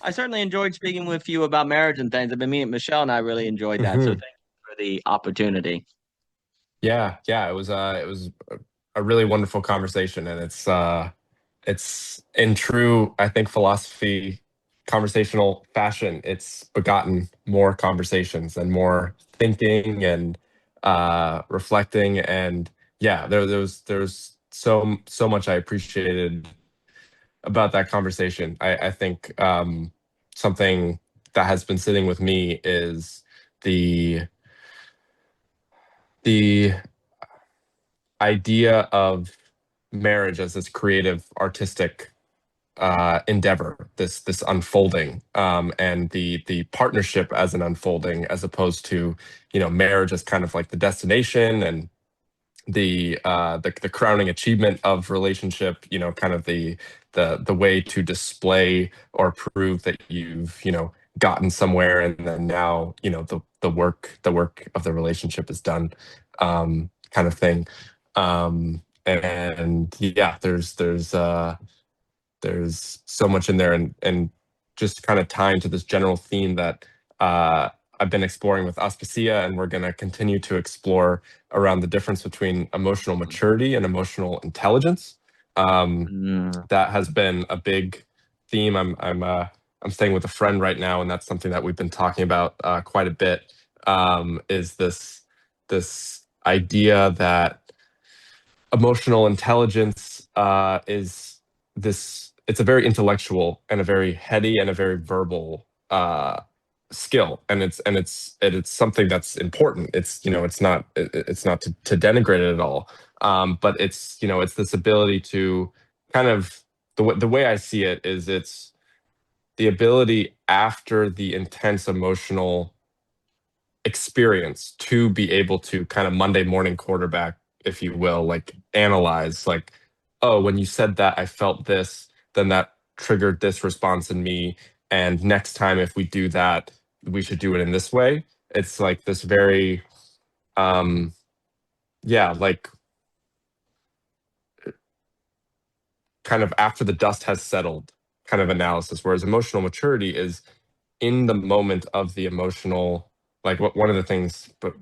I certainly enjoyed speaking with you about marriage and things. I've been meeting Michelle, and I really enjoyed that. So thank Hmm. you for the opportunity. Yeah, it was a really wonderful conversation, and it's in true, I think, philosophy, conversational fashion. It's begotten more conversations and more thinking and reflecting, and yeah, there's so much I appreciated about that conversation. I think something that has been sitting with me is the the idea of marriage as this creative, artistic endeavor, this unfolding, and the partnership as an unfolding, as opposed to marriage as kind of like the destination and the crowning achievement of relationship. Kind of the way to display or prove that you've gotten somewhere, and then now the work of the relationship is done, kind of thing. And yeah, there's so much in there, and just kind of tying to this general theme that I've been exploring with Aspasia, and we're going to continue to explore around the difference between emotional maturity and emotional intelligence. Mm. That has been a big theme. I'm staying with a friend right now, and that's something that we've been talking about quite a bit. Is this idea that emotional intelligence is this it's a very intellectual and a very heady and a very verbal skill, and it's something that's important. It's not to denigrate it at all, but it's this ability to kind of the way I see it is it's the ability after the intense emotional experience to be able to kind of Monday morning quarterback, if you will, like analyze, like, oh, when you said that, I felt this, then that triggered this response in me. And next time, if we do that, we should do it in this way. It's like this very, um, yeah, like kind of after the dust has settled kind of analysis. Whereas emotional maturity is in the moment of the emotional, like what one of the things, but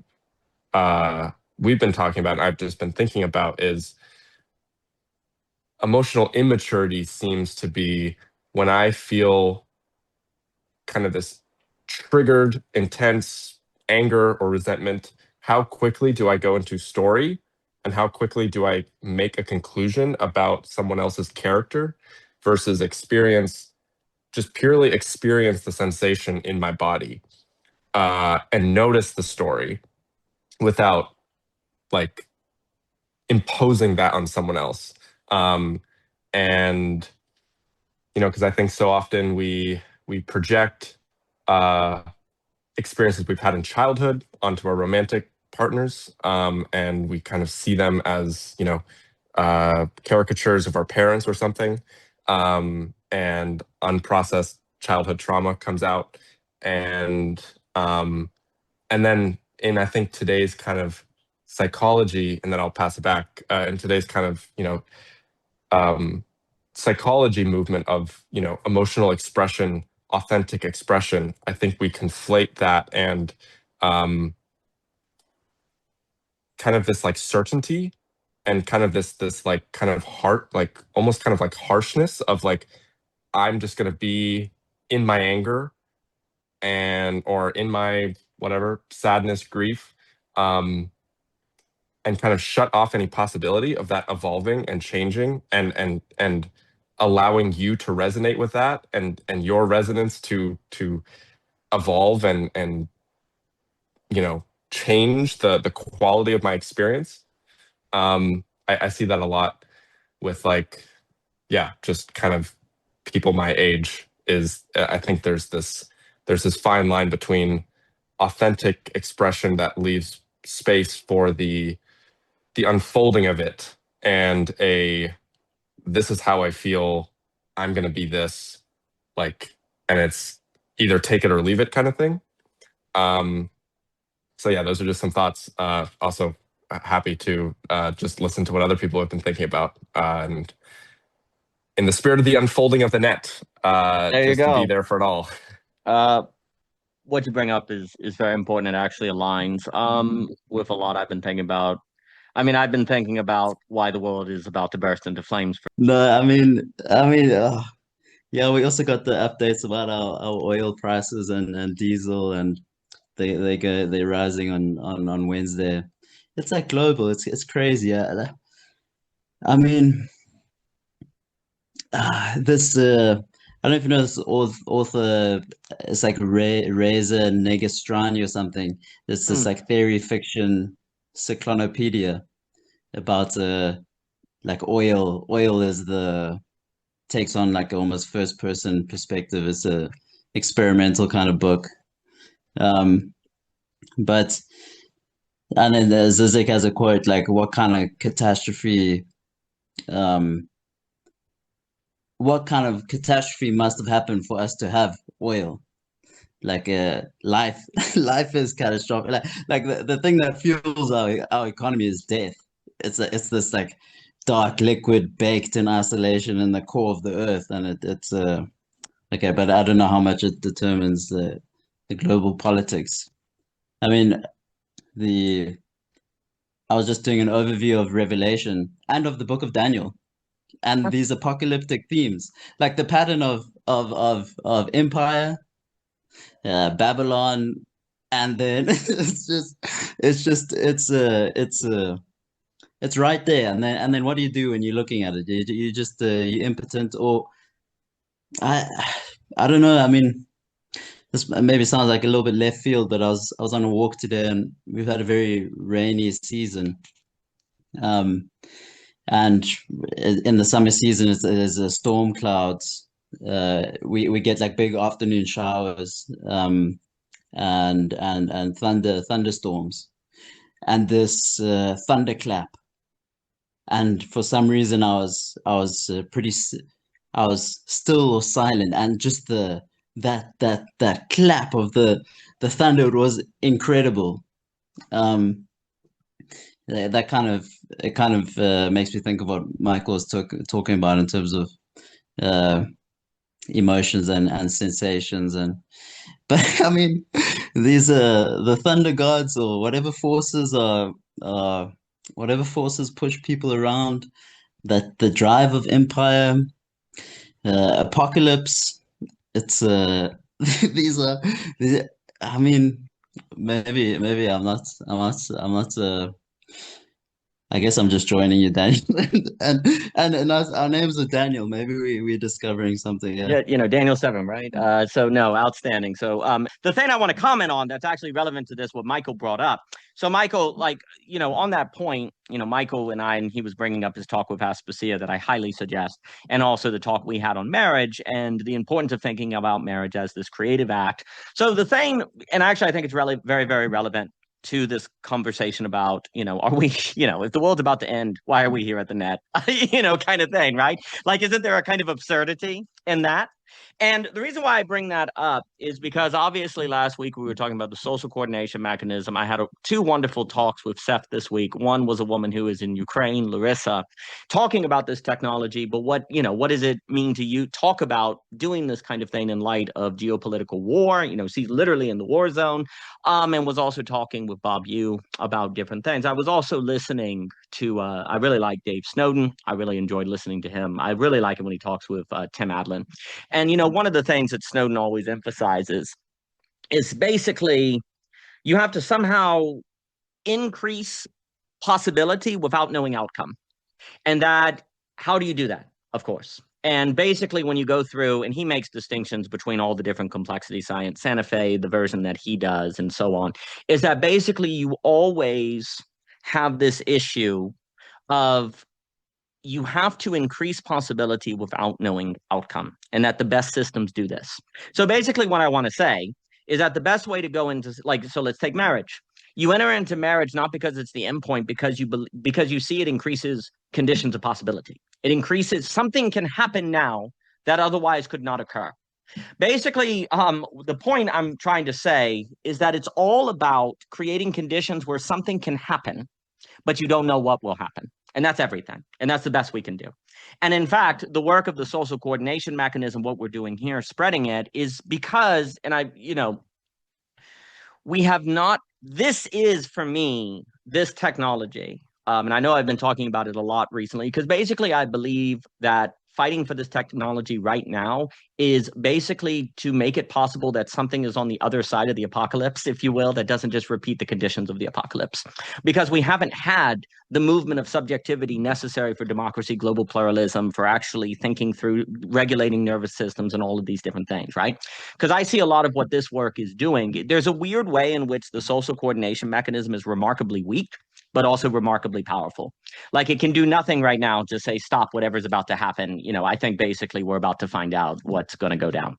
uh, we've been talking about, and I've just been thinking about, is emotional immaturity seems to be when I feel kind of this triggered, intense anger or resentment. How quickly do I go into story, and how quickly do I make a conclusion about someone else's character versus experience, just purely experience the sensation in my body, and notice the story without like imposing that on someone else. Um, and because I think so often we project uh, experiences we've had in childhood onto our romantic partners, and we kind of see them as caricatures of our parents or something, and unprocessed childhood trauma comes out, and um, and then in I think today's kind of psychology, and then I'll pass it back, in today's kind of um, psychology movement of emotional expression, authentic expression. I think we conflate that and um, kind of this like certainty, and kind of this like kind of heart, like almost kind of like harshness of like, I'm just gonna be in my anger, or in my whatever sadness, grief, um, and kind of shut off any possibility of that evolving and changing, and allowing you to resonate with that, and your resonance to evolve, and change the quality of my experience. I see that a lot with, like, yeah, just kind of people my age. Is I think there's this fine line between authentic expression that leaves space for the unfolding of it, and this is how I feel, I'm going to be this, like, and it's either take it or leave it kind of thing. um so yeah, those are just some thoughts. Also, happy to just listen to what other people have been thinking about, and in the spirit of the unfolding of the net, There you just to be go. there for it all. What you bring up is very important. It actually aligns with a lot I've been thinking about. I mean, I've been thinking about why the world is about to burst into flames. No, yeah, we also got the updates about our oil prices and diesel, and they're rising on Wednesday. It's like global. It's crazy. Yeah. I mean, this I don't know if you know this author. It's like Reza Negastrani or something. It's this Hmm. like theory fiction cyclonopedia about like oil. Oil is the takes on like almost first person perspective. It's a experimental kind of book. Um, but and then Zizek has a quote like, "What kind of catastrophe? Um, what kind of catastrophe must have happened for us to have oil? Like life, life is catastrophic. Like the thing that fuels our economy is death. It's this like dark liquid baked in isolation in the core of the earth, and it's okay, but I don't know how much it determines the global politics. I mean, the I was just doing an overview of Revelation and of the book of Daniel and these apocalyptic themes, like the pattern of empire, Babylon, and then it's right there. And then what do you do when you're looking at it? You just you impotent, or I I don't know. I mean, this maybe sounds like a little bit left field, but I was on a walk today, and we've had a very rainy season. Um, and in the summer season, there's storm clouds. We get like big afternoon showers, and thunderstorms, and this thunderclap. And for some reason, I was still or silent, and just that clap of the thunder was incredible. Um, that kind of it kind of makes me think of what Michael was talking about in terms of uh, emotions and sensations, and but I mean these the thunder gods or uh, whatever forces push people around, that the drive of empire, apocalypse. It's these are these, I mean, maybe I'm not I guess I'm just joining you, Daniel. And our names are Daniel. Maybe we're discovering something. Yeah. Yeah, Daniel 7, right? So no, outstanding. So the thing I want to comment on that's actually relevant to this, what Michael brought up. So Michael, like, on that point, Michael and he was bringing up his talk with Aspasia that I highly suggest, and also the talk we had on marriage and the importance of thinking about marriage as this creative act. So the thing, and actually I think it's really very, very relevant to this conversation about, are we, if the world's about to end, why are we here at the net? Kind of thing, right? Like, isn't there a kind of absurdity in that? And the reason why I bring that up is because obviously last week we were talking about the social coordination mechanism. I had two wonderful talks with Seth this week. One was a woman who is in Ukraine, Larissa, talking about this technology, but what does it mean to you? Talk about doing this kind of thing in light of geopolitical war. She's literally in the war zone, and was also talking with Bob Yu about different things. I was also listening to, I really like Dave Snowden. I really enjoyed listening to him. I really like him when he talks with Tim Adlin. And, one of the things that Snowden always emphasizes is basically you have to somehow increase possibility without knowing outcome. And that, how do you do that? Of course. And basically, when you go through, and he makes distinctions between all the different complexity science, Santa Fe, the version that he does, and so on, is that basically you always have this issue of you have to increase possibility without knowing outcome, and that the best systems do this. So basically, what I want to say is that the best way to go into, like, so let's take marriage. You enter into marriage not because it's the endpoint, because you see it increases conditions of possibility. It increases something can happen now that otherwise could not occur. Basically, the point I'm trying to say is that it's all about creating conditions where something can happen, but you don't know what will happen. And that's everything. And that's the best we can do. And in fact, the work of the social coordination mechanism, what we're doing here, spreading it, is because, and we have not, this is for me, this technology, and I know I've been talking about it a lot recently, because basically I believe that fighting for this technology right now is basically to make it possible that something is on the other side of the apocalypse, if you will, that doesn't just repeat the conditions of the apocalypse. Because we haven't had the movement of subjectivity necessary for democracy, global pluralism, for actually thinking through regulating nervous systems and all of these different things, right? Because I see a lot of what this work is doing. There's a weird way in which the social coordination mechanism is remarkably weak, but also remarkably powerful. Like, it can do nothing right now to say, stop whatever's about to happen. I think basically we're about to find out what's going to go down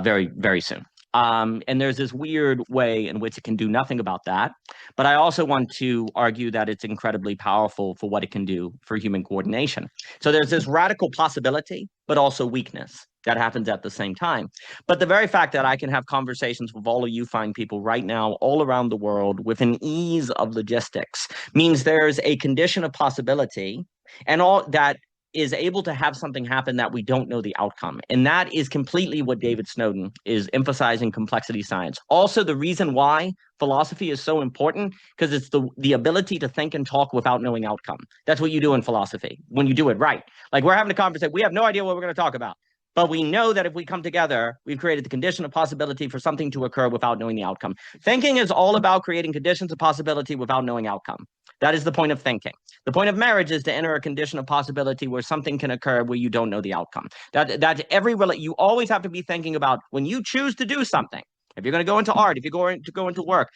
very, very soon. And there's this weird way in which it can do nothing about that. But I also want to argue that it's incredibly powerful for what it can do for human coordination. So there's this radical possibility, but also weakness that happens at the same time. But the very fact that I can have conversations with all of you fine people right now, all around the world, with an ease of logistics, means there's a condition of possibility and all that is able to have something happen that we don't know the outcome. And that is completely what David Snowden is emphasizing, complexity science. Also, the reason why philosophy is so important, because it's the ability to think and talk without knowing outcome. That's what you do in philosophy when you do it right. Like, we're having a conversation, we have no idea what we're going to talk about. But we know that if we come together, we've created the condition of possibility for something to occur without knowing the outcome. Thinking is all about creating conditions of possibility without knowing outcome. That is the point of thinking. The point of marriage is to enter a condition of possibility where something can occur where you don't know the outcome. You always have to be thinking about when you choose to do something. If you're going to go into art, if you're going to go into work,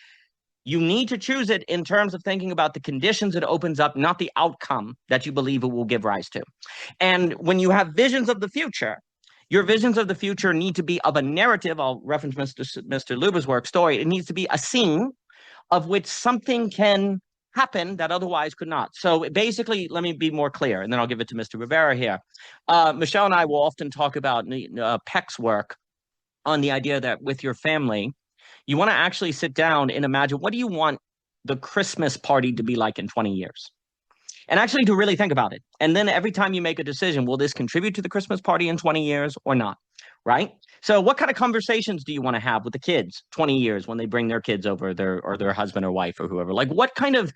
you need to choose it in terms of thinking about the conditions it opens up, not the outcome that you believe it will give rise to. And when you have visions of the future, your visions of the future need to be of a narrative. I'll reference Mr. Luber's work story. It needs to be a scene of which something can happen that otherwise could not. So basically, let me be more clear, and then I'll give it to Mr. Rivera here. Michelle and I will often talk about Peck's work on the idea that with your family, you want to actually sit down and imagine, what do you want the Christmas party to be like in 20 years? And actually to really think about it. And then every time you make a decision, will this contribute to the Christmas party in 20 years or not? Right? So what kind of conversations do you want to have with the kids 20 years when they bring their kids over, their husband or wife or whoever? Like, what kind of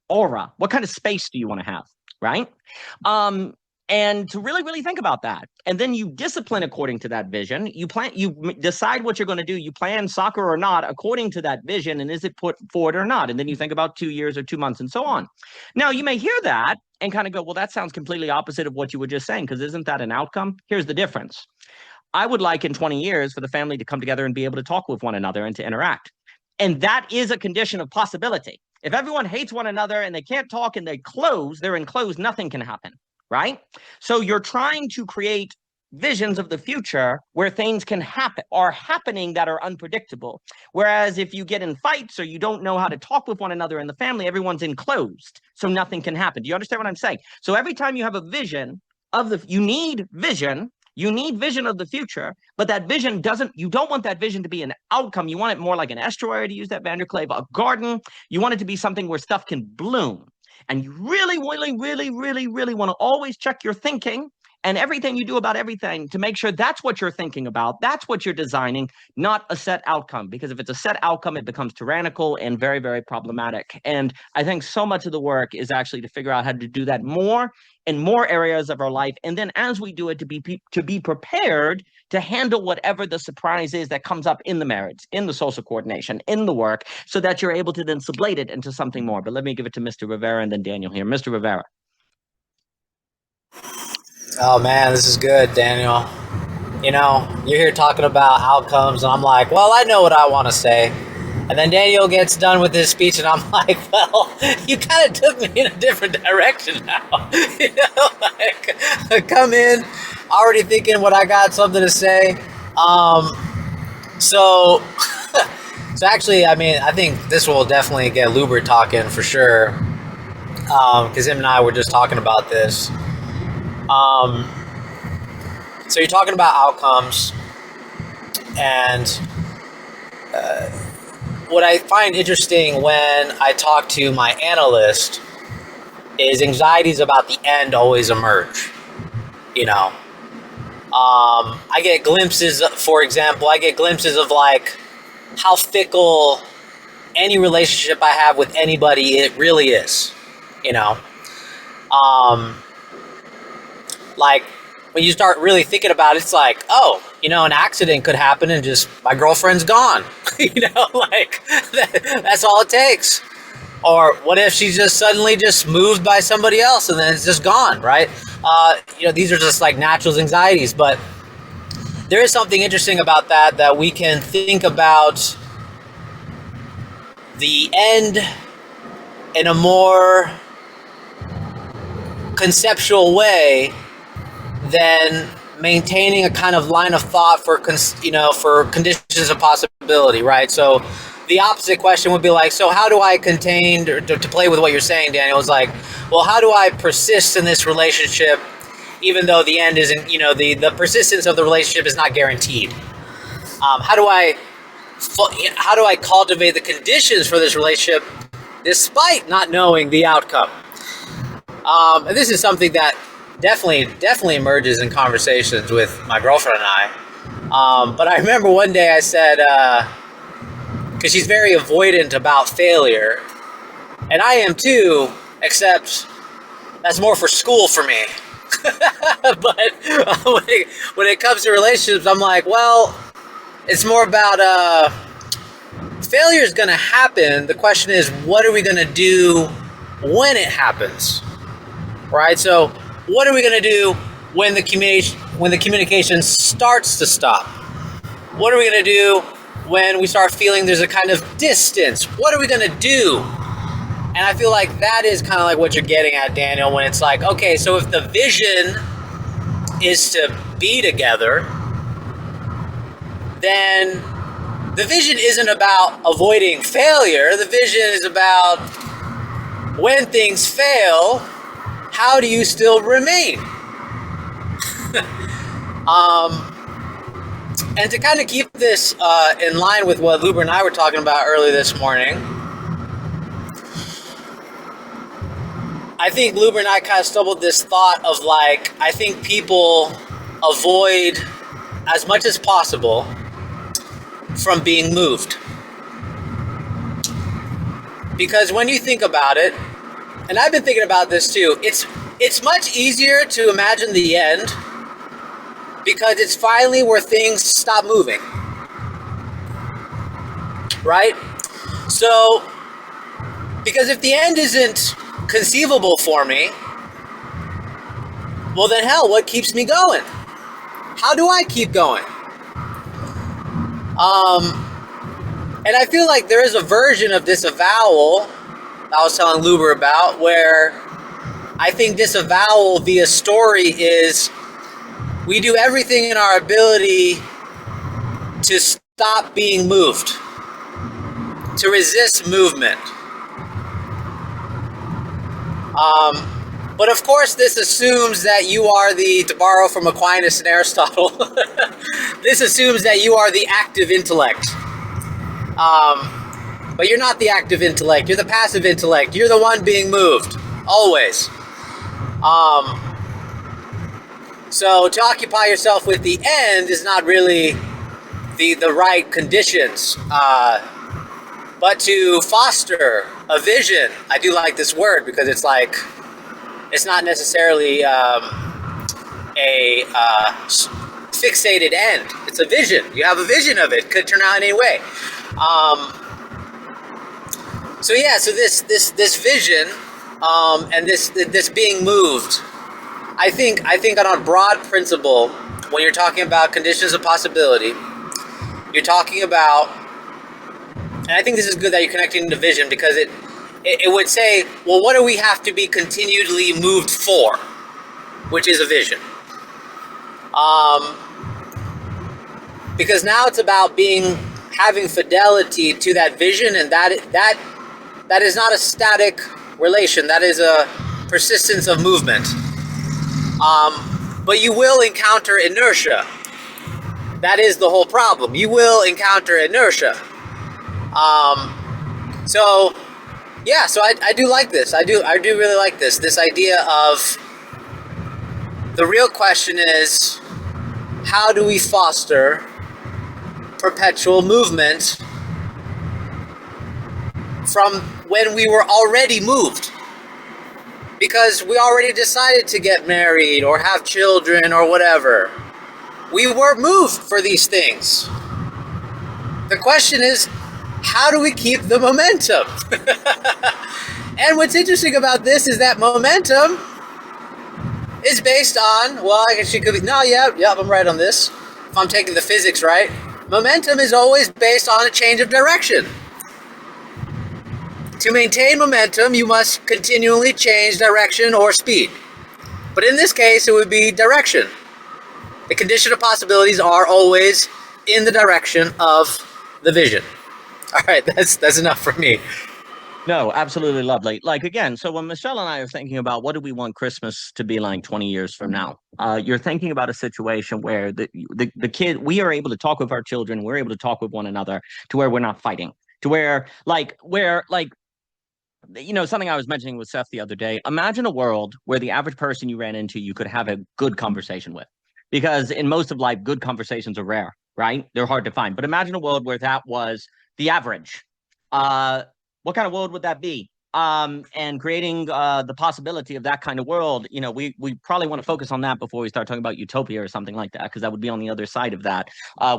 aura, what kind of space do you want to have? Right? And to really, really think about that. And then you discipline according to that vision. You decide what you're going to do. You plan soccer or not according to that vision. And is it put forward or not? And then you think about 2 years or 2 months and so on. Now, you may hear that and kind of go, well, that sounds completely opposite of what you were just saying, because isn't that an outcome? Here's the difference. I would like in 20 years for the family to come together and be able to talk with one another and to interact. And that is a condition of possibility. If everyone hates one another and they can't talk and they're enclosed, nothing can happen. Right? So you're trying to create visions of the future where things are happening that are unpredictable. Whereas if you get in fights or you don't know how to talk with one another in the family, everyone's enclosed, so nothing can happen. Do you understand what I'm saying? So every time you have a vision you need vision of the future, but that vision you don't want that vision to be an outcome. You want it more like an estuary, to use that Vanderclave, a garden. You want it to be something where stuff can bloom. And you really, really, really, really, really want to always check your thinking and everything you do about everything to make sure that's what you're thinking about. That's what you're designing, not a set outcome. Because if it's a set outcome, it becomes tyrannical and very, very problematic. And I think so much of the work is actually to figure out how to do that more in more areas of our life. And then as we do it, to be prepared to handle whatever the surprise is that comes up in the marriage, in the social coordination, in the work, so that you're able to then sublate it into something more. But let me give it to Mr. Rivera and then Daniel here. Mr. Rivera. Oh man, this is good, Daniel. You're here talking about outcomes, and I'm like, well, I know what I want to say. And then Daniel gets done with his speech, and I'm like, well, you kind of took me in a different direction now. I come in already thinking what I got something to say. So actually, I think this will definitely get Luber talking for sure, because him and I were just talking about this. So you're talking about outcomes, and what I find interesting when I talk to my analyst is anxieties about the end always emerge. You know, I get glimpses, for example, of like how fickle any relationship I have with anybody it really is. You know, like when you start really thinking about it, it's like, oh, you know, an accident could happen and just my girlfriend's gone. You know, like that's all it takes. Or what if she's just suddenly just moved by somebody else and then it's just gone, right? You know, these are just like natural anxieties, but there is something interesting about that we can think about the end in a more conceptual way than maintaining a kind of line of thought for conditions of possibility, right? So the opposite question would be like, so how do I contain, or to play with what you're saying, Daniel, is like, well, how do I persist in this relationship even though the end isn't, you know, the persistence of the relationship is not guaranteed? How do I cultivate the conditions for this relationship despite not knowing the outcome? And this is something that definitely emerges in conversations with my girlfriend and I. But I remember one day I said, because she's very avoidant about failure, and I am too, except that's more for school for me. But when it comes to relationships, I'm like, well, it's more about failure is going to happen. The question is, what are we going to do when it happens, right? So what are we going to do when the communication starts to stop? What are we going to do when we start feeling there's a kind of distance? What are we going to do? And I feel like that is kind of like what you're getting at, Daniel, when it's like, okay, so if the vision is to be together, then the vision isn't about avoiding failure. The vision is about when things fail, how do you still remain? And to kind of keep this in line with what Luber and I were talking about earlier this morning, I think Luber and I kind of stumbled this thought of like, I think people avoid as much as possible from being moved. Because when you think about it, and I've been thinking about this too, it's much easier to imagine the end because it's finally where things stop moving. Right? So, because if the end isn't conceivable for me, well then hell, what keeps me going? How do I keep going? And I feel like there is a version of disavowal I was telling Luber about, where I think disavowal via story is we do everything in our ability to stop being moved, to resist movement. But of course, this assumes that you are to borrow from Aquinas and Aristotle, this assumes that you are the active intellect. But you're not the active intellect, you're the passive intellect. You're the one being moved, always. So to occupy yourself with the end is not really the right conditions. But to foster a vision, I do like this word because it's like, it's not necessarily a fixated end. It's a vision. You have a vision of it. Could turn out in any way. So this vision and this being moved, I think on a broad principle, when you're talking about conditions of possibility, you're talking about, and I think this is good that you're connecting to vision, because it would say, well, what do we have to be continually moved for? Which is a vision. Because now it's about having fidelity to that vision, and that is not a static relation. That is a persistence of movement. But you will encounter inertia. That is the whole problem. You will encounter inertia. So Yeah, so I do like this. I do really like this. This idea of the real question is, how do we foster perpetual movement from when we were already moved? Because we already decided to get married or have children or whatever. We were moved for these things. The question is, how do we keep the momentum? And what's interesting about this is that momentum is based on, well, I guess you could be, no, yep, I'm right on this. If I'm taking the physics right, momentum is always based on a change of direction. To maintain momentum, you must continually change direction or speed. But in this case, it would be direction. The condition of possibilities are always in the direction of the vision. All right, that's enough for me. No, absolutely lovely. Like, again, so when Michelle and I are thinking about what do we want Christmas to be like 20 years from now, you're thinking about a situation where the kid, we are able to talk with our children, we're able to talk with one another to where we're not fighting, to where something I was mentioning with Seth the other day, imagine a world where the average person you ran into, you could have a good conversation with. Because in most of life, good conversations are rare, right? They're hard to find. But imagine a world where that was the average. What kind of world would that be? And creating the possibility of that kind of world, we probably want to focus on that before we start talking about utopia or something like that, because that would be on the other side of that,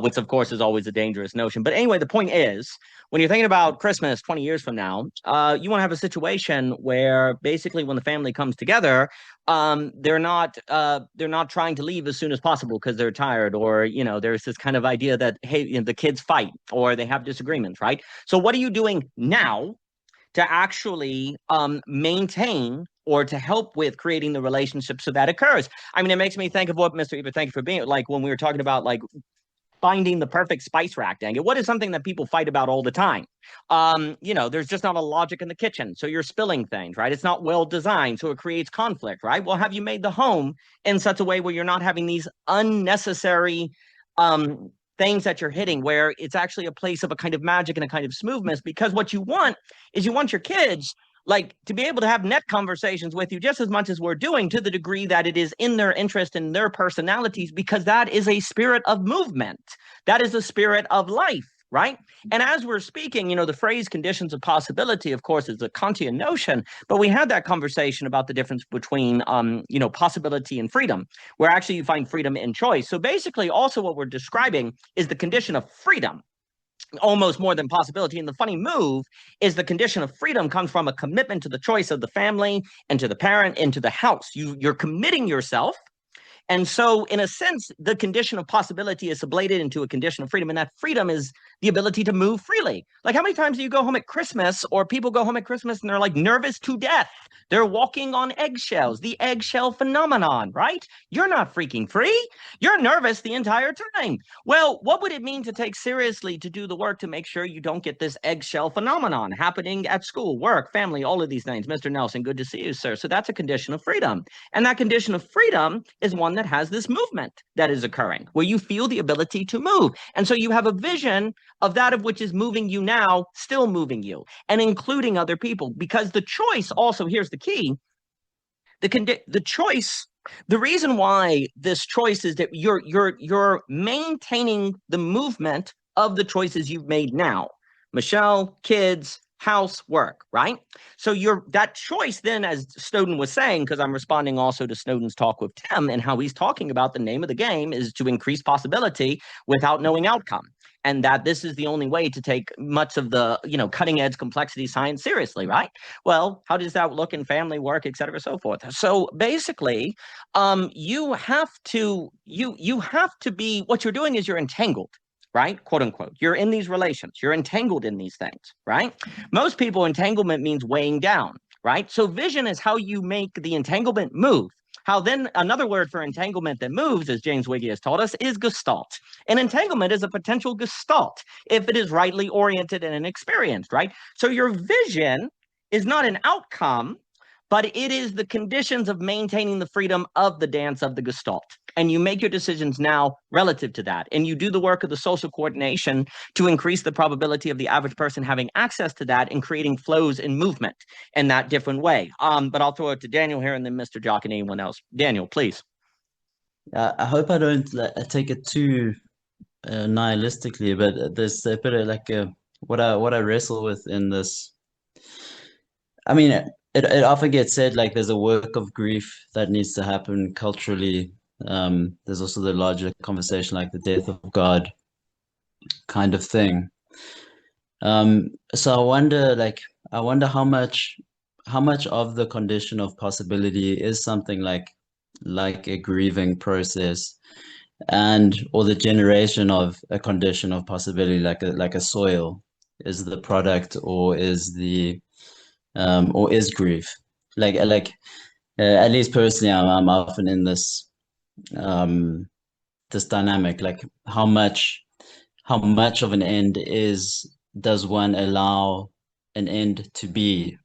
which of course is always a dangerous notion. But anyway, the point is, when you're thinking about Christmas 20 years from now, you want to have a situation where basically when the family comes together, they're not trying to leave as soon as possible because they're tired, or there's this kind of idea that, hey, the kids fight or they have disagreements, right? So what are you doing now to actually maintain or to help with creating the relationship so that occurs? I mean, it makes me think of what Mr. Ebert, thank you for being, like when we were talking about like finding the perfect spice rack, dang it. What is something that people fight about all the time? There's just not a logic in the kitchen. So you're spilling things, right? It's not well designed. So it creates conflict, right? Well, have you made the home in such a way where you're not having these unnecessary things that you're hitting, where it's actually a place of a kind of magic and a kind of smoothness? Because what you want is you want your kids to be able to have net conversations with you just as much as we're doing, to the degree that it is in their interest and their personalities, because that is a spirit of movement. That is a spirit of life, right? And as we're speaking, the phrase conditions of possibility, of course, is a Kantian notion, but we had that conversation about the difference between, possibility and freedom, where actually you find freedom in choice. So basically, also what we're describing is the condition of freedom, almost more than possibility. And the funny move is the condition of freedom comes from a commitment to the choice of the family and to the parent and to the house. You're committing yourself. And so, in a sense, the condition of possibility is sublated into a condition of freedom. And that freedom is the ability to move freely. Like, how many times do you go home at Christmas, or people go home at Christmas and they're like nervous to death? They're walking on eggshells, the eggshell phenomenon, right? You're not freaking free. You're nervous the entire time. Well, what would it mean to take seriously, to do the work to make sure you don't get this eggshell phenomenon happening at school, work, family, all of these things? Mr. Nelson, good to see you, sir. So that's a condition of freedom. And that condition of freedom is one that has this movement that is occurring, where you feel the ability to move. And so you have a vision of that of which is moving you now, still moving you, and including other people. Because the choice also, here's the key, the choice, the reason why this choice is that you're maintaining the movement of the choices you've made now. Michelle, kids, house, work, right? So that choice then, as Snowden was saying, because I'm responding also to Snowden's talk with Tim and how he's talking about the name of the game is to increase possibility without knowing outcome. And that this is the only way to take much of the, cutting edge complexity science seriously, right? Well, how does that look in family, work, et cetera, so forth? So basically, you have to be, what you're doing is you're entangled, right? Quote unquote. You're in these relations. You're entangled in these things, right? Most people, entanglement means weighing down, right? So vision is how you make the entanglement move. How then another word for entanglement that moves, as James Wiggy has taught us, is gestalt. And entanglement is a potential gestalt if it is rightly oriented and experienced, right? So your vision is not an outcome, but it is the conditions of maintaining the freedom of the dance of the Gestalt. And you make your decisions now relative to that. And you do the work of the social coordination to increase the probability of the average person having access to that and creating flows in movement in that different way. But I'll throw it to Daniel here and then Mr. Jock and anyone else. Daniel, please. I hope I don't take it too nihilistically, but there's a bit of like what I wrestle with in this. I mean, it often gets said like there's a work of grief that needs to happen culturally. There's also the larger conversation like the death of God kind of thing. So I wonder how much of the condition of possibility is something like a grieving process, or the generation of a condition of possibility like a soil is the product, or is grief. At least personally, I'm often in this this dynamic, like how much of an end does one allow an end to be,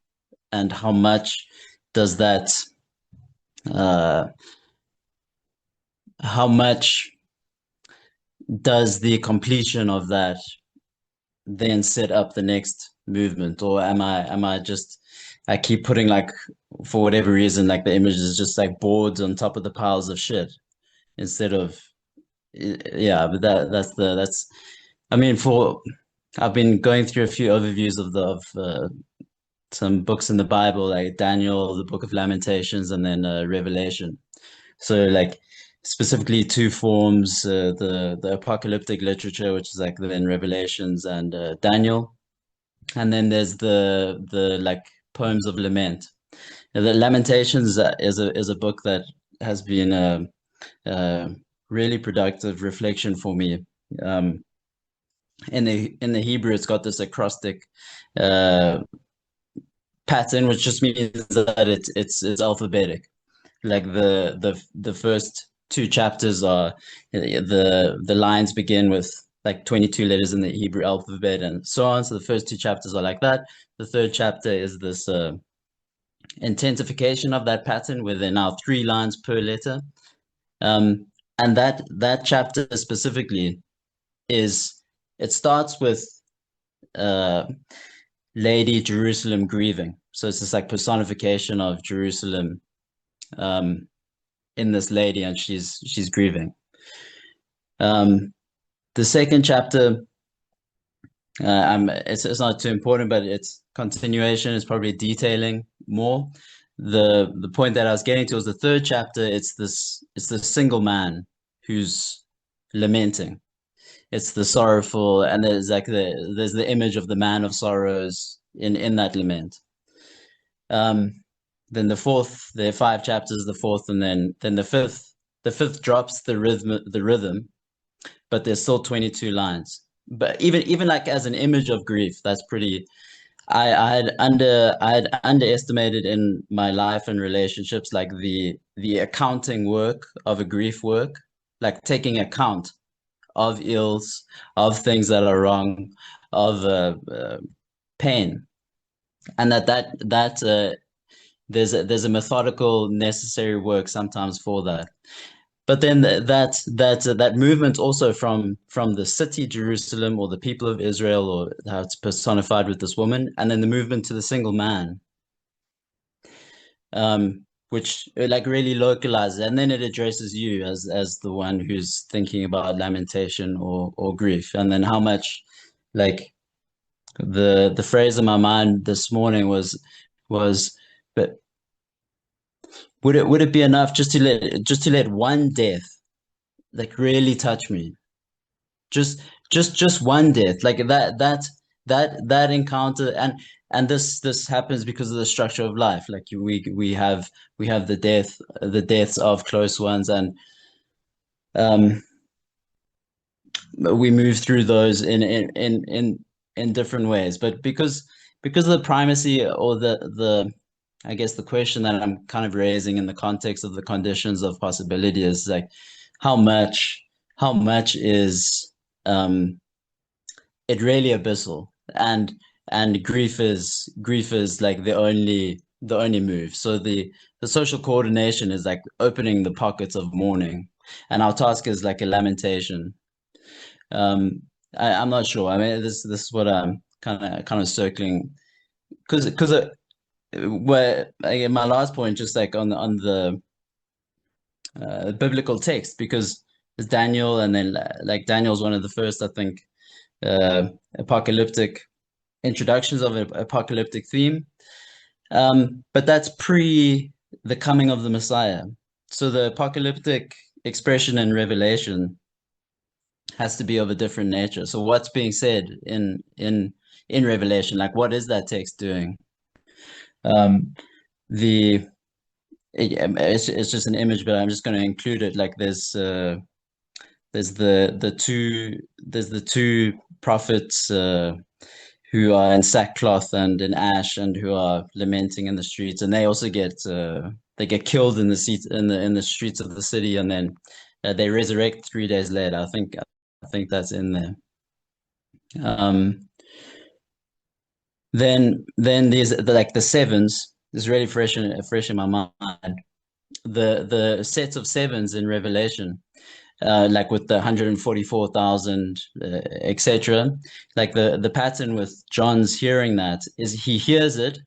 and how much does that how much does the completion of that then set up the next movement? Or am I just, I keep putting like, for whatever reason, like the image is just like boards on top of the piles of shit instead of, yeah, but that's I mean, I've been going through a few overviews of some books in the Bible, like Daniel, the Book of Lamentations, and then Revelation. So like specifically two forms, the apocalyptic literature, which is like then Revelations and Daniel, and then there's the like poems of lament. The Lamentations is a book that has been a really productive reflection for me. In the Hebrew, it's got this acrostic pattern, which just means that it's alphabetic. Like the first two chapters are the lines begin with like 22 letters in the Hebrew alphabet and so on. So the first two chapters are like that. The third chapter is this intensification of that pattern, where there are now 3 lines per letter. And that chapter specifically it starts with Lady Jerusalem grieving. So it's this like personification of Jerusalem in this lady, and she's grieving. The second chapter, it's not too important, but its continuation is probably detailing more. The point that I was getting to was the third chapter. It's the single man who's lamenting. It's the sorrowful, and there's the image of the man of sorrows in that lament. Then the fourth, there are 5 chapters, the fourth, and then the fifth. The fifth drops the rhythm, but there's still 22 lines. But even like as an image of grief, that's pretty. I had underestimated in my life and relationships like the accounting work of a grief work, like taking account of ills, of things that are wrong, of pain, and that there's a methodical, necessary work sometimes for that. But then that movement also from the city Jerusalem, or the people of Israel, or how it's personified with this woman, and then the movement to the single man, which like really localizes, and then it addresses you as the one who's thinking about lamentation or grief. And then how much, like the phrase in my mind this morning was, but would it be enough just to let one death like really touch me? Just one death, like that encounter, and this happens because of the structure of life. Like we have the deaths of close ones, and we move through those in different ways. But because of the primacy, or the I guess the question that I'm kind of raising in the context of the conditions of possibility is like how much is it really abyssal, and grief is like the only the only move. So the social coordination is like opening the pockets of mourning, and our task is like a lamentation. I'm not sure. I mean, this is what I'm kind of circling, because where again, my last point, just like on the biblical text, because it's Daniel, and then like Daniel's one of the first, I think, apocalyptic introductions of an apocalyptic theme. But that's pre the coming of the Messiah. So the apocalyptic expression in Revelation has to be of a different nature. So what's being said in Revelation, like what is that text doing? It's just an image, but I'm just going to include it. Like there's the two prophets who are in sackcloth and in ash, and who are lamenting in the streets, and they also get killed in the streets of the city, and then they resurrect 3 days later. I think that's in there. Then there's the sevens. Is really fresh in my mind. The sets of sevens in Revelation, like with the 144,000, etc. Like the pattern with John's hearing that is he hears it,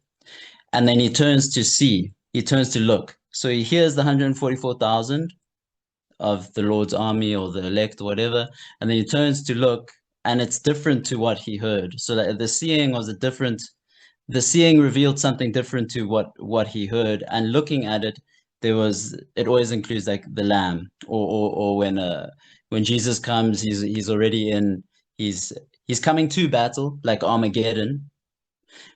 and then he turns to see. He turns to look. So he hears the 144,000 of the Lord's army, or the elect, or whatever, and then he turns to look, and it's different to what he heard. So that the seeing was the seeing revealed something different to what he heard, and looking at it, it always includes like the lamb, or when Jesus comes, he's already he's coming to battle, like Armageddon,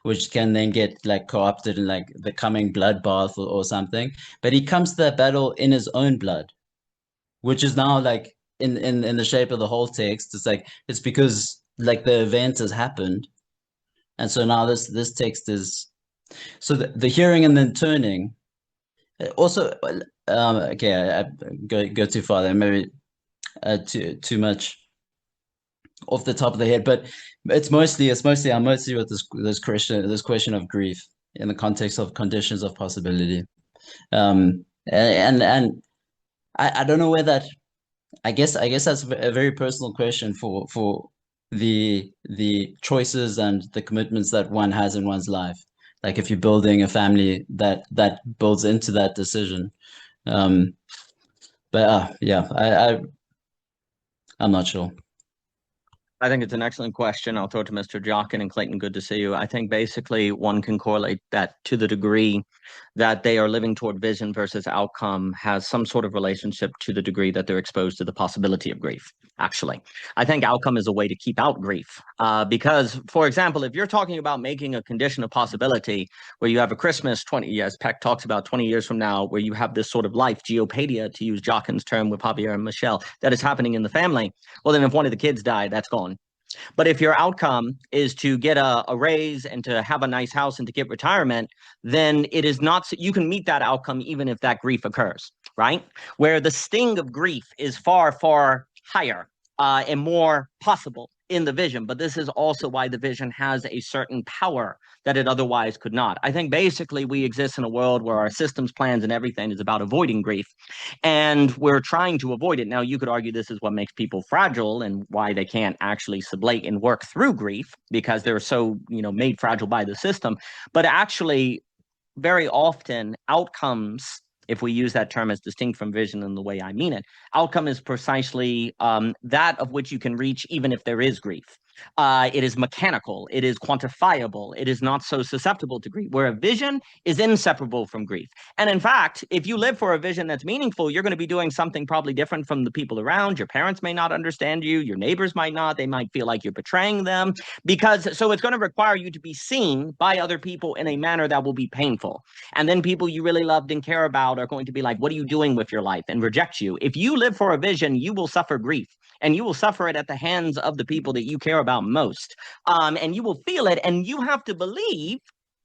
which can then get like co-opted in like the coming bloodbath or something. But he comes to that battle in his own blood, which is now like in the shape of the whole text. It's like it's because like the event has happened. And so now this text is, so the hearing and then turning. Also, okay, I go too far there, maybe too much off the top of the head, but I'm mostly with this question of grief in the context of conditions of possibility, and I don't know where that. I guess that's a very personal question for the choices and the commitments that one has in one's life. Like if you're building a family, that builds into that decision. But yeah, I'm not sure. I think it's an excellent question. I'll throw it to Mr. Jockin and Clayton. Good to see you. I think basically one can correlate that to the degree that they are living toward vision versus outcome has some sort of relationship to the degree that they're exposed to the possibility of grief. Actually, I think outcome is a way to keep out grief. Because, for example, if you're talking about making a condition of possibility where you have a Christmas 20 years, Peck talks about 20 years from now, where you have this sort of life, geopadia, to use Jockin's term with Javier and Michelle, that is happening in the family. Well, then if one of the kids die, that's gone. But if your outcome is to get a raise and to have a nice house and to get retirement, then it is not, you can meet that outcome even if that grief occurs, right? Where the sting of grief is far, far higher and more possible in the vision. But this is also why the vision has a certain power that it otherwise could not. I think basically we exist in a world where our systems, plans, and everything is about avoiding grief. And we're trying to avoid it. Now, you could argue this is what makes people fragile and why they can't actually sublate and work through grief, because they're so, made fragile by the system. But actually, very often, outcomes, if we use that term as distinct from vision in the way I mean it, outcome is precisely that of which you can reach even if there is grief. It is mechanical, it is quantifiable, it is not so susceptible to grief, where a vision is inseparable from grief. And in fact, if you live for a vision that's meaningful, you're going to be doing something probably different from the people around. Your parents may not understand you, your neighbors might not, they might feel like you're betraying them, so it's going to require you to be seen by other people in a manner that will be painful. And then people you really loved and care about are going to be like, what are you doing with your life, and reject you. If you live for a vision, you will suffer grief, and you will suffer it at the hands of the people that you care about most. And you will feel it, and you have to believe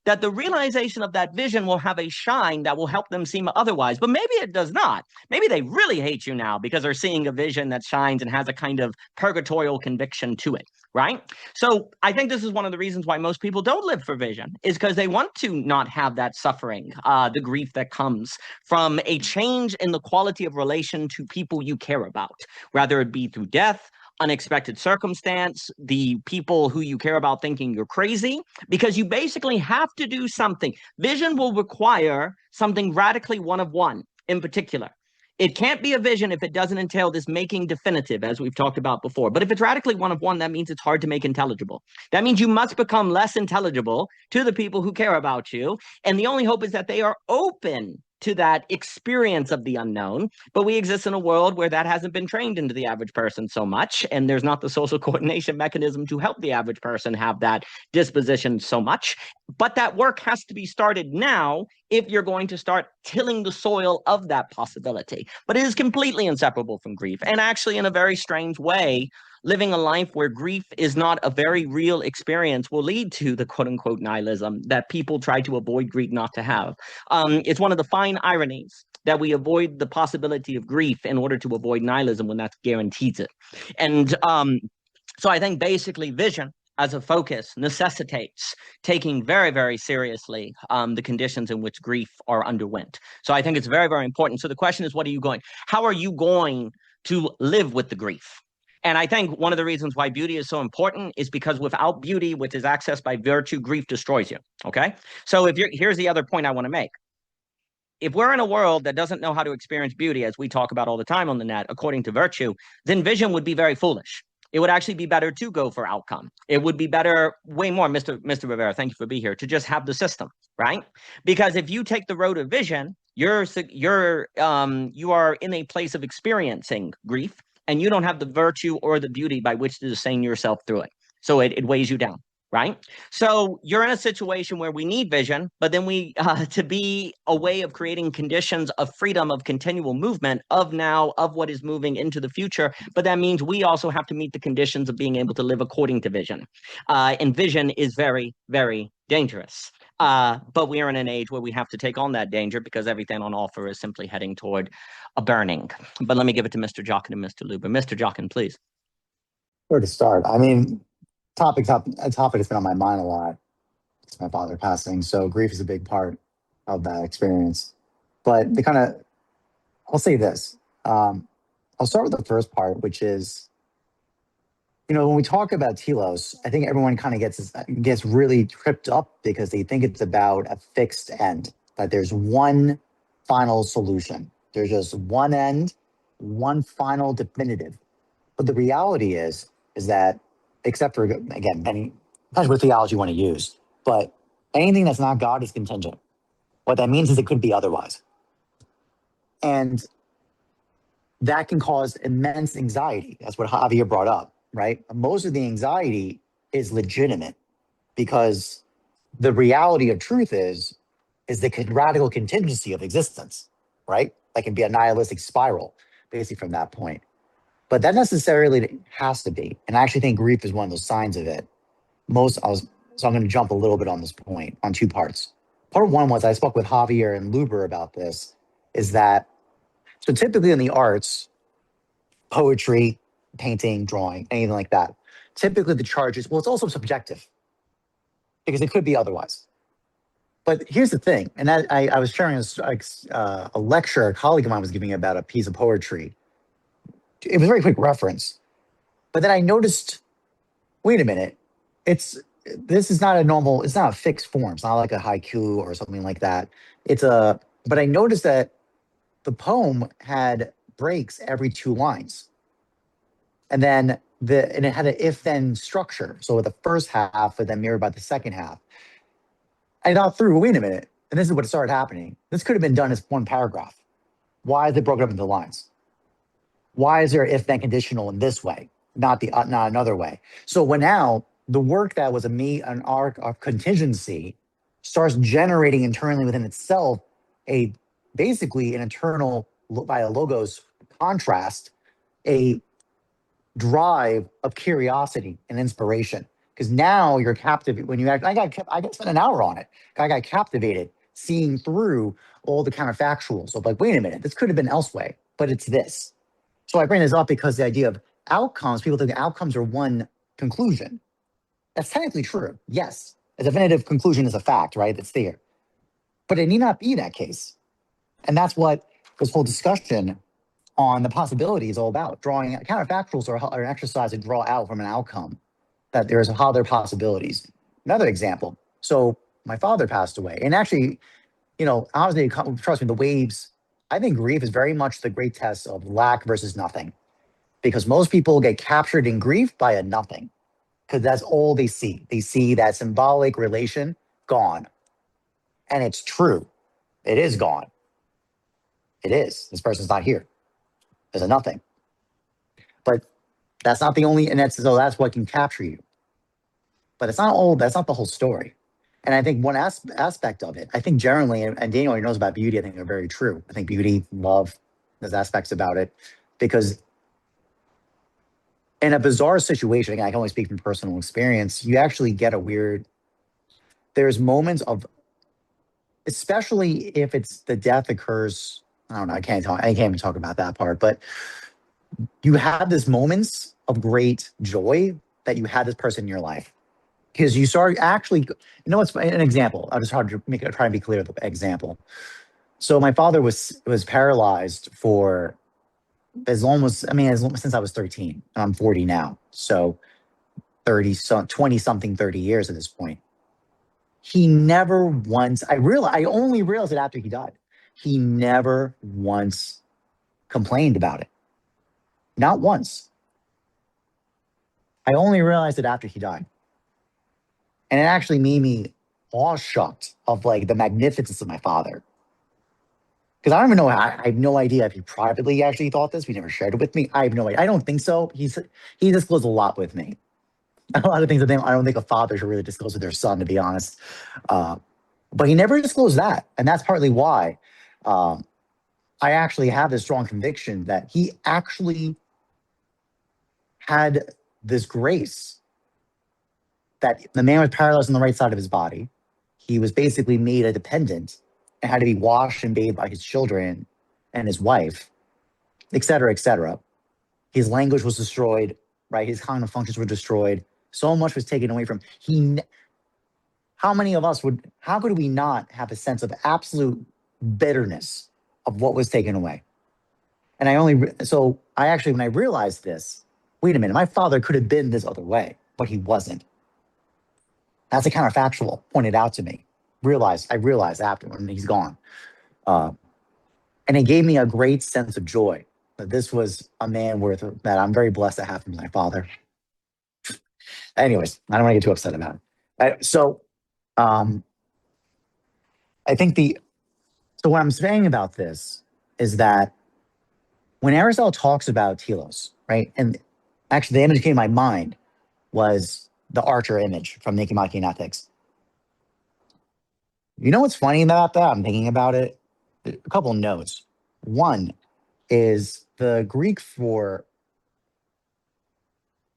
that the realization of that vision will have a shine that will help them seem otherwise. But maybe it does not. Maybe they really hate you now because they're seeing a vision that shines and has a kind of purgatorial conviction to it, right? So I think this is one of the reasons why most people don't live for vision, is because they want to not have that suffering, the grief that comes from a change in the quality of relation to people you care about, whether it be through death, unexpected circumstance, the people who you care about thinking you're crazy, because you basically have to do something. Vision will require something radically one of one in particular. It can't be a vision if it doesn't entail this making definitive, as we've talked about before. But if it's radically one of one, that means it's hard to make intelligible. That means you must become less intelligible to the people who care about you. And the only hope is that they are open to that experience of the unknown. But we exist in a world where that hasn't been trained into the average person so much, and there's not the social coordination mechanism to help the average person have that disposition so much. But that work has to be started now if you're going to start tilling the soil of that possibility. But it is completely inseparable from grief. And actually, in a very strange way, living a life where grief is not a very real experience will lead to the quote unquote nihilism that people try to avoid grief not to have. It's one of the fine ironies that we avoid the possibility of grief in order to avoid nihilism when that guarantees it. And so I think basically vision as a focus necessitates taking very, very seriously the conditions in which grief are underwent. So I think it's very, very important. So the question is, how are you going to live with the grief? And I think one of the reasons why beauty is so important is because without beauty, which is accessed by virtue, grief destroys you, okay? So here's the other point I want to make. If we're in a world that doesn't know how to experience beauty, as we talk about all the time on the net, according to virtue, then vision would be very foolish. It would actually be better to go for outcome. It would be better, way more, Mr. Rivera, thank you for being here, to just have the system, right? Because if you take the road of vision, you are in a place of experiencing grief, and you don't have the virtue or the beauty by which to sustain yourself through it. So it weighs you down, right? So you're in a situation where we need vision, but then to be a way of creating conditions of freedom, of continual movement, of what is moving into the future. But that means we also have to meet the conditions of being able to live according to vision. And vision is very, very dangerous. But we are in an age where we have to take on that danger because everything on offer is simply heading toward a burning. But let me give it to Mr. Jockin and Mr. Luber. Mr. Jockin, please. Where to start? I mean, a topic that's been on my mind a lot. It's my father passing, so grief is a big part of that experience. But I'll say this. I'll start with the first part, which is, when we talk about telos, I think everyone kind of gets really tripped up because they think it's about a fixed end, that there's one final solution. There's just one end, one final definitive. But the reality is that, except for, again, depends what theology you want to use, but anything that's not God is contingent. What that means is it could be otherwise. And that can cause immense anxiety. That's what Javier brought up, right? Most of the anxiety is legitimate because the reality of truth is the radical contingency of existence, right? That can be a nihilistic spiral, basically, from that point. But that necessarily has to be. And I actually think grief is one of those signs of it. So I'm going to jump a little bit on this point on two parts. Part one was, I spoke with Javier and Luber about this, is that, so typically in the arts, poetry, painting, drawing, anything like that, typically the charge is, well, it's also subjective because it could be otherwise. But here's the thing, and that I was sharing a lecture a colleague of mine was giving about a piece of poetry. It was a very quick reference, but then I noticed, wait a minute, this is not it's not a fixed form. It's not like a haiku or something like that. But I noticed that the poem had breaks every 2 lines. And then it had an if-then structure. So the first half and then mirrored by the second half. I thought through, wait a minute, and this is what started happening. This could have been done as one paragraph. Why is it broken up into lines? Why is there if-then conditional in this way, not another way? So when now the work that was an arc of contingency starts generating internally within itself basically an internal, by a logos contrast, a drive of curiosity and inspiration because now you're captive. When you act, I got spent an hour on it. I got captivated seeing through all the counterfactuals of like, wait a minute, this could have been elsewhere, but it's this. So I bring this up because the idea of outcomes, people think outcomes are one conclusion. That's technically true. Yes, a definitive conclusion is a fact, right? That's there, but it need not be that case. And that's what this whole discussion on the possibility is all about. Drawing counterfactuals are an exercise to draw out from an outcome that there's other possibilities. Another example. So my father passed away, and actually, you know, honestly, trust me, the waves. I think grief is very much the great test of lack versus nothing, because most people get captured in grief by a nothing, because that's all they see. They see that symbolic relation gone, and it's true. It is gone. It is. This person's not here. There's a nothing. But that's not the only, and that's what can capture you. But it's not all. That's not the whole story. And I think one aspect of it, I think generally, and Daniel already knows about beauty, I think they're very true. I think beauty, love, there's aspects about it, because in a bizarre situation, again, I can only speak from personal experience, you actually get there's moments of, especially if it's the death occurs, I don't know, I can't even talk about that part, but you have these moments of great joy that you had this person in your life. Because you start actually, you know, it's an example. I'll just try to be clear with the example. So my father was paralyzed for since I was 13, and I'm 40 now. So 20 something, 30 years at this point. He never once, I only realized it after he died. He never once complained about it. Not once. I only realized it after he died. And it actually made me awe-shocked of like the magnificence of my father. Because I don't even know, I have no idea if he privately actually thought this. He never shared it with me. I have no idea. I don't think so. He disclosed a lot with me. A lot of things I don't think a father should really disclose with their son, to be honest. But he never disclosed that. And that's partly why I actually have this strong conviction that he actually had this grace that the man was paralyzed on the right side of his body. He was basically made a dependent and had to be washed and bathed by his children and his wife, et cetera, et cetera. His language was destroyed, right? His cognitive functions were destroyed. So much was taken away from him. How many of us how could we not have a sense of absolute bitterness of what was taken away? And I actually, when I realized this, wait a minute, my father could have been this other way, but he wasn't. That's a counterfactual pointed out to me. I realized after when he's gone. And it gave me a great sense of joy that this was a man that I'm very blessed to have from my father. Anyways, I don't want to get too upset about it. I think so what I'm saying about this is that when Aristotle talks about telos, right? And actually the image that came to my mind was the archer image from Nicomachean Ethics. You know what's funny about that? I'm thinking about it. A couple of notes. One is the Greek for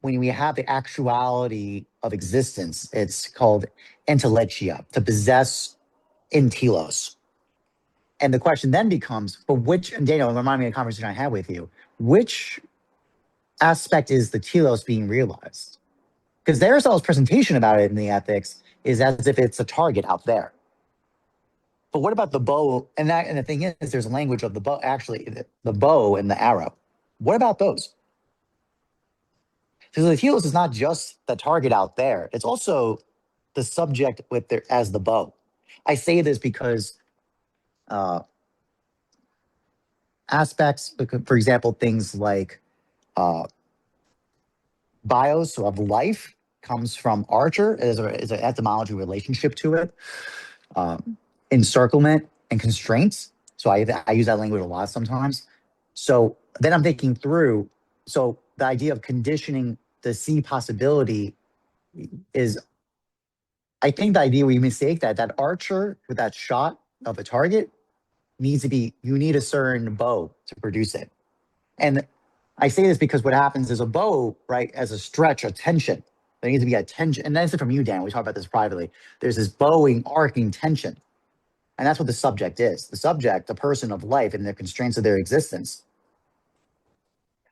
when we have the actuality of existence, it's called entelecheia, to possess in telos. And the question then becomes, and Daniel, remind me of a conversation I had with you, which aspect is the telos being realized? Because Aristotle's presentation about it in the Ethics is as if it's a target out there. But what about the bow? And the thing is, there's a language of the bow, actually, the bow and the arrow. What about those? So the telos is not just the target out there. It's also the subject as the bow. I say this because aspects, for example, things like bios, so of life, comes from archer, is an etymology relationship to it. Encirclement and constraints. So I use that language a lot sometimes. So then I'm thinking through, so the idea of conditioning to see possibility is, I think the idea we mistake that archer with that shot of a target you need a certain bow to produce it. And I say this because what happens is a bow, right, as a stretch, a tension, There needs to be a tension. And that's it from you, Dan. We talked about this privately. There's this bowing, arcing tension. And that's what the subject is. The subject, the person of life and the constraints of their existence,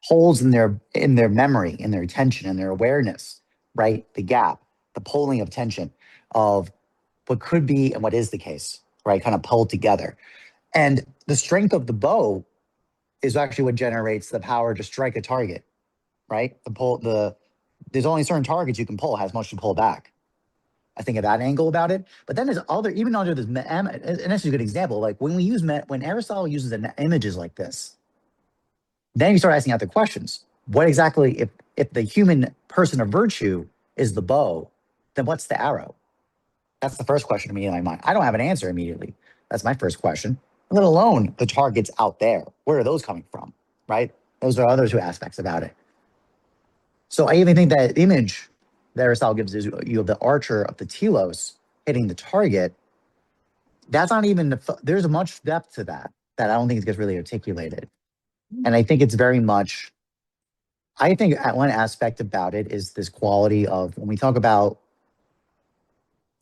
holds in their memory, in their attention, in their awareness, right? The gap, the pulling of tension of what could be and what is the case, right? Kind of pulled together. And the strength of the bow is actually what generates the power to strike a target, right? There's only certain targets you can pull, has much to pull back. I think of that angle about it. But then there's even under this, and that's a good example. Like when Aristotle uses images like this, then you start asking out the questions. What exactly, if the human person of virtue is the bow, then what's the arrow? That's the first question immediately in my mind. I don't have an answer immediately. That's my first question. Let alone the targets out there. Where are those coming from, right? Those are other two aspects about it. So I even think that image that Aristotle gives is the archer of the telos hitting the target. That's not even, there's a much depth to that I don't think it gets really articulated. And I think it's very much, I think one aspect about it is this quality of when we talk about,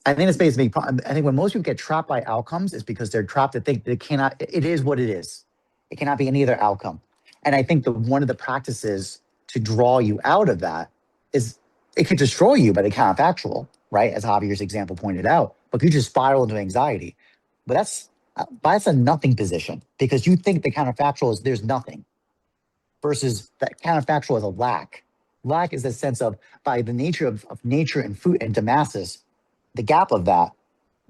I think it's basically, I think when most people get trapped by outcomes is because they're trapped to think they cannot, it is what it is. It cannot be any other outcome. And I think one of the practices to draw you out of that is it could destroy you by the counterfactual, right? As Javier's example pointed out, but you just spiral into anxiety. But that's a nothing position because you think the counterfactual is there's nothing versus that counterfactual is a lack. Lack is the sense of, by the nature of nature and food and Damasus, the gap of that,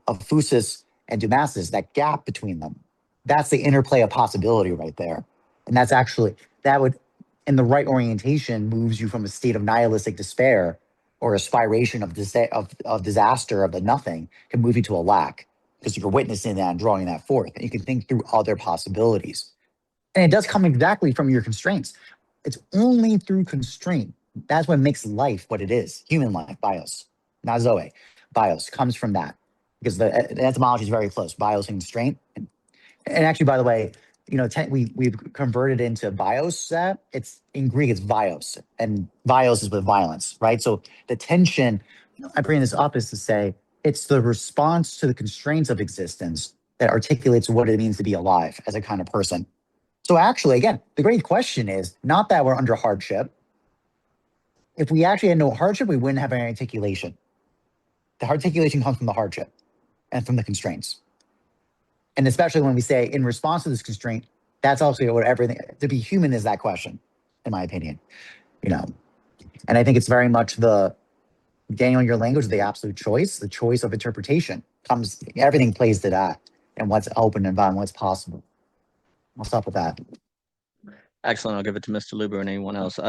of Phusis and Damasus, that gap between them, that's the interplay of possibility right there. And that's actually, that would, in the right orientation, moves you from a state of nihilistic despair or aspiration of disaster of the nothing, can move you to a lack because you're witnessing that and drawing that forth. And you can think through other possibilities. And it does come exactly from your constraints. It's only through constraint. That's what makes life what it is. Human life, bios, not Zoe. Bios comes from that because the etymology is very close. Bios and constraint. And actually, by the way, we've converted into bios. It's in Greek, it's bios, and bios is with violence, right? So the tension, I bring this up is to say it's the response to the constraints of existence that articulates what it means to be alive as a kind of person. So actually, again, the great question is not that we're under hardship. If we actually had no hardship, we wouldn't have any articulation. The articulation comes from the hardship and from the constraints. And especially when we say in response to this constraint, that's also what everything, to be human is that question, in my opinion, And I think it's very much Daniel, your language, the absolute choice, the choice of interpretation everything plays to that and what's open and what's possible. I'll stop with that. Excellent. I'll give it to Mr. Luber and anyone else.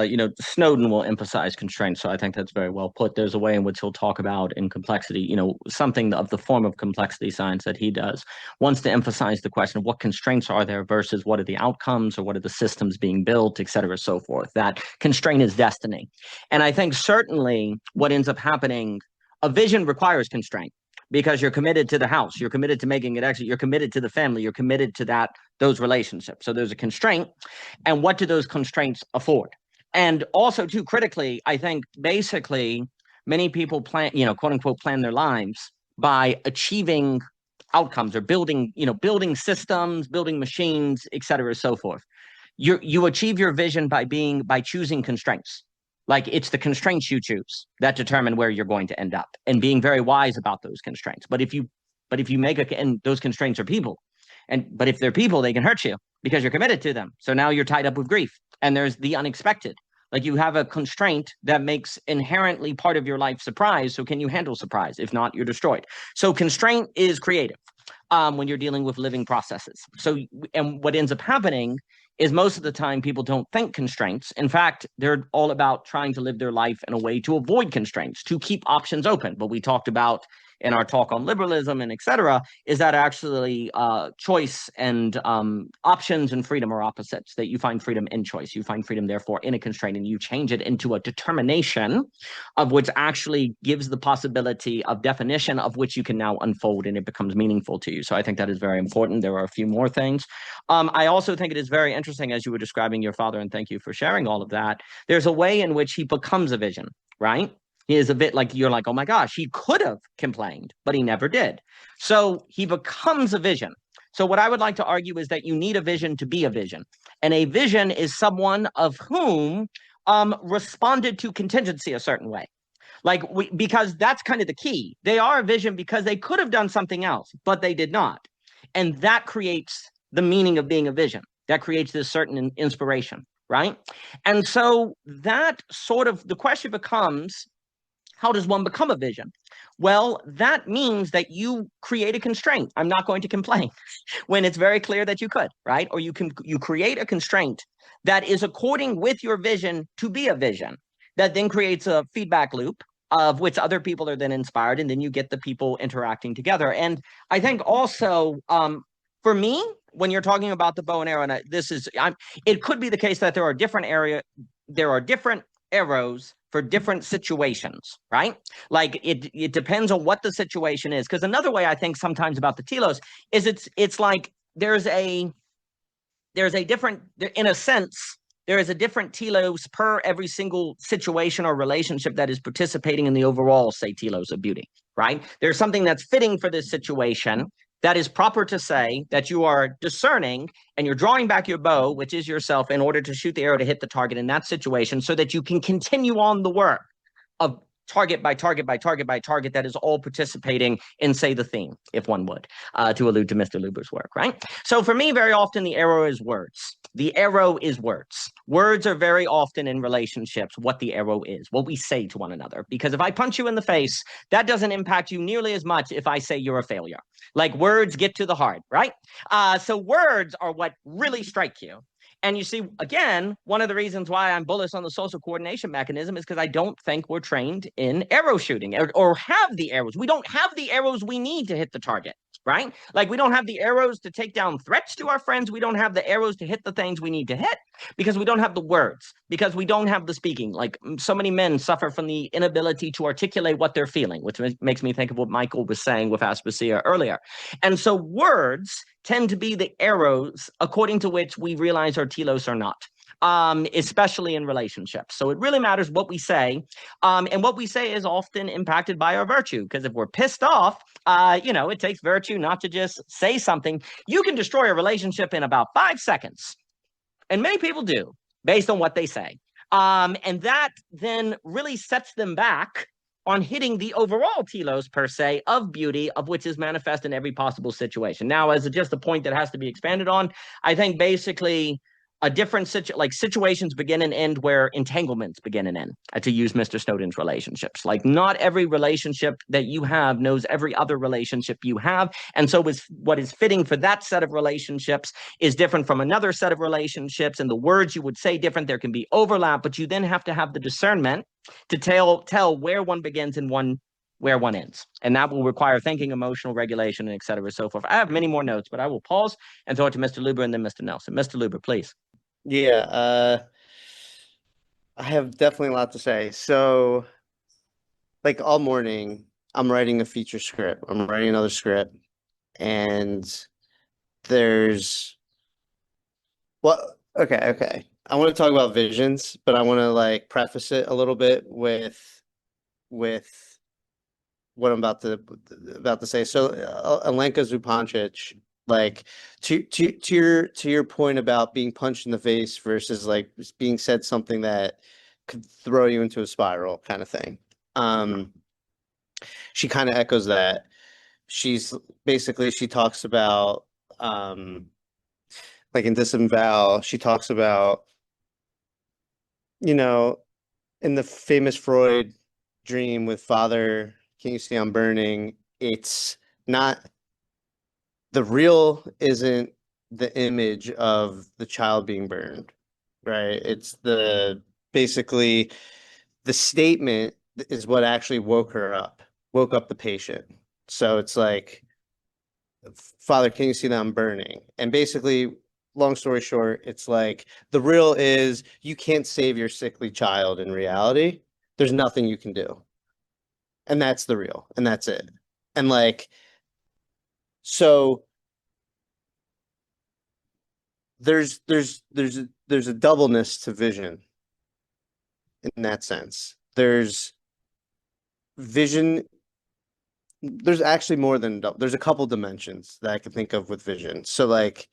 Snowden will emphasize constraints, so I think that's very well put. There's a way in which he'll talk about in complexity, something of the form of complexity science that he does, wants to emphasize the question of what constraints are there versus what are the outcomes or what are the systems being built, et cetera, so forth. That constraint is destiny. And I think certainly what ends up happening, a vision requires constraint. Because you're committed to the house, you're committed to making it exit, you're committed to the family, you're committed to those relationships. So there's a constraint. And what do those constraints afford? And also, too, critically, I think basically many people plan, quote unquote, plan their lives by achieving outcomes or building systems, building machines, et cetera, so forth. You achieve your vision by choosing constraints. Like it's the constraints you choose that determine where you're going to end up and being very wise about those constraints. But if you and those constraints are people, but if they're people, they can hurt you because you're committed to them. So now you're tied up with grief and there's the unexpected. Like you have a constraint that makes inherently part of your life surprise. So can you handle surprise? If not, you're destroyed. So constraint is creative when you're dealing with living processes. So, and what ends up happening is most of the time people don't think constraints. In fact, they're all about trying to live their life in a way to avoid constraints, to keep options open. But we talked about in our talk on liberalism and et cetera, is that actually choice and options and freedom are opposites, that you find freedom in choice. You find freedom, therefore, in a constraint, and you change it into a determination of which actually gives the possibility of definition of which you can now unfold and it becomes meaningful to you. So I think that is very important. There are a few more things. I also think it is very interesting as you were describing your father, and thank you for sharing all of that. There's a way in which he becomes a vision, right? He is a bit like, you're like, oh my gosh, he could have complained, but he never did. So he becomes a vision. So what I would like to argue is that you need a vision to be a vision. And a vision is someone of whom responded to contingency a certain way. Because that's kind of the key. They are a vision because they could have done something else, but they did not. And that creates the meaning of being a vision. That creates this certain inspiration, right? And so that sort of, the question becomes, how does one become a vision? Well, that means that you create a constraint. I'm not going to complain when it's very clear that you could, right? Or you create a constraint that is according with your vision to be a vision that then creates a feedback loop of which other people are then inspired, and then you get the people interacting together. And I think also, for me, when you're talking about the bow and arrow, and it could be the case that there are different arrows for different situations, right? Like it depends on what the situation is. Because another way I think sometimes about the telos is it's like there's a different, in a sense, there is a different telos per every single situation or relationship that is participating in the overall, say, telos of beauty, right? There's something that's fitting for this situation that is proper to say that you are discerning and you're drawing back your bow, which is yourself, in order to shoot the arrow to hit the target in that situation so that you can continue on the work of target by target by target by target that is all participating in, say, the theme, if one would, to allude to Mr. Luber's work, right? So for me, very often the arrow is words. The arrow is words. Words are very often in relationships what the arrow is, what we say to one another. Because if I punch you in the face, that doesn't impact you nearly as much if I say you're a failure. Like words get to the heart, right? So words are what really strike you. And you see, again, one of the reasons why I'm bullish on the social coordination mechanism is because I don't think we're trained in arrow shooting or have the arrows. We don't have the arrows we need to hit the target, right? Like we don't have the arrows to take down threats to our friends. We don't have the arrows to hit the things we need to hit because we don't have the words, because we don't have the speaking. Like so many men suffer from the inability to articulate what they're feeling, which makes me think of what Michael was saying with Aspasia earlier. And so words tend to be the arrows according to which we realize our telos are not, especially in relationships. So it really matters what we say. And what we say is often impacted by our virtue, because if we're pissed off, it takes virtue not to just say something. You can destroy a relationship in about 5 seconds. And many people do, based on what they say. And that then really sets them back on hitting the overall telos per se of beauty, of which is manifest in every possible situation. Now, as just a point that has to be expanded on, I think basically a different situations begin and end where entanglements begin and end, to use Mr. Snowden's relationships. Like not every relationship that you have knows every other relationship you have. And so what is fitting for that set of relationships is different from another set of relationships. And the words you would say different, there can be overlap, but you then have to have the discernment to tell where one begins and where one ends. And that will require thinking, emotional regulation, and et cetera, so forth. I have many more notes, but I will pause and throw it to Mr. Luber and then Mr. Nelson. Mr. Luber, please. Yeah, I have definitely a lot to say. So, like all morning, I'm writing a feature script. I'm writing another script, and okay. I want to talk about visions, but I want to like preface it a little bit with what I'm about to say. So, Alenka Zupancic, like to your point about being punched in the face versus like being said something that could throw you into a spiral kind of thing. She kind of echoes that. She talks about like in Disavow, she talks about, in the famous Freud dream with Father, can you see I'm burning? It's not, the real isn't the image of the child being burned, right? It's basically the statement is what actually woke up the patient. So it's like, Father, can you see that I'm burning? And basically, long story short, it's like the real is you can't save your sickly child in reality. There's nothing you can do. And that's the real, and that's it. And like, so there's a doubleness to vision in that sense. There's vision, there's actually more than, there's a couple dimensions that I can think of with vision. So like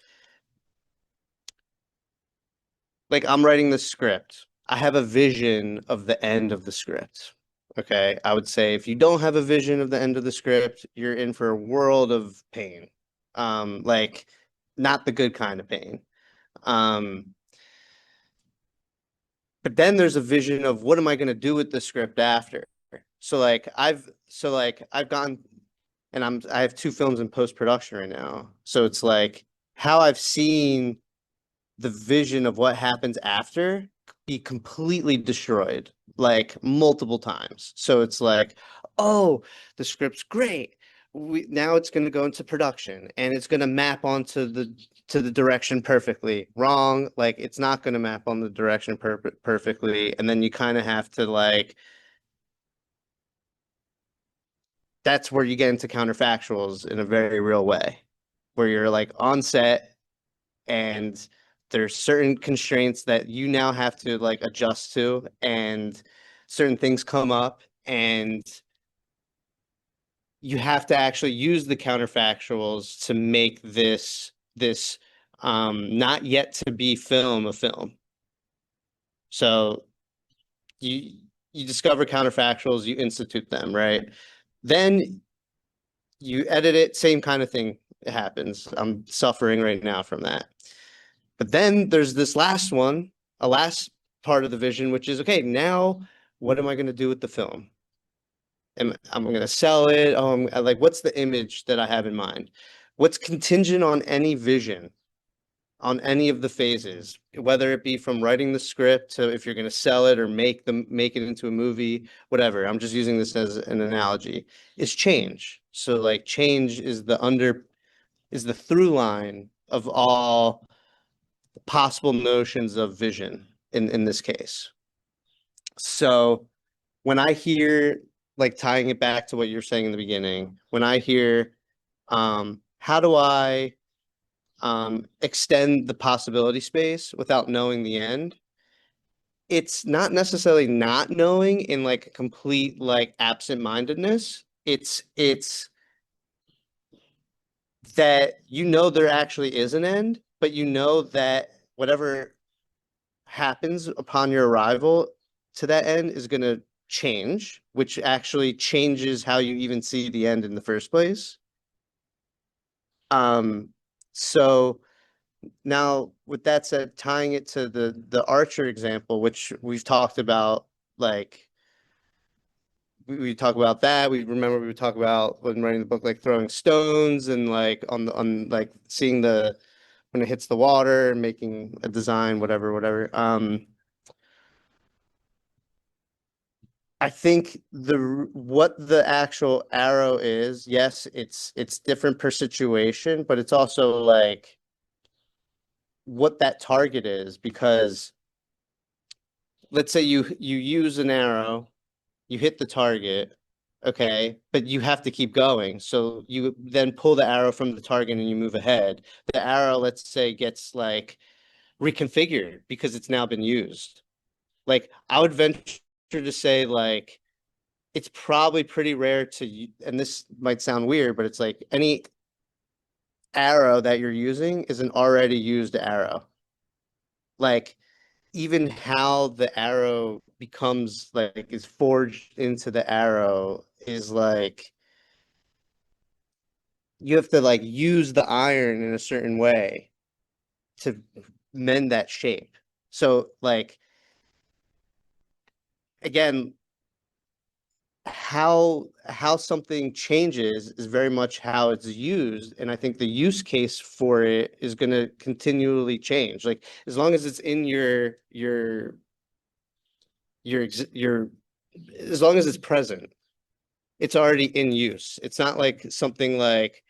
I'm writing the script. I have a vision of the end of the script. Okay. I would say if you don't have a vision of the end of the script, you're in for a world of pain. Like not the good kind of pain. But then there's a vision of what am I going to do with the script after? So like I've gone and I have 2 films in post-production right now. So it's like how I've seen the vision of what happens after be completely destroyed like multiple times. So it's like, oh, the script's great. Now it's going to go into production and it's going to map onto the direction perfectly. Wrong. Like it's not going to map on the direction perfectly. And then you kind of have to like, that's where you get into counterfactuals in a very real way, where you're like on set and there's certain constraints that you now have to like adjust to, and certain things come up and you have to actually use the counterfactuals to make this not yet to be film a film. So you discover counterfactuals, you institute them, right? Then you edit it, same kind of thing happens. I'm suffering right now from that. But then there's this last one, a last part of the vision, which is, okay, now what am I going to do with the film? I'm going to sell it. Oh, like, what's the image that I have in mind? What's contingent on any vision, on any of the phases, whether it be from writing the script to if you're going to sell it or make it into a movie, whatever. I'm just using this as an analogy. Is change. So like change is the through line of all possible notions of vision in this case. So when I hear, like tying it back to what you're saying in the beginning, when I hear how do I extend the possibility space without knowing the end, it's not necessarily not knowing in like a complete like absent-mindedness. It's that there actually is an end, but you know that whatever happens upon your arrival to that end is going to change, which actually changes how you even see the end in the first place. So now with that said, tying it to the Archer example, which we've talked about, like we talk about that. We talk about when writing the book, like throwing stones and like on like seeing when it hits the water, making a design, whatever. I think what the actual arrow is, yes, it's different per situation, but it's also like what that target is, because let's say you use an arrow, you hit the target, okay, but you have to keep going. So you then pull the arrow from the target and you move ahead. The arrow, let's say, gets like reconfigured because it's now been used. Like I would venture to say like it's probably pretty rare to, and this might sound weird, but it's like any arrow that you're using is an already used arrow. Like even how the arrow becomes like is forged into the arrow is like you have to like use the iron in a certain way to mend that shape. So like again, how something changes is very much how it's used, and I think the use case for it is going to continually change. Like as long as it's in your as long as it's present, it's already in use. It's not like something like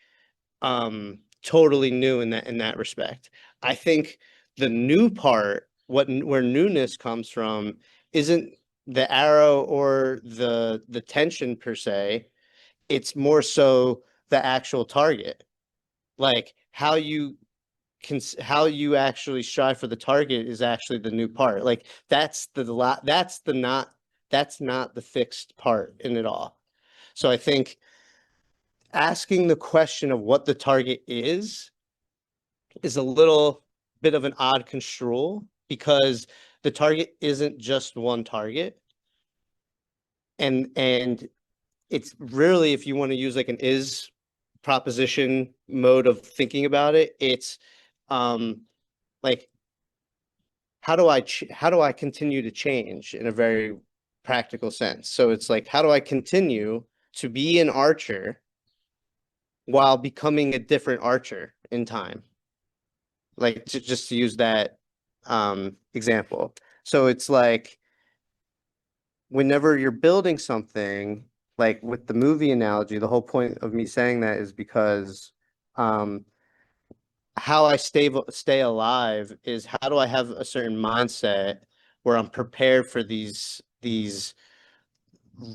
totally new in that respect. I think the new part, where newness comes from, isn't the arrow or the tension per se. It's more so the actual target. Like how you actually strive for the target is actually the new part. Like that's not the fixed part in it all. So I think asking the question of what the target is a little bit of an odd construal, because the target isn't just one target. And it's really, if you want to use like an is proposition mode of thinking about it, it's like, how do I continue to change in a very practical sense? So it's like, how do I continue to be an archer while becoming a different archer in time? Like, just to use that example. So it's like, whenever you're building something, like with the movie analogy, the whole point of me saying that is because how I stay alive is, how do I have a certain mindset where I'm prepared for these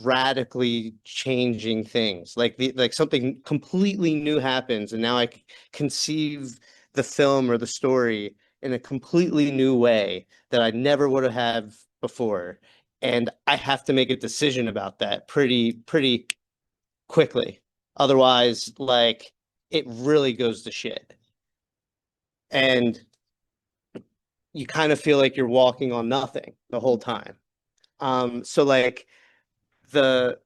radically changing things, like something completely new happens, and now I conceive the film or the story in a completely new way that I never would have before, and I have to make a decision about that pretty quickly. Otherwise, like, it really goes to shit. And you kind of feel like you're walking on nothing the whole time. So like the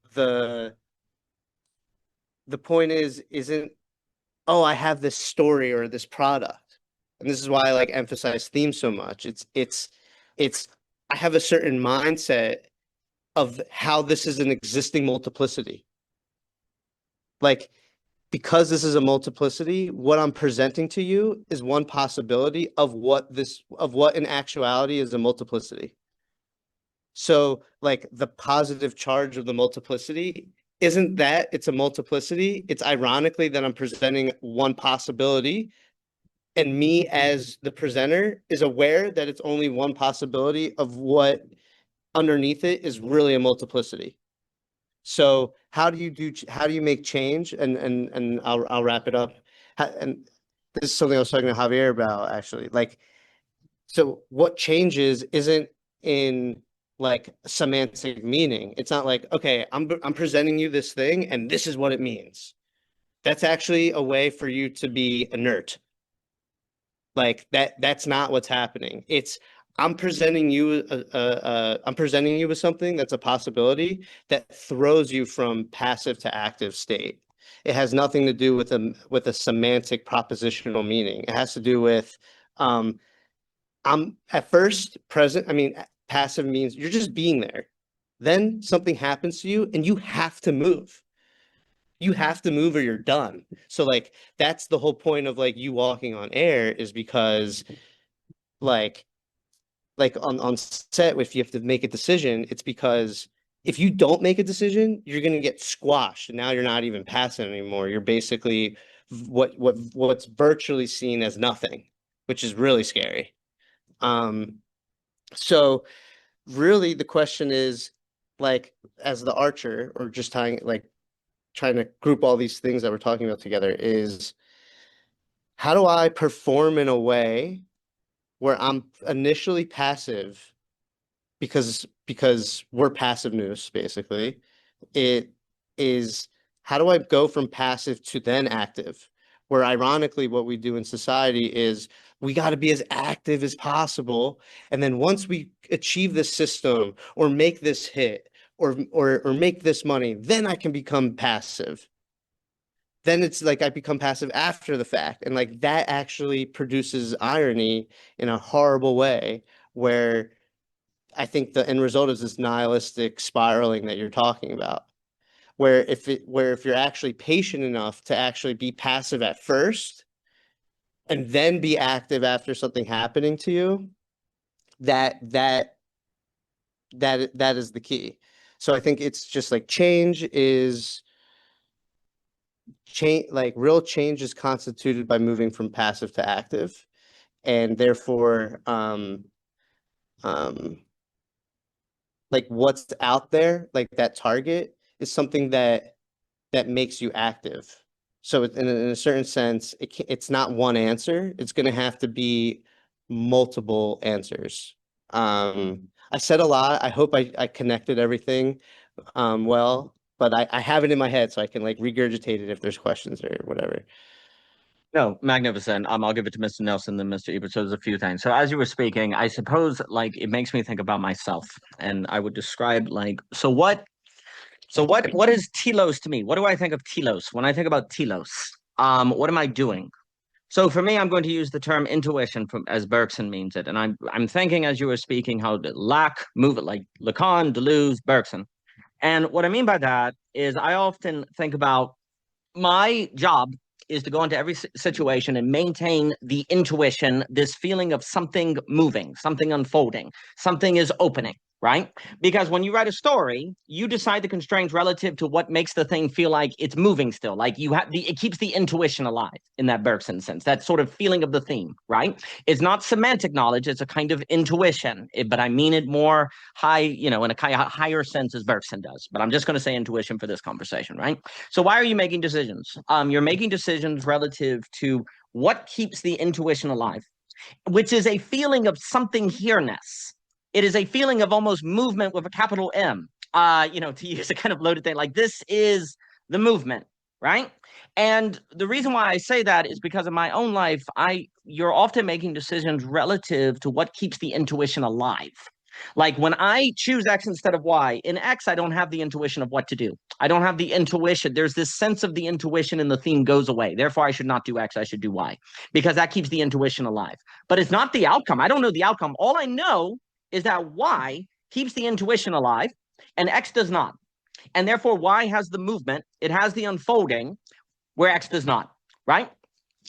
point isn't, oh, I have this story or this product. And this is why I like emphasize theme so much. It's I have a certain mindset of how this is an existing multiplicity. Like, because this is a multiplicity, what I'm presenting to you is one possibility of what in actuality is a multiplicity. So like, the positive charge of the multiplicity isn't that it's a multiplicity. It's ironically that I'm presenting one possibility, and me as the presenter is aware that it's only one possibility of what underneath it is really a multiplicity. So how do you make change? And I'll wrap it up. And this is something I was talking to Javier about, actually. Like, so what changes isn't in like semantic meaning. It's not like, okay, I'm presenting you this thing and this is what it means. That's actually a way for you to be inert. Like, that's not what's happening. It's, I'm presenting you with something that's a possibility that throws you from passive to active state. It has nothing to do with a semantic propositional meaning. It has to do with I'm at first present. I mean, passive means you're just being there. Then something happens to you and you have to move. You have to move or you're done. So like, that's the whole point of like you walking on air, is because like on set, if you have to make a decision, it's because if you don't make a decision, you're going to get squashed, and now you're not even passive anymore. You're basically what's virtually seen as nothing, which is really scary. So really the question is, like, as the archer, or just trying to group all these things that we're talking about together, is how do I perform in a way where I'm initially passive, because we're passive news, basically. It is, how do I go from passive to then active? Where ironically, what we do in society is we got to be as active as possible. And then once we achieve this system or make this hit or make this money, then I can become passive. Then it's like I become passive after the fact. And like, that actually produces irony in a horrible way, where I think the end result is this nihilistic spiraling that you're talking about, where if you're actually patient enough to actually be passive at first and then be active after something happening to you, that is the key. So I think it's just like real change is constituted by moving from passive to active, and therefore like, what's out there, like that target, is something that makes you active. So in a certain sense, it's not one answer. It's going to have to be multiple answers. I said a lot. I hope I connected everything well. but I have it in my head, so I can like regurgitate it if there's questions or whatever. No, magnificent. I'll give it to Mr. Nelson, then Mr. Ebert. So there's a few things. So as you were speaking, I suppose like it makes me think about myself, and I would describe like what is telos to me? What do I think of telos when I think about telos? What am I doing? So for me, I'm going to use the term intuition from as Bergson means it, and I'm thinking as you were speaking how Lac, move it like Lacan, Deleuze, Bergson, and what I mean by that is I often think about my job is to go into every situation and maintain the intuition, this feeling of something moving, something unfolding, something is opening, right? Because when you write a story, you decide the constraints relative to what makes the thing feel like it's moving still. Like you have it keeps the intuition alive in that Bergson sense, that sort of feeling of the theme, right? It's not semantic knowledge, it's a kind of intuition, but I mean it more high, in a kind of higher sense as Bergson does. But I'm just going to say intuition for this conversation, right? So why are you making decisions? You're making decisions relative to what keeps the intuition alive, which is a feeling of something here-ness. It is a feeling of almost movement with a capital M, to use a kind of loaded thing, like this is the movement, right? And the reason why I say that is because in my own life, you're often making decisions relative to what keeps the intuition alive. Like when I choose X instead of Y, in X, I don't have the intuition of what to do. I don't have the intuition. There's this sense of the intuition and the theme goes away. Therefore, I should not do X, I should do Y, because that keeps the intuition alive. But it's not the outcome. I don't know the outcome. All I know is that Y keeps the intuition alive and X does not. And therefore, Y has the movement. It has the unfolding where X does not, right?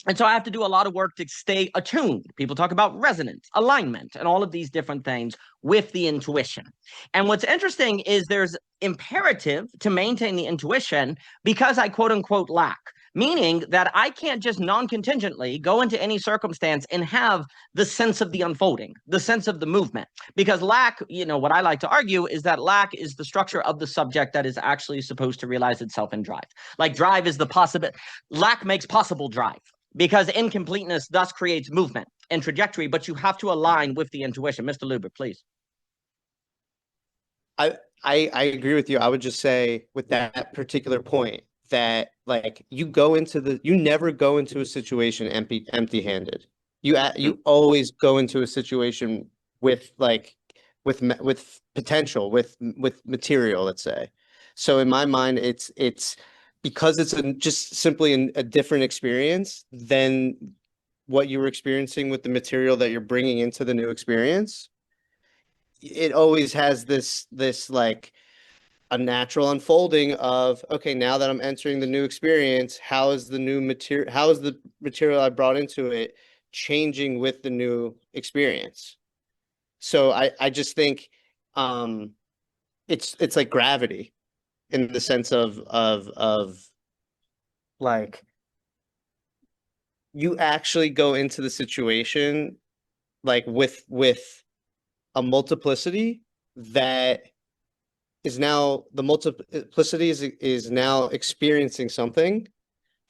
And so I have to do a lot of work to stay attuned. People talk about resonance, alignment, and all of these different things with the intuition. And what's interesting is there's imperative to maintain the intuition because I quote unquote lack, meaning that I can't just non-contingently go into any circumstance and have the sense of the unfolding, the sense of the movement. Because lack, what I like to argue is that lack is the structure of the subject that is actually supposed to realize itself in drive. Like drive is the possible, lack makes possible drive. Because incompleteness thus creates movement and trajectory, but you have to align with the intuition. Mr. Luber, please. I agree with you. I would just say with that particular point that like you never go into a situation empty-handed. You always go into a situation with potential, with material, let's say. So in my mind, it's because it's just simply a different experience than what you were experiencing with the material that you're bringing into the new experience. It always has this like a natural unfolding of, okay, now that I'm entering the new experience, how is the material I brought into it changing with the new experience? So I just think it's like gravity, in the sense of like you actually go into the situation like with a multiplicity that is now the multiplicity is now experiencing something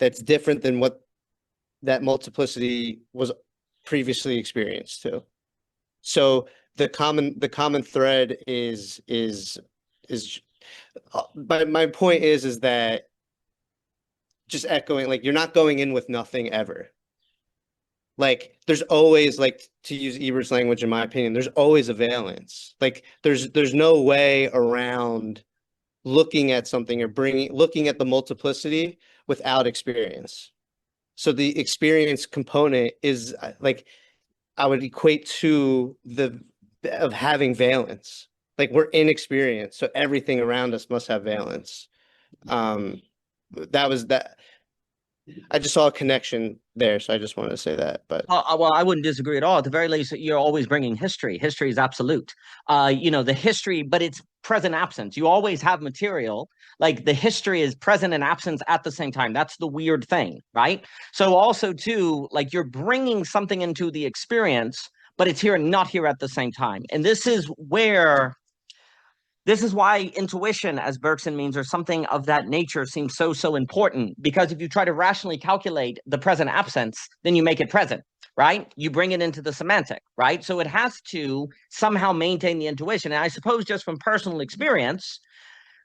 that's different than what that multiplicity was previously experienced too. So the common thread is but my point is that just echoing, like you're not going in with nothing ever. Like there's always, like to use Ebert's language, in my opinion, there's always a valence. Like there's no way around looking at something or looking at the multiplicity without experience. So the experience component is like I would equate to of having valence. Like we're inexperienced, so everything around us must have valence. That I just saw a connection there, so I just wanted to say that. But well, I wouldn't disagree at all. At the very least, you're always bringing history. History is absolute. The history, but it's present absence. You always have material. Like the history is present and absence at the same time. That's the weird thing, right? So also too, like you're bringing something into the experience, but it's here and not here at the same time. And this is why intuition, as Bergson means, or something of that nature seems so important. Because if you try to rationally calculate the present absence, then you make it present, right? You bring it into the semantic, right? So it has to somehow maintain the intuition. And I suppose just from personal experience,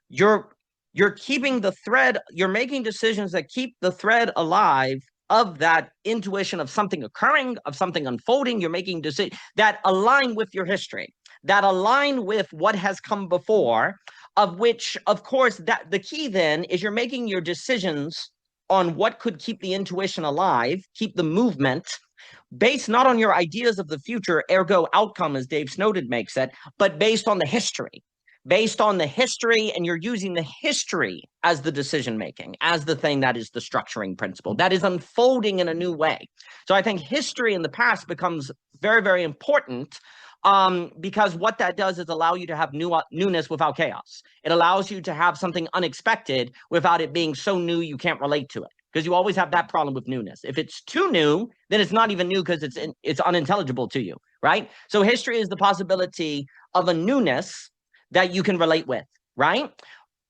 you're you're keeping the thread, you're making decisions that keep the thread alive of that intuition of something occurring, of something unfolding. You're making decisions that align with your history, that align with what has come before, of which, of course, that the key then is you're making your decisions on what could keep the intuition alive, keep the movement, based not on your ideas of the future, ergo outcome, as Dave Snowden makes it, but based on the history. Based on the history, and you're using the history as the decision making, as the thing that is the structuring principle, that is unfolding in a new way. So I think history in the past becomes very, very important, because what that does is allow you to have newness without chaos. It allows you to have something unexpected without it being so new you can't relate to it. Because you always have that problem with newness. If it's too new, then it's not even new because it's unintelligible to you, right? So history is the possibility of a newness that you can relate with, right?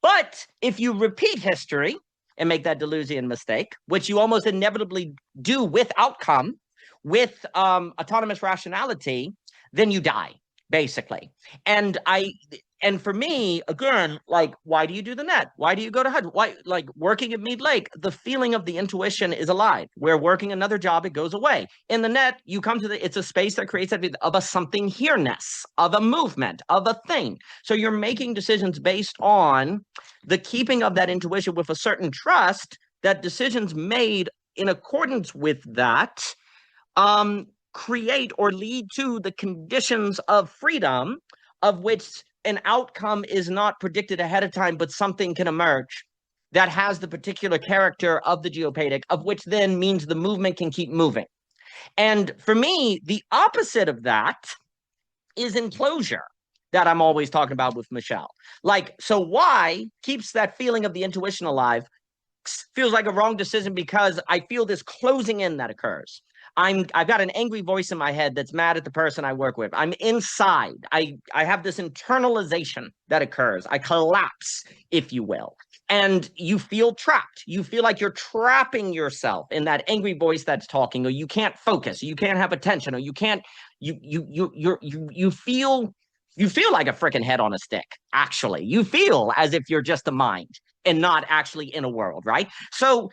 But if you repeat history and make that Deleuzian mistake, which you almost inevitably do with outcome, with autonomous rationality, then you die, basically. And for me, again, like, why do you do the net? Why do you go to HUD? Why, like, working at Mead Lake, the feeling of the intuition is alive. Where working another job, it goes away. In the net, you come to it's a space that creates of a something here-ness, of a movement, of a thing. So you're making decisions based on the keeping of that intuition with a certain trust that decisions made in accordance with that create or lead to the conditions of freedom, of which an outcome is not predicted ahead of time, but something can emerge that has the particular character of the geopadic, of which then means the movement can keep moving. And for me, the opposite of that is enclosure that I'm always talking about with Michelle. Like, so why keeps that feeling of the intuition alive? Feels like a wrong decision because I feel this closing in that occurs. I've got an angry voice in my head that's mad at the person I work with. I'm inside. I have this internalization that occurs. I collapse, if you will. And you feel trapped. You feel like you're trapping yourself in that angry voice that's talking, or you can't focus, or you can't have attention, or you can't, you feel like a freaking head on a stick, actually. You feel as if you're just a mind and not actually in a world, right? So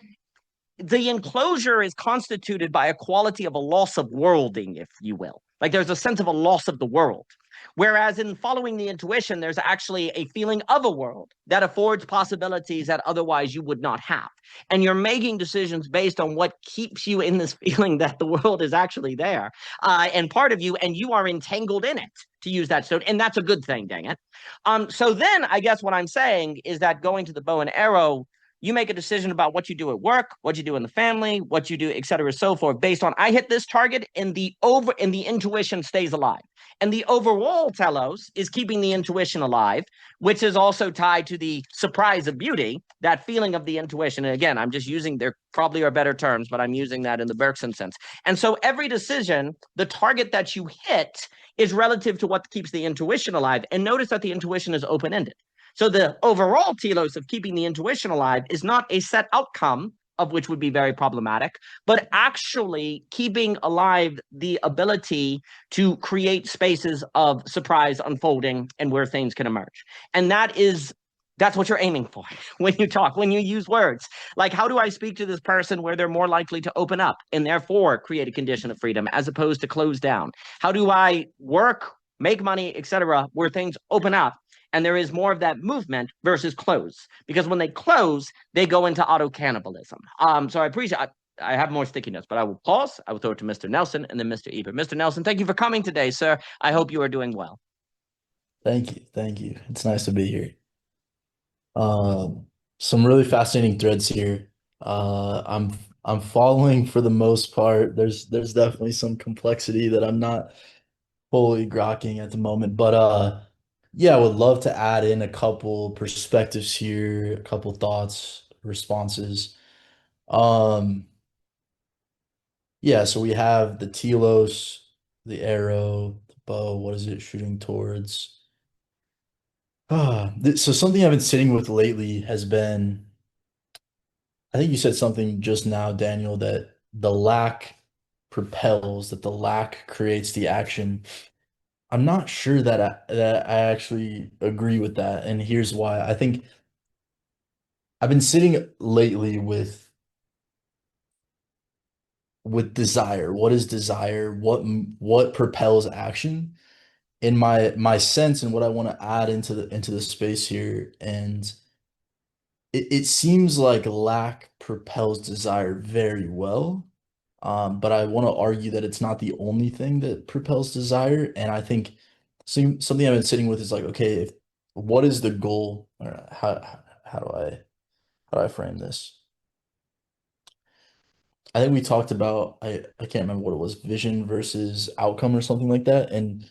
the enclosure is constituted by a quality of a loss of worlding, if you will. Like there's a sense of a loss of the world. Whereas in following the intuition, there's actually a feeling of a world that affords possibilities that otherwise you would not have. And you're making decisions based on what keeps you in this feeling that the world is actually there and part of you, and you are entangled in it, to use that. So, and that's a good thing, dang it. So then I guess what I'm saying is that going to the bow and arrow, you make a decision about what you do at work, what you do in the family, what you do, et cetera, so forth, based on I hit this target and the intuition stays alive. And the overall telos is keeping the intuition alive, which is also tied to the surprise of beauty, that feeling of the intuition. And again, I'm just using, there probably are better terms, but I'm using that in the Bergson sense. And so every decision, the target that you hit is relative to what keeps the intuition alive. And notice that the intuition is open-ended. So the overall telos of keeping the intuition alive is not a set outcome, of which would be very problematic, but actually keeping alive the ability to create spaces of surprise unfolding and where things can emerge. And that's what you're aiming for when you talk, when you use words. Like, how do I speak to this person where they're more likely to open up and therefore create a condition of freedom as opposed to close down? How do I work, make money, etc., where things open up and there is more of that movement versus close? Because when they close, they go into auto-cannibalism. So I appreciate, I have more stickiness, but I will pause. I will throw it to Mr. Nelson and then Mr. Ebert. Mr. Nelson, thank you for coming today, sir. I hope you are doing well. Thank you. Thank you. It's nice to be here. Some really fascinating threads here. I'm following for the most part. There's definitely some complexity that I'm not fully grokking at the moment, but yeah, I would love to add in a couple perspectives here, a couple thoughts, responses. Yeah, so we have the telos, the arrow, the bow. What is it shooting towards? So something I've been sitting with lately has been, I think you said something just now, Daniel, that the lack propels, that the lack creates the action. I'm not sure that I actually agree with that, and here's why. I think I've been sitting lately with desire. What is desire? What propels action? In my sense and what I want to add into the space here, and it seems like lack propels desire very well. But I want to argue that it's not the only thing that propels desire. And I think something I've been sitting with is like, okay, if what is the goal? Or how do I frame this? I think we talked about I can't remember what it was, vision versus outcome or something like that. And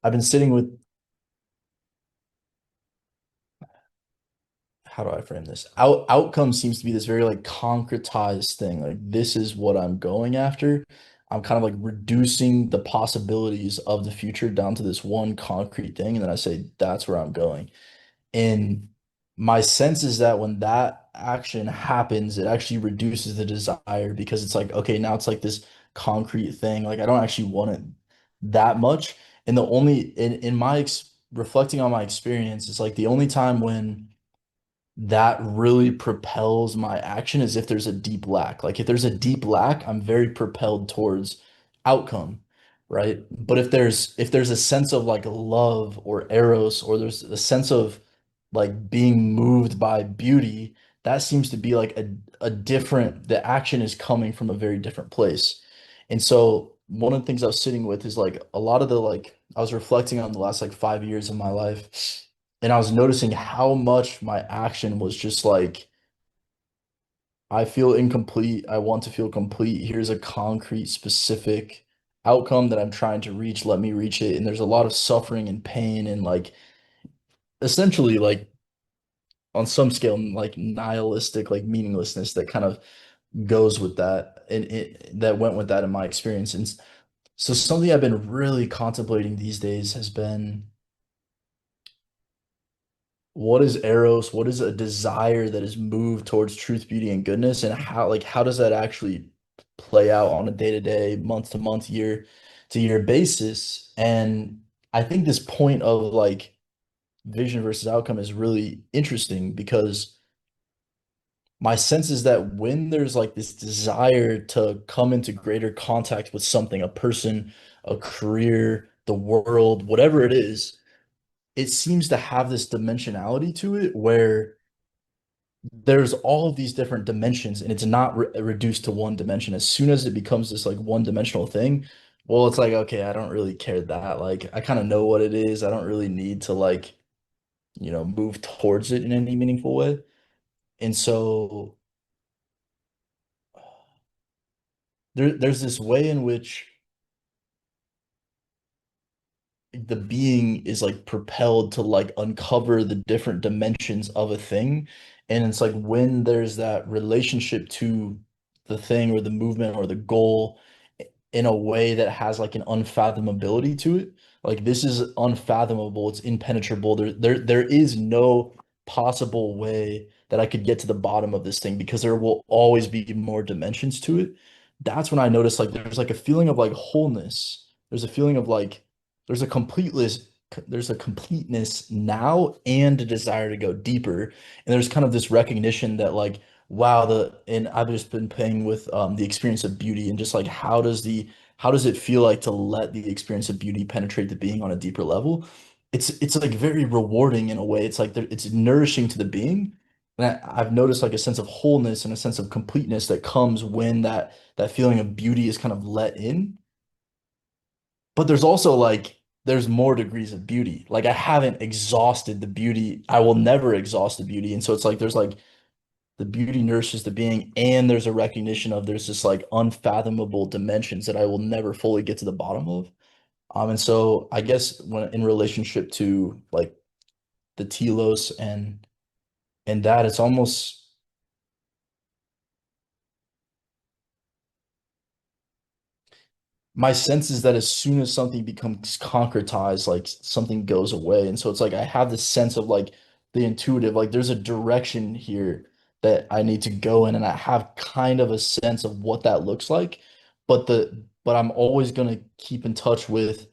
I've been sitting with how do I frame this? Outcome seems to be this very like concretized thing. Like this is what I'm going after. I'm kind of like reducing the possibilities of the future down to this one concrete thing, and then I say that's where I'm going. And my sense is that when that action happens, it actually reduces the desire because it's like, okay, now it's like this concrete thing. Like I don't actually want it that much. And the only in my reflecting on my experience, it's like the only time when that really propels my action is if there's a deep lack. Like if there's a deep lack, I'm very propelled towards outcome, right? But if there's a sense of like love or eros, or there's a sense of like being moved by beauty, that seems to be like a different, the action is coming from a very different place. And so one of the things I was sitting with is like a lot of the like I was reflecting on the last like 5 years of my life, and I was noticing how much my action was just like, I feel incomplete. I want to feel complete. Here's a concrete, specific outcome that I'm trying to reach. Let me reach it. And there's a lot of suffering and pain and like essentially like on some scale, like nihilistic, like meaninglessness that kind of goes with that and that went with that in my experience. And so something I've been really contemplating these days has been, what is eros? What is a desire that is moved towards truth, beauty, and goodness? And how does that actually play out on a day-to-day, month-to-month, year-to-year basis? And I think this point of like vision versus outcome is really interesting because my sense is that when there's like this desire to come into greater contact with something, a person, a career, the world, whatever it seems to have this dimensionality to it where there's all of these different dimensions and it's not reduced to one dimension. As soon as it becomes this like one dimensional thing, well, it's like, okay, I don't really care that. Like, I kind of know what it is. I don't really need to like, move towards it in any meaningful way. And so there's this way in which the being is like propelled to like uncover the different dimensions of a thing. And it's like when there's that relationship to the thing or the movement or the goal in a way that has like an unfathomability to it. Like this is unfathomable, it's impenetrable. There is no possible way that I could get to the bottom of this thing because there will always be more dimensions to it. That's when I notice like there's like a feeling of like wholeness. There's a feeling of like there's a completeness there's a completeness now and a desire to go deeper. And there's kind of this recognition that like wow, and I've just been playing with the experience of beauty and just like how does it feel like to let the experience of beauty penetrate the being on a deeper level? It's like very rewarding in a way. It's like it's nourishing to the being. And I've noticed like a sense of wholeness and a sense of completeness that comes when that feeling of beauty is kind of let in. But there's also like there's more degrees of beauty. Like I haven't exhausted the beauty. I will never exhaust the beauty. And so it's like there's like the beauty nourishes the being, and there's a recognition of there's this like unfathomable dimensions that I will never fully get to the bottom of. And so I guess when in relationship to like the telos and that, it's almost my sense is that as soon as something becomes concretized, like something goes away. And so it's like I have this sense of like the intuitive, like there's a direction here that I need to go in, and I have kind of a sense of what that looks like. But I'm always gonna keep in touch with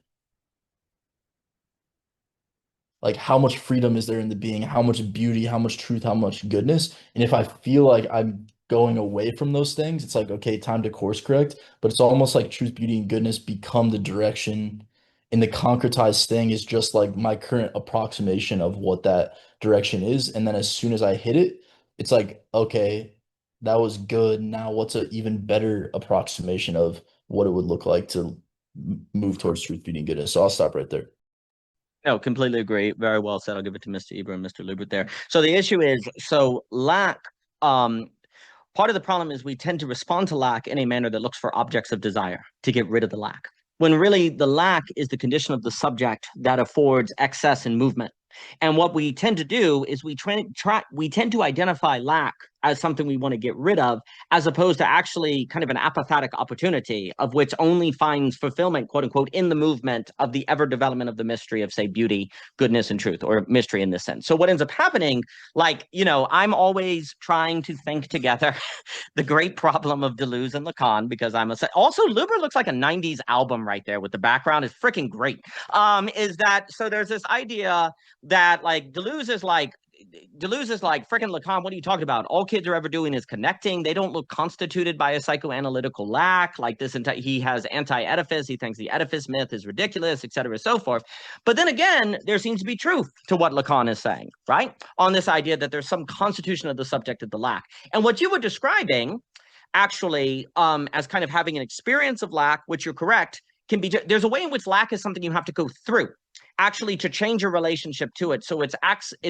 like how much freedom is there in the being, how much beauty, how much truth, how much goodness. And if I feel like I'm going away from those things, it's like, okay, time to course correct. But it's almost like truth, beauty, and goodness become the direction, and the concretized thing is just like my current approximation of what that direction is. And then as soon as I hit it, it's like, okay, that was good. Now what's an even better approximation of what it would look like to move towards truth, beauty, and goodness? So I'll stop right there. No, completely agree. Very well said. I'll give it to Mr. Ebert and Mr. Lubert there. So the issue is, so lack, part of the problem is we tend to respond to lack in a manner that looks for objects of desire to get rid of the lack, when really the lack is the condition of the subject that affords excess and movement. And what we tend to do is we tend to identify lack as something we want to get rid of, as opposed to actually kind of an apophatic opportunity of which only finds fulfillment, quote unquote, in the movement of the ever development of the mystery of, say, beauty, goodness, and truth, or mystery in this sense. So what ends up happening, like, you know, I'm always trying to think together the great problem of Deleuze and Lacan, because I'm also Lubert looks like a 90s album right there with the background is freaking great. Is that, so there's this idea that like Deleuze is like freaking Lacan, what are you talking about? All kids are ever doing is connecting. They don't look constituted by a psychoanalytical lack. Like this, he has anti-Oedipus. He thinks the Oedipus myth is ridiculous, et cetera, so forth. But then again, there seems to be truth to what Lacan is saying, right? On this idea that there's some constitution of the subject of the lack. And what you were describing actually as kind of having an experience of lack, which you're correct, can be, there's a way in which lack is something you have to go through actually to change your relationship to it. So it's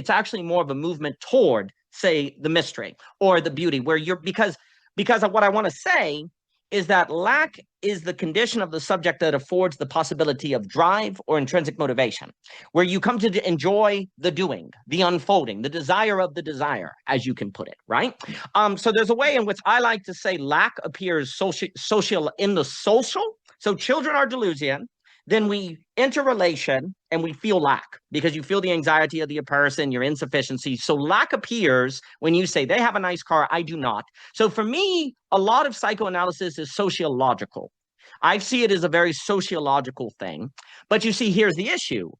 actually more of a movement toward, say, the mystery or the beauty, where you're, because of what I want to say is that lack is the condition of the subject that affords the possibility of drive or intrinsic motivation, where you come to enjoy the doing, the unfolding, the desire of the desire, as you can put it, right? So there's a way in which I like to say lack appears social in the social. So children are Deleuzian. Then we enter relation and we feel lack because you feel the anxiety of the person, your insufficiency. So lack appears when you say they have a nice car, I do not. So for me, a lot of psychoanalysis is sociological. I see it as a very sociological thing. But you see, here's the issue.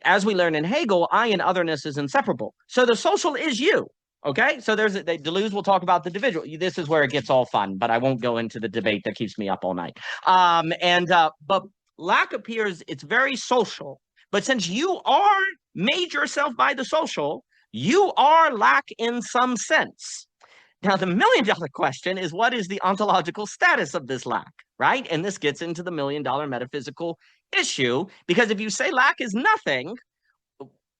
As we learn in Hegel, I and otherness is inseparable. So the social is you. Okay, so Deleuze will talk about the individual. This is where it gets all fun, but I won't go into the debate that keeps me up all night. But lack appears, it's very social, but since you are made yourself by the social, you are lack in some sense. Now, the million-dollar question is, what is the ontological status of this lack, right? And this gets into the million-dollar metaphysical issue, because if you say lack is nothing,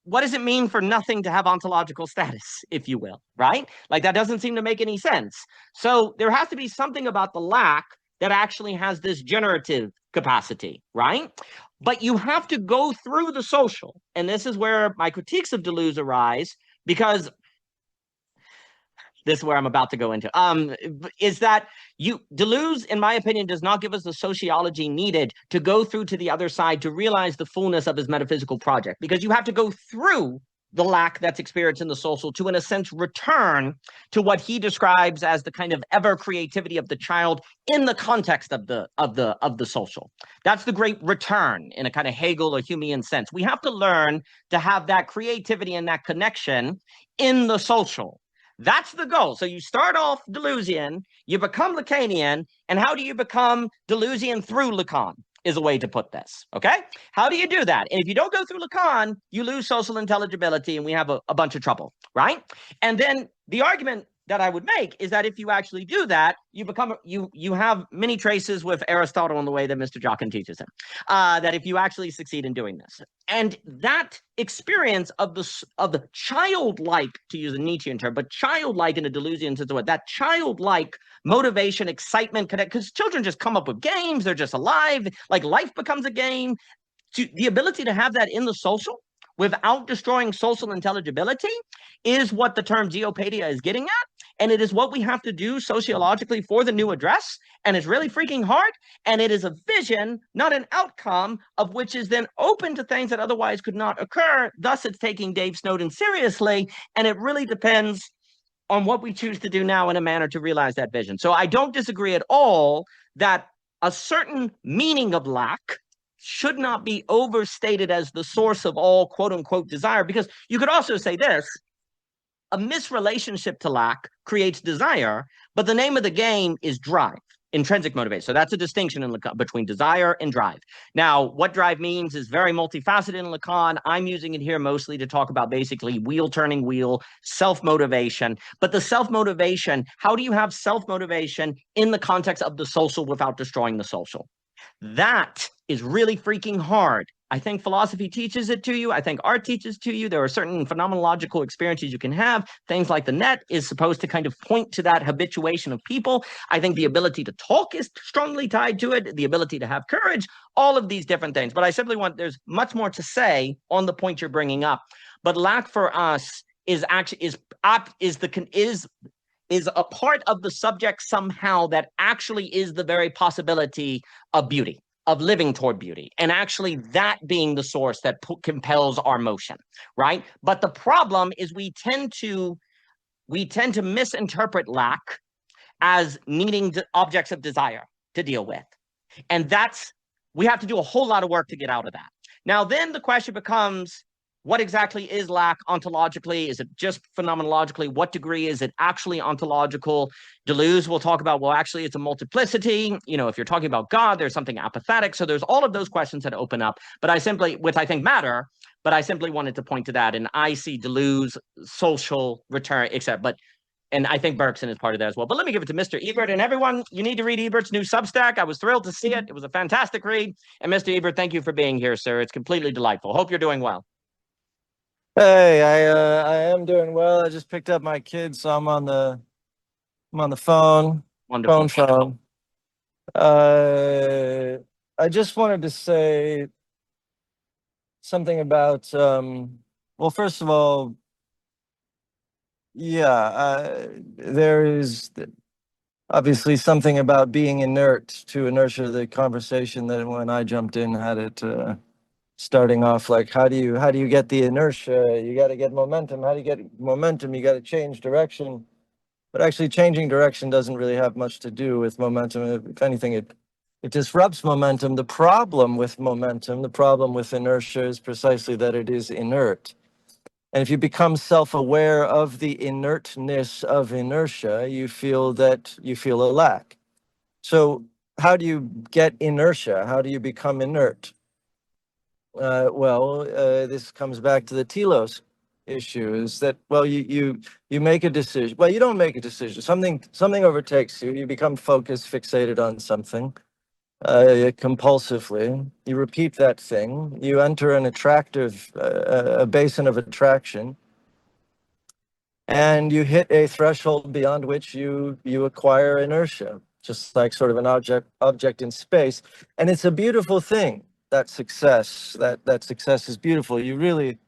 what does it mean for nothing to have ontological status, if you will, right? Like that doesn't seem to make any sense. So there has to be something about the lack that actually has this generative capacity, right? But you have to go through the social. And this is where my critiques of Deleuze arise, because this is where I'm about to go into, is that Deleuze, in my opinion, does not give us the sociology needed to go through to the other side to realize the fullness of his metaphysical project, because you have to go through the lack that's experienced in the social to, in a sense, return to what he describes as the kind of ever creativity of the child in the context of the social. That's the great return in a kind of Hegel or Humean sense. We have to learn to have that creativity and that connection in the social. That's the goal. So you start off Deleuzian, you become Lacanian, and how do you become Deleuzian through Lacan? Is a way to put this, okay? How do you do that? And if you don't go through Lacan, you lose social intelligibility and we have a bunch of trouble, right? And then the argument that I would make is that if you actually do that, you have many traces with Aristotle in the way that Mr. Jockin teaches him, that if you actually succeed in doing this. And that experience of the childlike, to use a Nietzschean term, but childlike in a Deleuzian sense of what, that childlike motivation, excitement, connect, because children just come up with games, they're just alive, like life becomes a game. The ability to have that in the social without destroying social intelligibility is what the term geopadia is getting at. And it is what we have to do sociologically for the new address. And it's really freaking hard. And it is a vision, not an outcome, of which is then open to things that otherwise could not occur. Thus, it's taking Dave Snowden seriously. And it really depends on what we choose to do now in a manner to realize that vision. So I don't disagree at all that a certain meaning of lack should not be overstated as the source of all quote unquote desire, because you could also say this: a misrelationship to lack creates desire, but the name of the game is drive, intrinsic motivation. So that's a distinction between desire and drive. Now, what drive means is very multifaceted in Lacan. I'm using it here mostly to talk about basically wheel turning wheel, self-motivation. But the self-motivation, how do you have self-motivation in the context of the social without destroying the social? That is really freaking hard. I think philosophy teaches it to you. I think art teaches to you. There are certain phenomenological experiences you can have. Things like the net is supposed to kind of point to that habituation of people. I think the ability to talk is strongly tied to it, the ability to have courage, all of these different things. But I simply want, there's much more to say on the point you're bringing up. But lack for us is actually is a part of the subject somehow that actually is the very possibility of beauty, of living toward beauty, and actually that being the source that compels our motion, right? But the problem is we tend to misinterpret lack as needing objects of desire to deal with. And we have to do a whole lot of work to get out of that. Now, then the question becomes, what exactly is lack ontologically? Is it just phenomenologically? What degree is it actually ontological? Deleuze will talk about, well, actually, it's a multiplicity. If you're talking about God, there's something apathetic. So there's all of those questions that open up. But I simply wanted to point to that. And I see Deleuze, social return, etc. And I think Bergson is part of that as well. But let me give it to Mr. Ebert. And everyone, you need to read Ebert's new Substack. I was thrilled to see it. It was a fantastic read. And Mr. Ebert, thank you for being here, sir. It's completely delightful. Hope you're doing well. Hey, I am doing well. I just picked up my kids, so I'm on the phone. Wonderful. Phone. I just wanted to say something about well, first of all, there is obviously something about being inert to inertia. The conversation that when I jumped in had it starting off like, how do you get the inertia? You got to get momentum. How do you get momentum? You got to change direction. But actually changing direction doesn't really have much to do with momentum. If anything, it disrupts momentum. The problem with momentum, the problem with inertia is precisely that it is inert. And if you become self-aware of the inertness of inertia, you feel a lack. So how do you get inertia? How do you become inert? This comes back to the telos issue, is that, well, you make a decision. Well, you don't make a decision. Something overtakes you. You become focused, fixated on something compulsively. You repeat that thing. You enter an attractive, a basin of attraction, and you hit a threshold beyond which you acquire inertia, just like sort of an object in space. And it's a beautiful thing. That success is beautiful. You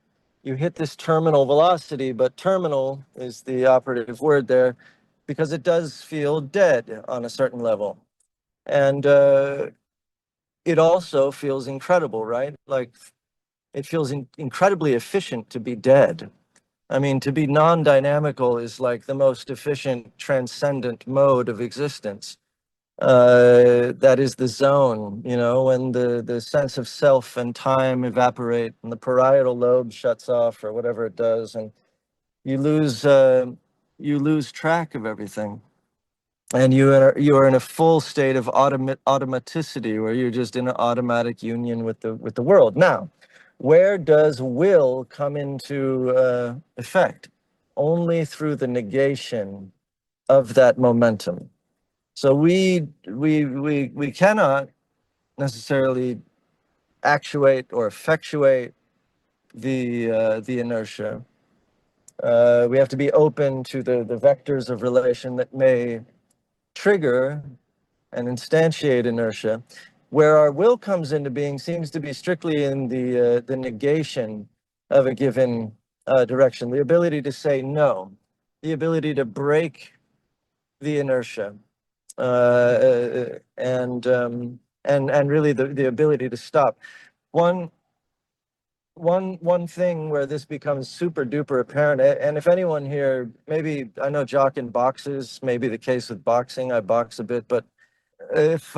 hit this terminal velocity, but terminal is the operative word there, because it does feel dead on a certain level. And it also feels incredible, right? Like it feels incredibly efficient to be dead. I mean, to be non-dynamical is like the most efficient transcendent mode of existence. That is the zone, when the sense of self and time evaporate and the parietal lobe shuts off or whatever it does, and you lose track of everything, and you are in a full state of automaticity, where you're just in an automatic union with the world. Now, where does will come into effect? Only through the negation of that momentum. So we cannot necessarily actuate or effectuate the inertia. We have to be open to the vectors of relation that may trigger and instantiate inertia. Where our will comes into being seems to be strictly in the negation of a given direction, the ability to say no, the ability to break the inertia. And really the ability to stop. One thing where this becomes super duper apparent, and if anyone here, maybe I know Jock in boxes, maybe the case with boxing, I box a bit, but if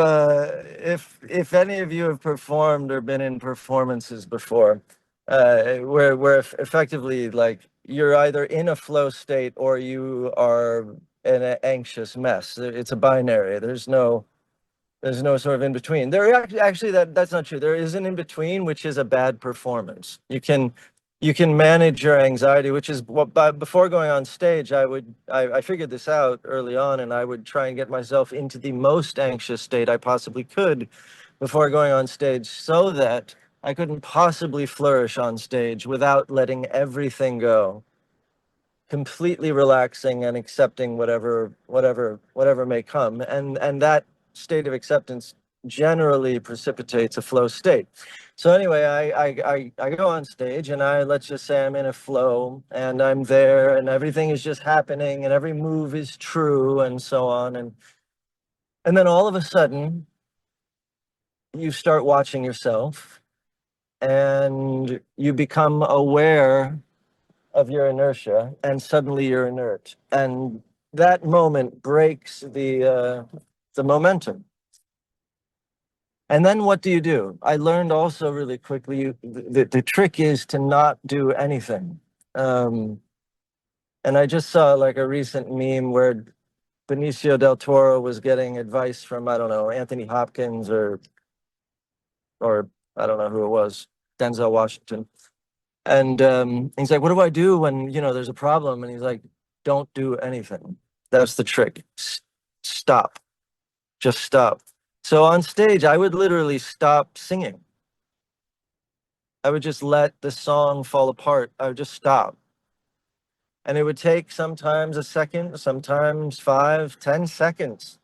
any of you have performed or been in performances before, where effectively like you're either in a flow state or you are in an anxious mess. It's a binary. There's no sort of in between. There actually that's not true. There is an in between, which is a bad performance. You can manage your anxiety, which is what before going on stage, I figured this out early on, and I would try and get myself into the most anxious state I possibly could before going on stage, so that I couldn't possibly flourish on stage without letting everything go, completely relaxing and accepting whatever may come, and that state of acceptance generally precipitates a flow state. So anyway, I go on stage, and let's just say I'm in a flow, and I'm there, and everything is just happening, and every move is true, and so on, and then all of a sudden you start watching yourself, and you become aware of your inertia, and suddenly you're inert, and that moment breaks the momentum. And then what do? I learned also really quickly the trick is to not do anything. And I just saw like a recent meme where Benicio del Toro was getting advice from, I don't know, Anthony Hopkins or I don't know who it was, Denzel Washington. And he's like, what do I do when, there's a problem? And he's like, don't do anything. That's the trick. Stop. Just stop. So on stage, I would literally stop singing. I would just let the song fall apart. I would just stop. And it would take sometimes a second, sometimes 5, 10 seconds.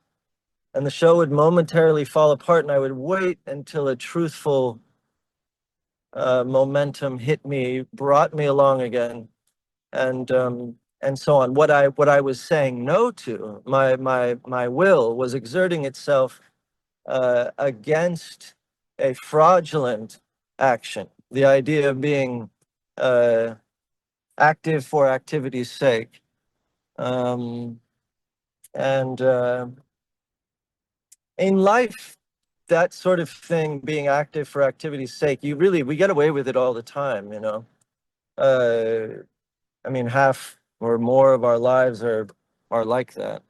And the show would momentarily fall apart, and I would wait until a truthful momentum hit me, brought me along again, and so on. What I was saying no to, my will was exerting itself against a fraudulent action. The idea of being active for activity's sake, and in life, that sort of thing, being active for activity's sake, we get away with it all the time, I mean, half or more of our lives are like that.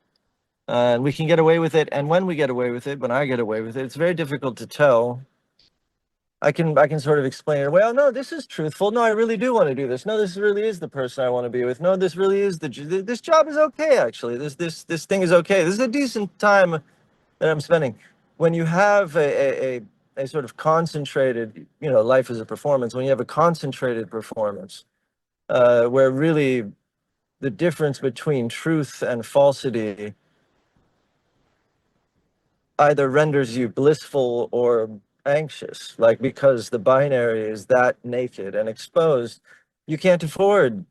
And we can get away with it. And when we get away with it, when I get away with it, it's very difficult to tell. I can sort of explain it. Well, no, this is truthful. No, I really do want to do this. No, this really is the person I want to be with. No, this really is this job is okay, actually. This thing is okay. This is a decent time that I'm spending. When you have a sort of concentrated, life is a performance. When you have a concentrated performance, where really the difference between truth and falsity either renders you blissful or anxious, like because the binary is that naked and exposed, you can't afford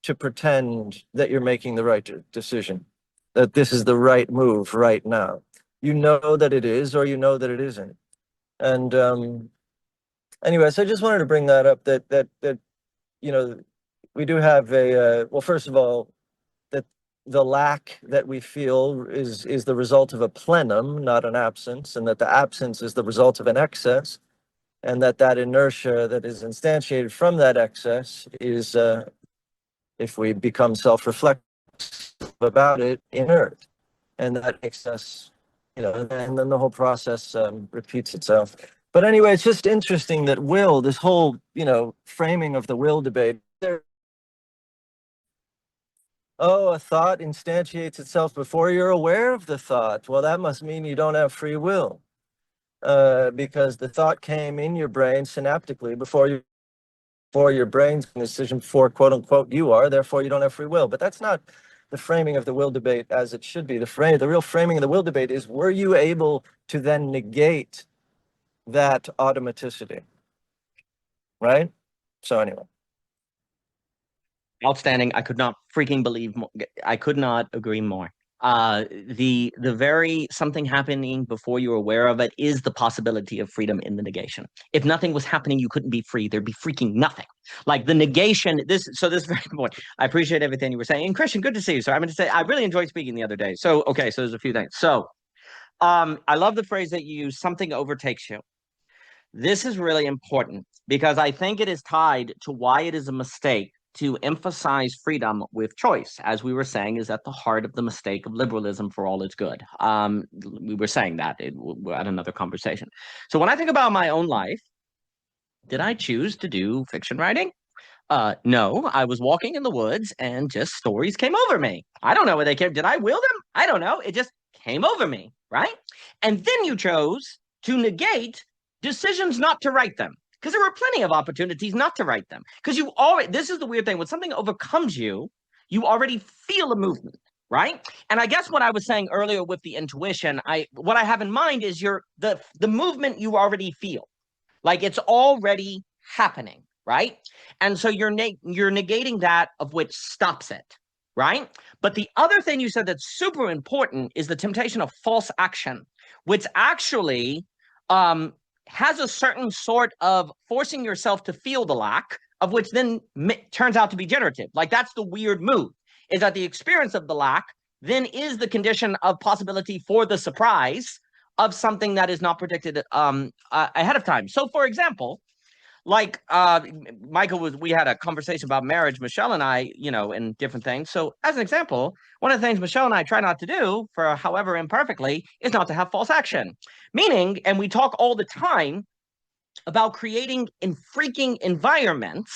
to pretend that you're making the right decision, that this is the right move right now. You know that it is, or you know that it isn't. And anyway, so I just wanted to bring that up, that we do have well, first of all, that the lack that we feel is the result of a plenum, not an absence, and that the absence is the result of an excess, and that inertia that is instantiated from that excess is, if we become self-reflective about it, inert. And that makes us, and then the whole process repeats itself. But anyway, it's just interesting that this whole, framing of the will debate, a thought instantiates itself before you're aware of the thought. Well, that must mean you don't have free will, because the thought came in your brain synaptically before your brain's decision for quote unquote you are, therefore you don't have free will. But that's not the framing of the will debate as it should be. The real framing of the will debate is, were you able to then negate that automaticity? Right? So anyway. Outstanding. I could not freaking believe more. I could not agree more. The very something happening before you're aware of it is the possibility of freedom in the negation. If nothing was happening, you couldn't be free. There'd be freaking nothing. Like the negation, this is very important. I appreciate everything you were saying. And Christian, good to see you. So I'm going to say, I really enjoyed speaking the other day. So, okay, so there's a few things. So I love the phrase that you use, something overtakes you. This is really important because I think it is tied to why it is a mistake to emphasize freedom with choice. As we were saying, is at the heart of the mistake of liberalism for all its good. We were saying that at another conversation. So when I think about my own life, did I choose to do fiction writing? No, I was walking in the woods and just stories came over me. I don't know where they came. Did I will them? I don't know. It just came over me, right? And then you chose to negate decisions not to write them because there were plenty of opportunities not to write them because you already, this is the weird thing, when something overcomes you, you already feel a movement, right? And I guess what I was saying earlier with the intuition, what I have in mind is the movement you already feel. Like it's already happening, right? And so you're negating that of which stops it, right? But the other thing you said that's super important is the temptation of false action, which actually has a certain sort of forcing yourself to feel the lack, of which then turns out to be generative. Like that's the weird move, is that the experience of the lack then is the condition of possibility for the surprise of something that is not predicted ahead of time. So for example, like Michael we had a conversation about marriage, Michelle and I, and different things. So as an example, one of the things Michelle and I try not to do, for however imperfectly, is not to have false action. Meaning, and we talk all the time about creating in freaking environments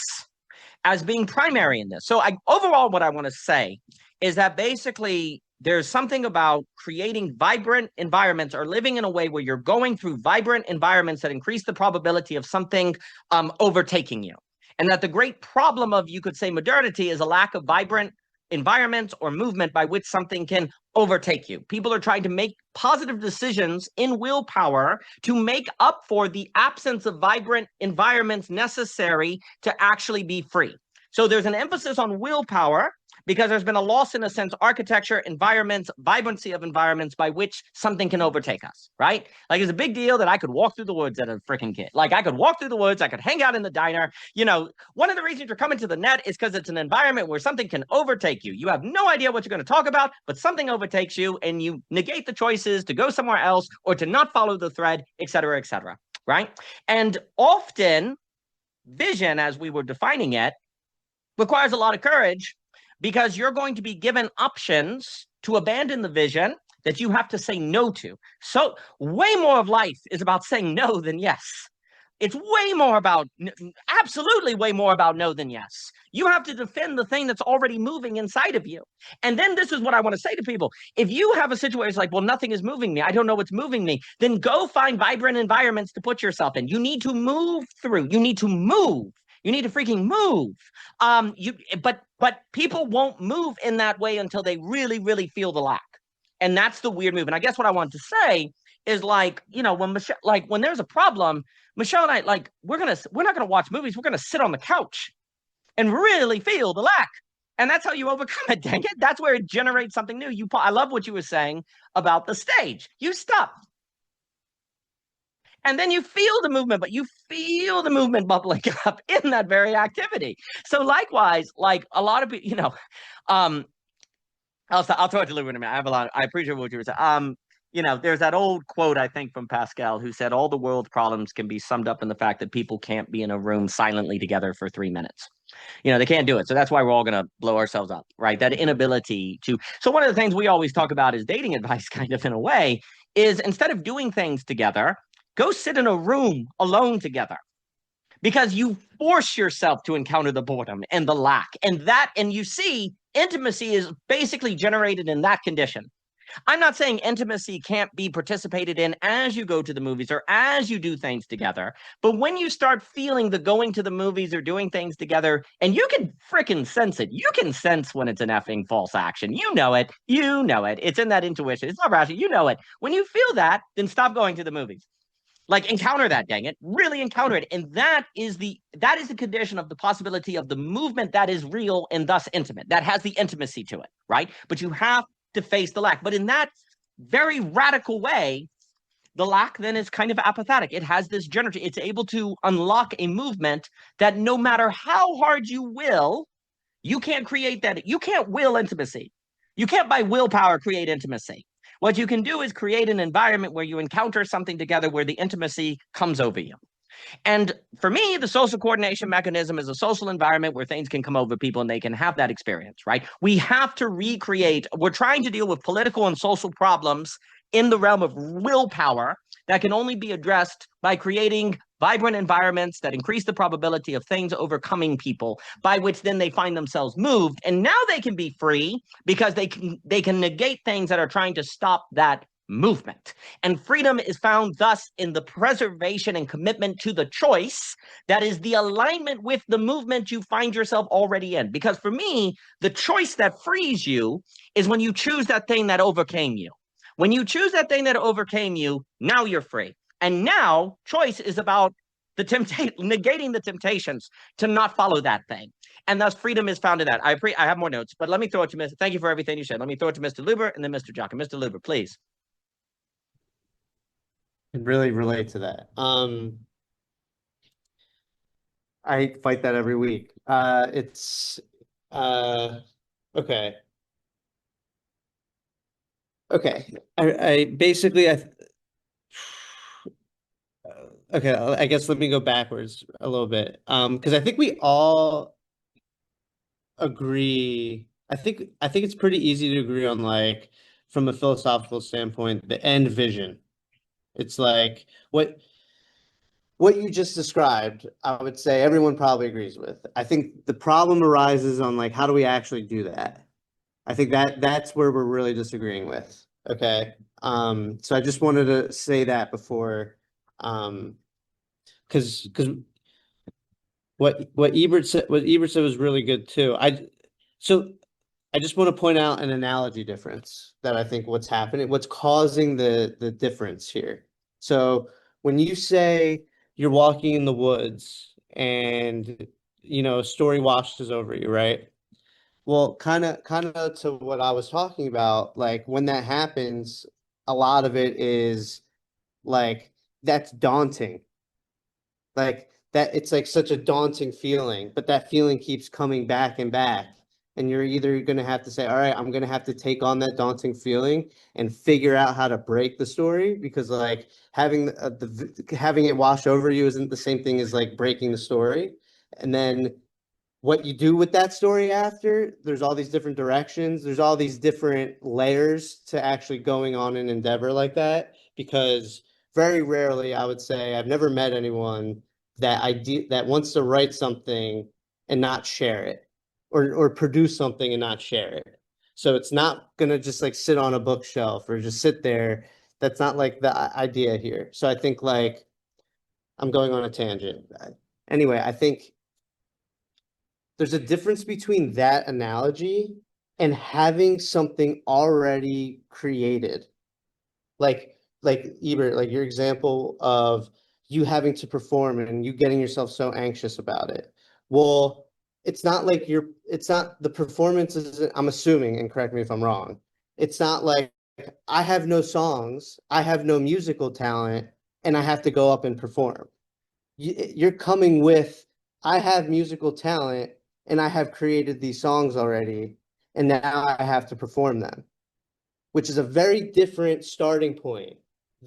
as being primary in this. So overall, what I want to say is that basically there's something about creating vibrant environments or living in a way where you're going through vibrant environments that increase the probability of something overtaking you. And that the great problem of, you could say, modernity is a lack of vibrant environments or movement by which something can overtake you. People are trying to make positive decisions in willpower to make up for the absence of vibrant environments necessary to actually be free. So there's an emphasis on willpower because there's been a loss, in a sense, architecture, environments, vibrancy of environments by which something can overtake us, right? Like it's a big deal that I could walk through the woods as a freaking kid. Like I could walk through the woods, I could hang out in the diner. One of the reasons you're coming to the net is because it's an environment where something can overtake you. You have no idea what you're going to talk about, but something overtakes you and you negate the choices to go somewhere else or to not follow the thread, et cetera, right? And often vision, as we were defining it, requires a lot of courage, because you're going to be given options to abandon the vision that you have to say no to. So way more of life is about saying no than yes. It's way more about, absolutely way more about no than yes. You have to defend the thing that's already moving inside of you. And then this is what I want to say to people. If you have a situation like, well, nothing is moving me, I don't know what's moving me, then go find vibrant environments to put yourself in. You need to move through. You need to move. You need to freaking move. But people won't move in that way until they really, really feel the lack. And that's the weird move. And I guess what I want to say is, like, when Michelle, like when there's a problem, Michelle and I, like, we're not gonna watch movies. We're gonna sit on the couch and really feel the lack. And that's how you overcome it, dang it. That's where it generates something new. I love what you were saying about the stage. You stop. And then you feel the movement, but you feel the movement bubbling up in that very activity. So likewise, like a lot of people, I'll throw it to Lou in a minute. I appreciate what you were saying. There's that old quote, I think, from Pascal, who said, all the world's problems can be summed up in the fact that people can't be in a room silently together for 3 minutes. They can't do it. So that's why we're all going to blow ourselves up, right? That inability to. So one of the things we always talk about is dating advice, kind of in a way, is instead of doing things together, go sit in a room alone together, because you force yourself to encounter the boredom and the lack, and you see intimacy is basically generated in that condition. I'm not saying intimacy can't be participated in as you go to the movies or as you do things together, but when you start feeling the going to the movies or doing things together, and you can freaking sense it. You can sense when it's an effing false action. You know it. It's in that intuition. It's not rational. You know it. When you feel that, then stop going to the movies. Like, encounter that, dang it. Really encounter it. And that is the condition of the possibility of the movement that is real and thus intimate. That has the intimacy to it, right? But you have to face the lack. But in that very radical way, the lack then is kind of apathetic. It has this generative. It's able to unlock a movement that no matter how hard you will, you can't create that. You can't will intimacy. You can't by willpower create intimacy. What you can do is create an environment where you encounter something together where the intimacy comes over you. And for me, the social coordination mechanism is a social environment where things can come over people and they can have that experience, right? We have to recreate, we're trying to deal with political and social problems in the realm of willpower that can only be addressed by creating vibrant environments that increase the probability of things overcoming people, by which then they find themselves moved. And now they can be free because they can negate things that are trying to stop that movement. And freedom is found thus in the preservation and commitment to the choice that is the alignment with the movement you find yourself already in. Because for me, the choice that frees you is when you choose that thing that overcame you. When you choose that thing that overcame you, now you're free. And now choice is about negating the temptations to not follow that thing. And thus freedom is found in that. I have more notes, but let me throw it to Mr. Thank you for everything you said. Let me throw it to Mr. Luber and then Mr. Jock. And Mr. Luber, please. Can really relate to that. I fight that every week. It's okay. Okay. I basically okay, I guess let me go backwards a little bit. Because I think we all agree. I think it's pretty easy to agree on, like, from a philosophical standpoint, the end vision. It's like what you just described, I would say everyone probably agrees with. I think the problem arises on, like, how do we actually do that? I think that's where we're really disagreeing with. Okay. So I just wanted to say that before, because what Ebert said was really good too. I just want to point out an analogy difference that I think what's causing the difference here. So when you say you're walking in the woods and, a story washes over you, right? Well, kind of to what I was talking about, like, when that happens, a lot of it is like, that's daunting. Like that, it's like such a daunting feeling, but that feeling keeps coming back and back. And you're either going to have to say, all right, I'm going to have to take on that daunting feeling and figure out how to break the story, because, like, having it wash over you isn't the same thing as, like, breaking the story. And then what you do with that story after, there's all these different directions. There's all these different layers to actually going on an endeavor like that, because very rarely, I would say, I've never met anyone that wants to write something and not share it, or produce something and not share it. So it's not going to just, like, sit on a bookshelf or just sit there. That's not, like, the idea here. So I think, like, I'm going on a tangent. Anyway, I think there's a difference between that analogy and having something already created. Like Ebert, like your example of you having to perform and you getting yourself so anxious about it. Well, it's not like the performance isn't, I'm assuming, and correct me if I'm wrong, it's not like I have no songs, I have no musical talent, and I have to go up and perform. You're coming with, I have musical talent, and I have created these songs already, and now I have to perform them, which is a very different starting point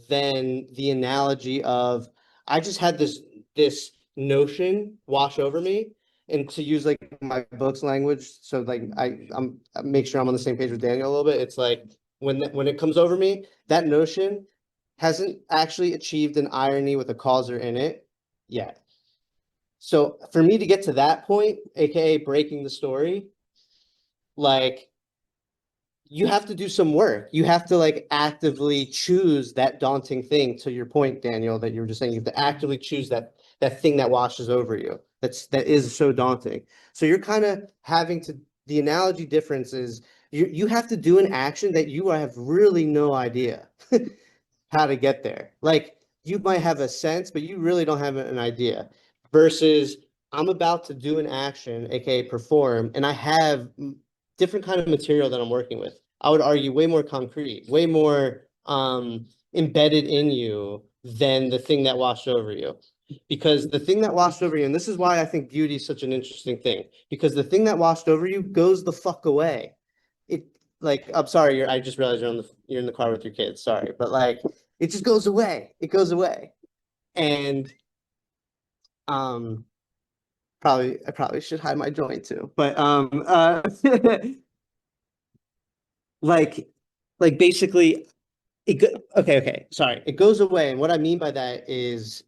than the analogy of, I just had this notion wash over me. And to use, like, my book's language, so, like, I make sure I'm on the same page with Daniel a little bit. It's like when it comes over me, that notion hasn't actually achieved an irony with a causer in it yet. So for me to get to that point, aka breaking the story, like, you have to do some work. You have to, like, actively choose that daunting thing. To your point, Daniel, that you were just saying, you have to actively choose that thing that washes over you. That is so daunting. So you're kind of having to, the analogy difference is you have to do an action that you have really no idea how to get there. Like, you might have a sense, but you really don't have an idea. Versus, I'm about to do an action, aka perform, and I have different kind of material that I'm working with. I would argue way more concrete, way more embedded in you than the thing that washed over you. Because the thing that washed over you, and this is why I think beauty is such an interesting thing, because the thing that washed over you goes the fuck away. like, I'm sorry, I just realized you're in the car with your kids. Sorry, but like, it just goes away. It goes away, and I probably should hide my joint too, but like basically, okay, sorry, it goes away, and what I mean by that is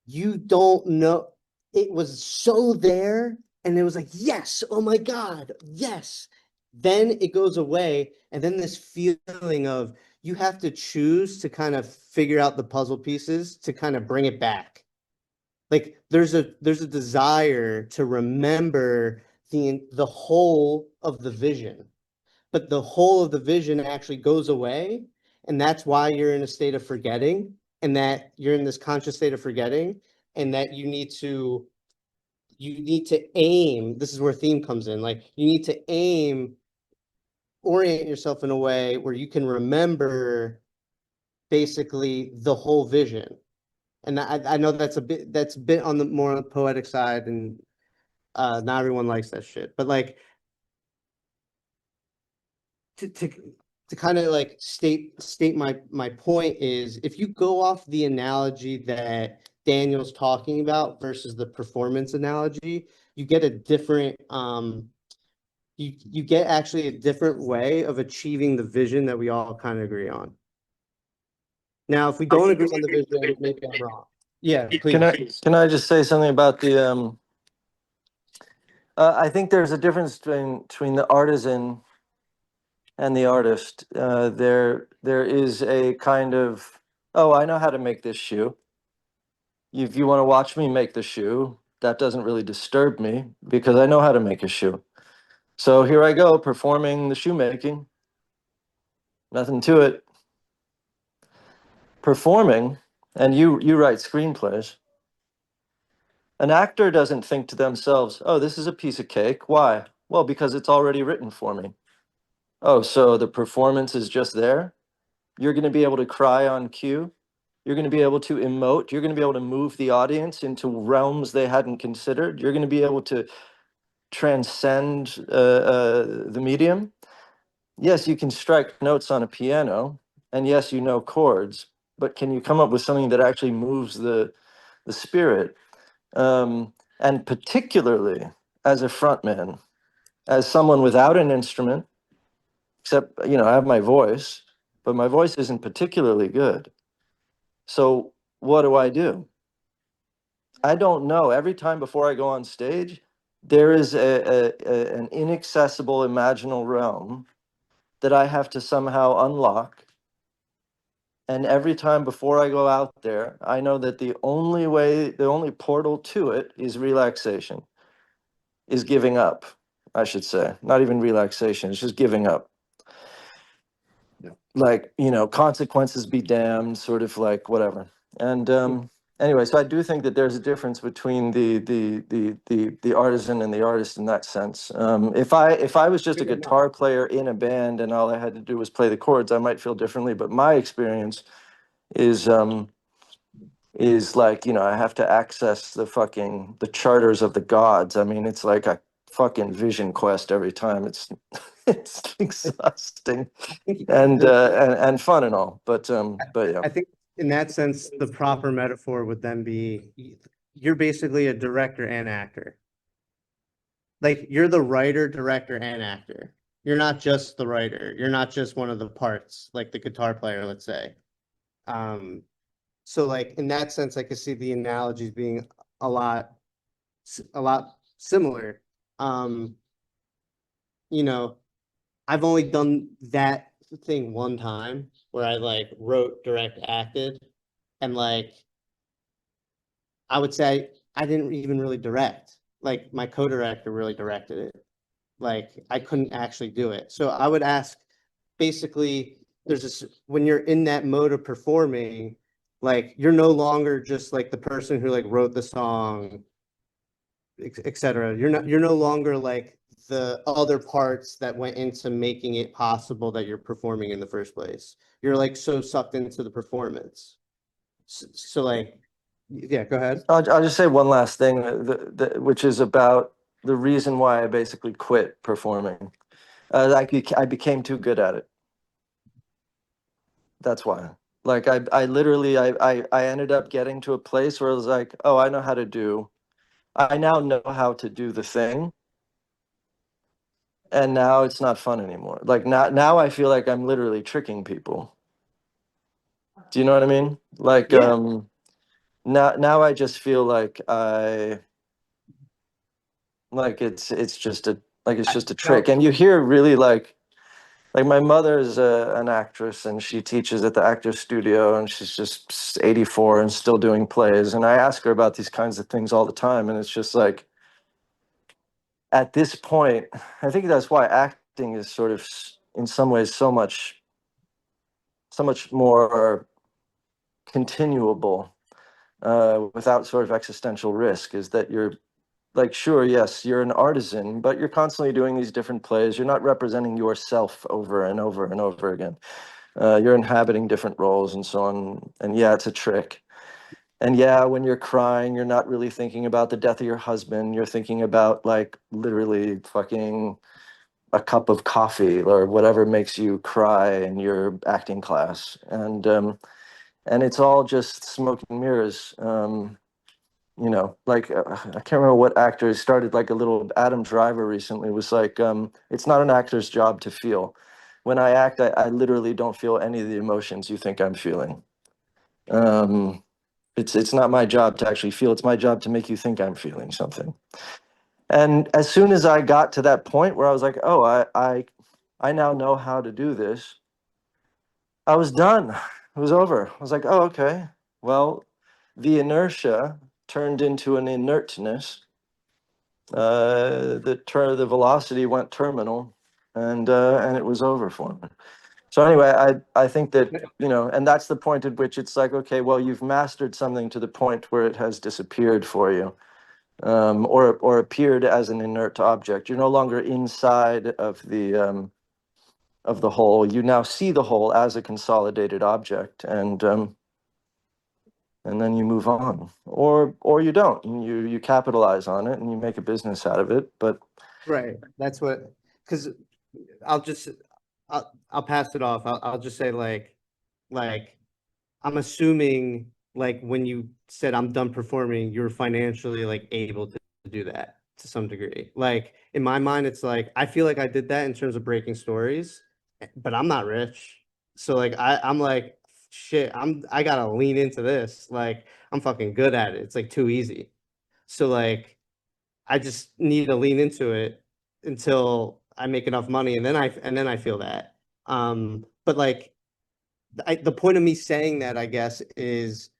you don't know, it was so there, and it was like, yes, oh my God, yes. Then it goes away, and then this feeling of you have to choose to kind of figure out the puzzle pieces to kind of bring it back. Like there's a desire to remember the whole of the vision, but the whole of the vision actually goes away, and that's why you're in a state of forgetting, and that you're in this conscious state of forgetting, and that you need to aim. This is where theme comes in. Like you need to aim, orient yourself in a way where you can remember basically the whole vision. And I know that's a bit on the more poetic side, and not everyone likes that shit. But like to kind of like state my point is, if you go off the analogy that Daniel's talking about versus the performance analogy, you get a different you get actually a different way of achieving the vision that we all kind of agree on. Now, if we don't agree on the vision, maybe I'm wrong. Yeah, please. Can I just say something about the I think there's a difference between the artisan and the artist. There is a kind of, oh, I know how to make this shoe. If you want to watch me make the shoe, that doesn't really disturb me because I know how to make a shoe. So here I go performing the shoemaking. Nothing to it. Performing, and you write screenplays. An actor doesn't think to themselves, oh, this is a piece of cake. Why? Well, because it's already written for me. Oh, so the performance is just there? You're going to be able to cry on cue. You're going to be able to emote. You're going to be able to move the audience into realms they hadn't considered. You're going to be able to transcend the medium. Yes, you can strike notes on a piano, and yes, you know chords, but can you come up with something that actually moves the spirit? And particularly as a frontman, as someone without an instrument, except, I have my voice, but my voice isn't particularly good. So what do? I don't know. Every time before I go on stage, there is an inaccessible imaginal realm that I have to somehow unlock. And every time before I go out there, I know that the only portal to it is relaxation, is giving up, I should say. Not even relaxation, it's just giving up. Yeah. Like, consequences be damned, sort of like whatever. And anyway, so I do think that there's a difference between the artisan and the artist in that sense. If I was just a guitar player in a band and all I had to do was play the chords, I might feel differently. But my experience is like, I have to access the charters of the gods. I mean, it's like a fucking vision quest every time. It's exhausting and fun and all, but yeah. I think in that sense, the proper metaphor would then be, you're basically a director and actor. Like you're the writer, director, and actor. You're not just the writer. You're not just one of the parts, like the guitar player, let's say. So like in that sense, I could see the analogies being a lot similar. I've only done that thing one time where I like wrote, direct, acted, and like I would say I didn't even really direct. Like my co-director really directed it. Like I couldn't actually do it. So I would ask, basically, there's this, when you're in that mode of performing, like you're no longer just like the person who like wrote the song, etc. You're no longer like the other parts that went into making it possible that you're performing in the first place. You're like so sucked into the performance. So like, yeah, go ahead. I'll just say one last thing, which is about the reason why I basically quit performing. I became too good at it. That's why. Like I literally I ended up getting to a place where I was like, oh, I know how to do. I now know how to do the thing. And now it's not fun anymore. Like now I feel like I'm literally tricking people. Do you know what I mean? Like Yeah. now I just feel like it's just a trick. And you hear really like my mother is an actress and she teaches at the Actors Studio and she's just 84 and still doing plays. And I ask her about these kinds of things all the time. And it's just like, at this point, I think that's why acting is sort of in some ways so much more continuable without sort of existential risk, is that you're like, sure, yes, you're an artisan, but you're constantly doing these different plays. You're not representing yourself over and over and over again. You're inhabiting different roles and so on. And yeah, it's a trick. And yeah, when you're crying, you're not really thinking about the death of your husband. You're thinking about like literally fucking a cup of coffee or whatever makes you cry in your acting class. And it's all just smoke and mirrors. You know, like I can't remember what actor started like a little Adam Driver recently was like, it's not an actor's job to feel. When I act, I literally don't feel any of the emotions you think I'm feeling. It's not my job to actually feel. It's my job to make you think I'm feeling something. And as soon as I got to that point where I was like, oh, I now know how to do this, I was done. It was over. I was like, oh, okay. Well, the inertia turned into an inertness. The velocity went terminal, and it was over for me. So anyway, I think that, you know, and that's the point at which it's like, okay, well, you've mastered something to the point where it has disappeared for you, or appeared as an inert object. You're no longer inside of the whole. You now see the whole as a consolidated object, and then you move on, or you don't. And you capitalize on it and you make a business out of it. But Right. That's what, because I'll just, I'll pass it off. I'll just say like, I'm assuming like when you said I'm done performing, you're financially like able to do that to some degree. Like in my mind, it's like, I feel like I did that in terms of breaking stories, but I'm not rich. So like, I'm like, shit, I gotta lean into this. Like I'm fucking good at it. It's like too easy. So like, I just need to lean into it until I make enough money, and then I feel that. But like the point of me saying that, I guess, is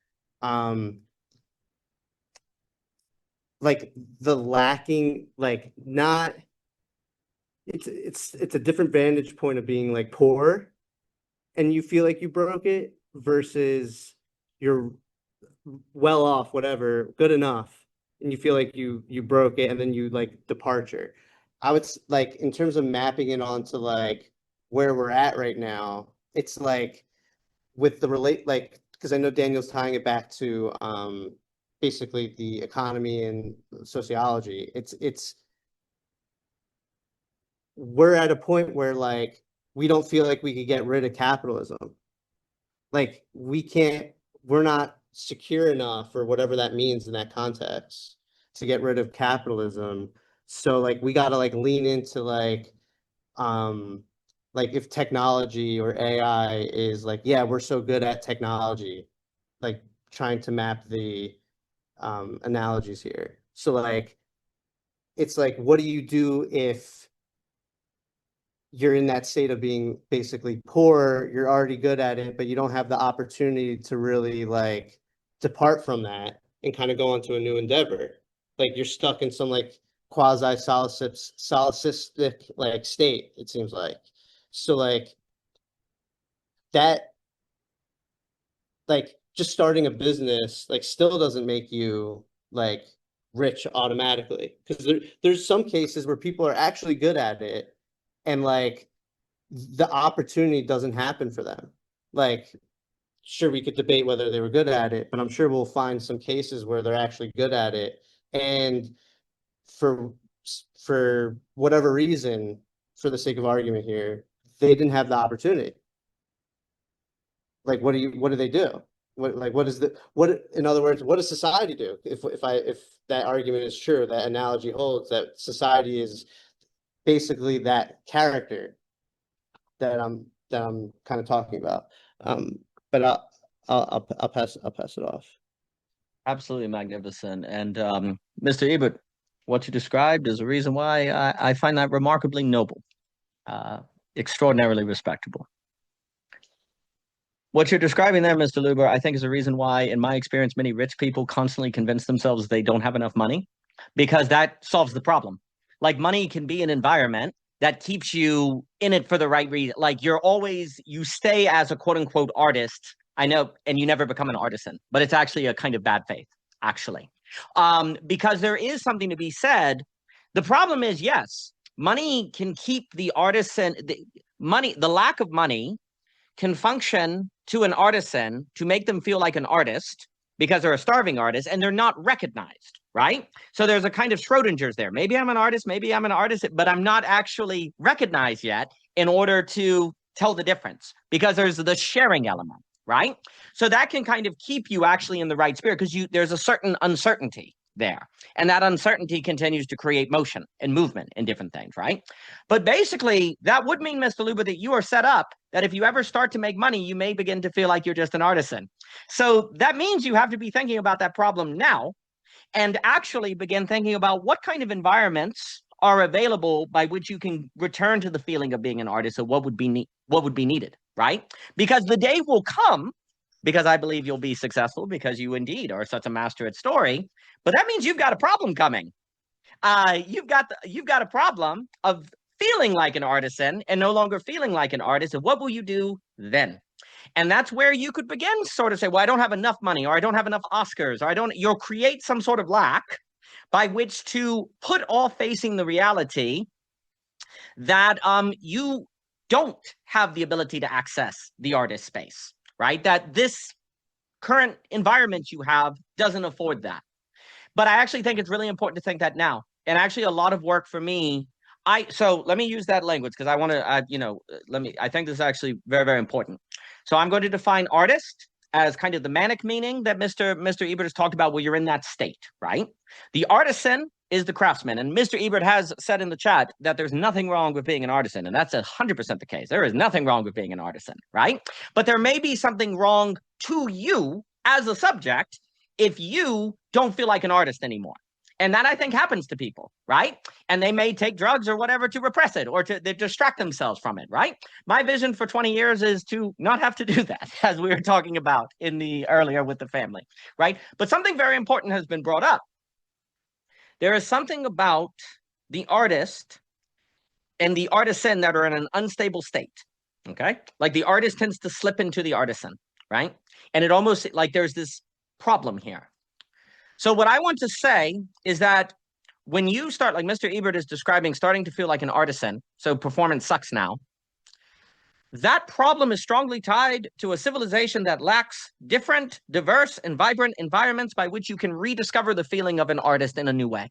like the lacking, like not. It's a different vantage point of being like poor, and you feel like you broke it versus you're well off, whatever, good enough, and you feel like you broke it, and then you like departure. I would like in terms of mapping it onto like where we're at right now. It's like with the relate like because I know Daniel's tying it back to basically the economy and sociology. It's we're at a point where like we don't feel like we could get rid of capitalism. Like we're not secure enough or whatever that means in that context to get rid of capitalism. So like we got to like lean into like if technology or AI is like, yeah, we're so good at technology, like trying to map the analogies here. So like it's like, what do you do if you're in that state of being basically poor, you're already good at it, but you don't have the opportunity to really like depart from that and kind of go into a new endeavor. Like you're stuck in some like quasi solipsistic like state, it seems like. So like that, like just starting a business like still doesn't make you like rich automatically, because there's some cases where people are actually good at it and like the opportunity doesn't happen for them. Like, sure, we could debate whether they were good at it, but I'm sure we'll find some cases where they're actually good at it. And for for whatever reason, for the sake of argument here, they didn't have the opportunity. Like, what do they do? In other words, what does society do? If that argument is true, that analogy holds, that society is basically that character that I'm kind of talking about. But I'll pass it off. Absolutely magnificent. And Mr. Ebert, what you described is a reason why I find that remarkably noble, extraordinarily respectable. What you're describing there, Mr. Luber, I think is a reason why, in my experience, many rich people constantly convince themselves they don't have enough money, because that solves the problem. Like, money can be an environment that keeps you in it for the right reason. Like, you stay as a quote unquote artist, I know, and you never become an artisan, but it's actually a kind of bad faith, actually. Because there is something to be said. The problem is, yes, money can keep the artisan, the lack of money can function to an artisan to make them feel like an artist because they're a starving artist and they're not recognized, right? So there's a kind of Schrodinger's there. Maybe I'm an artist, but I'm not actually recognized yet in order to tell the difference, because there's the sharing element, right? So that can kind of keep you actually in the right spirit, because there's a certain uncertainty there. And that uncertainty continues to create motion and movement in different things, right? But basically, that would mean, Mr. Luber, that you are set up that if you ever start to make money, you may begin to feel like you're just an artisan. So that means you have to be thinking about that problem now and actually begin thinking about what kind of environments are available by which you can return to the feeling of being an artist, or what would be needed, right? Because the day will come, because I believe you'll be successful because you indeed are such a master at story, but that means you've got a problem coming. You've got a problem of feeling like an artisan and no longer feeling like an artist. And what will you do then? And that's where you could begin sort of say, well, I don't have enough money, or I don't have enough Oscars, or you'll create some sort of lack by which to put off facing the reality that you don't have the ability to access the artist space, right? That this current environment you have doesn't afford that. But I actually think it's really important to think that now. And actually a lot of work for me, so let me use that language, because I want to, I think this is actually very, very important. So I'm going to define artist as kind of the manic meaning that Mr. Ebert has talked about, where you're in that state, right? The artisan is the craftsman. And Mr. Ebert has said in the chat that there's nothing wrong with being an artisan. And that's 100% the case. There is nothing wrong with being an artisan, right? But there may be something wrong to you as a subject if you don't feel like an artist anymore. And that, I think, happens to people, right? And they may take drugs or whatever to repress it, or to distract themselves from it, right? My vision for 20 years is to not have to do that, as we were talking about earlier with the family, right? But something very important has been brought up. There is something about the artist and the artisan that are in an unstable state, okay? Like, the artist tends to slip into the artisan, right? And it almost, like, there's this problem here. So what I want to say is that when you start, like Mr. Ebert is describing, starting to feel like an artisan, so performance sucks now, that problem is strongly tied to a civilization that lacks different, diverse, and vibrant environments by which you can rediscover the feeling of an artist in a new way.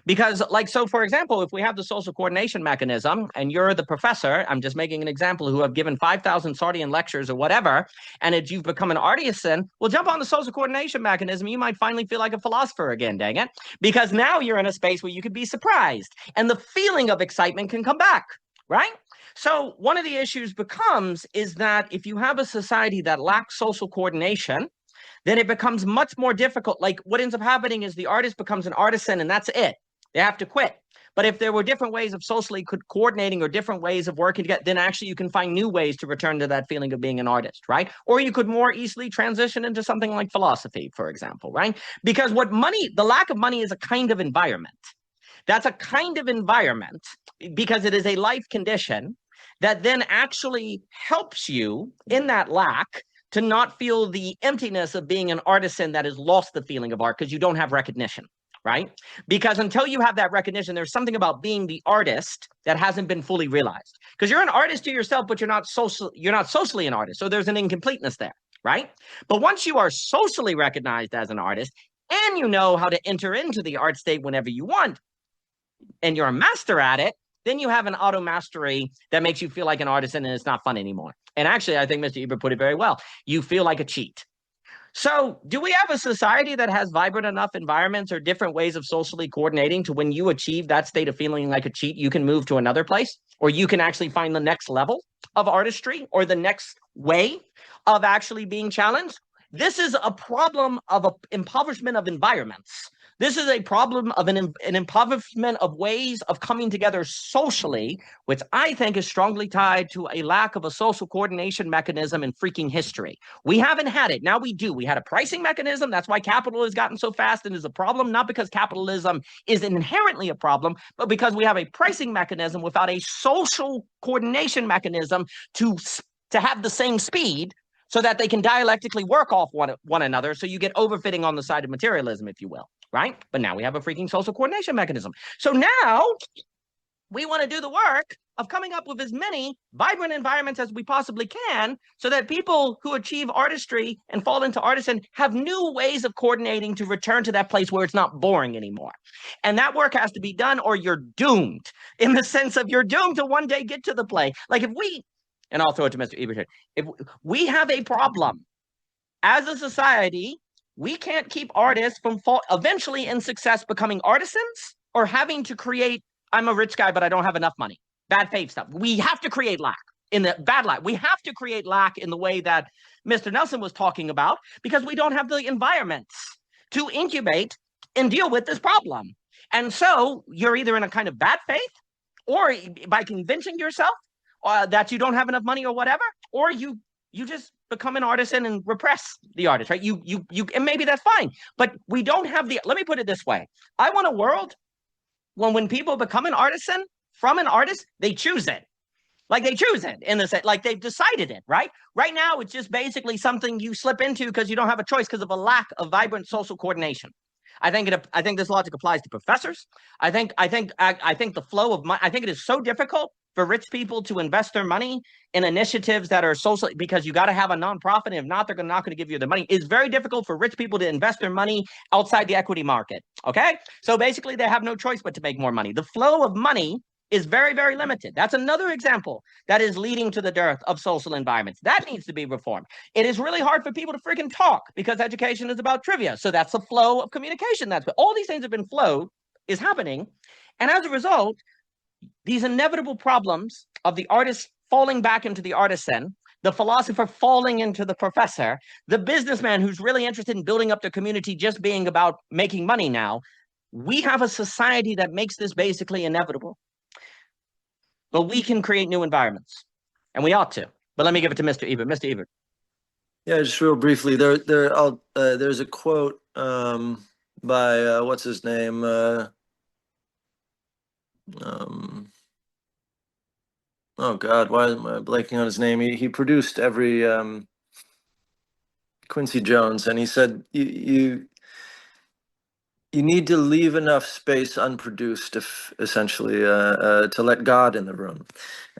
Because, like, so for example, if we have the social coordination mechanism and you're the professor, I'm just making an example, who have given 5,000 Sardian lectures or whatever, and if you've become an artisan, well, jump on the social coordination mechanism. You might finally feel like a philosopher again, dang it, because now you're in a space where you could be surprised and the feeling of excitement can come back, right? So one of the issues is that if you have a society that lacks social coordination, then it becomes much more difficult. Like, what ends up happening is the artist becomes an artisan and that's it. They have to quit. But if there were different ways of socially coordinating or different ways of working together, then actually you can find new ways to return to that feeling of being an artist, right? Or you could more easily transition into something like philosophy, for example, right? Because the lack of money is a kind of environment. That's a kind of environment because it is a life condition that then actually helps you in that lack to not feel the emptiness of being an artisan that has lost the feeling of art because you don't have recognition, right? Because until you have that recognition, there's something about being the artist that hasn't been fully realized. Because you're an artist to yourself, but you're not socially an artist. So there's an incompleteness there, right? But once you are socially recognized as an artist and you know how to enter into the art state whenever you want, and you're a master at it, then you have an auto mastery that makes you feel like an artisan and it's not fun anymore. And actually, I think Mr. Ebert put it very well. You feel like a cheat. So do we have a society that has vibrant enough environments or different ways of socially coordinating to when you achieve that state of feeling like a cheat, you can move to another place, or you can actually find the next level of artistry or the next way of actually being challenged? This is a problem of impoverishment of environments. This is a problem of an impoverishment of ways of coming together socially, which I think is strongly tied to a lack of a social coordination mechanism in freaking history. We haven't had it. Now we do. We had a pricing mechanism. That's why capital has gotten so fast and is a problem, not because capitalism is inherently a problem, but because we have a pricing mechanism without a social coordination mechanism to have the same speed so that they can dialectically work off one another. So you get overfitting on the side of materialism, if you will, right? But now we have a freaking social coordination mechanism. So now we want to do the work of coming up with as many vibrant environments as we possibly can so that people who achieve artistry and fall into artisan have new ways of coordinating to return to that place where it's not boring anymore. And that work has to be done or you're doomed, in the sense of you're doomed to one day get to the play. Like if we, and I'll throw it to Mr. Ebert here, if we have a problem as a society, we can't keep artists from eventually in success becoming artisans or having to create, I'm a rich guy, but I don't have enough money. Bad faith stuff. We have to create lack in the bad lack. We have to create lack in the way that Mr. Nelson was talking about because we don't have the environments to incubate and deal with this problem. And so you're either in a kind of bad faith or by convincing yourself that you don't have enough money or whatever, or you just become an artisan and repress the artist, right? You and maybe that's fine, but we don't have the, let me put it this way. I want a world when people become an artisan from an artist, they choose it. Like they choose it in the sense, like they've decided it, right? Right now, it's just basically something you slip into because you don't have a choice because of a lack of vibrant social coordination. I think this logic applies to professors. I think the flow of money, I think it is so difficult for rich people to invest their money in initiatives that are social because you got to have a nonprofit. And if not, they're not going to give you the money. It's very difficult for rich people to invest their money outside the equity market. Okay. So basically they have no choice but to make more money. The flow of money is very, very limited. That's another example that is leading to the dearth of social environments. That needs to be reformed. It is really hard for people to freaking talk because education is about trivia. So that's the flow of communication. That's what all these things have been flow is happening. And as a result, these inevitable problems of the artist falling back into the artisan, the philosopher falling into the professor, the businessman who's really interested in building up their community just being about making money now, we have a society that makes this basically inevitable. But we can create new environments, and we ought to. But let me give it to Mr. Ebert. Mr. Ebert. Yeah, just real briefly, there's a quote by what's his name? Oh God, why am I blanking on his name? He produced every Quincy Jones, and he said you need to leave enough space unproduced, essentially, to let God in the room.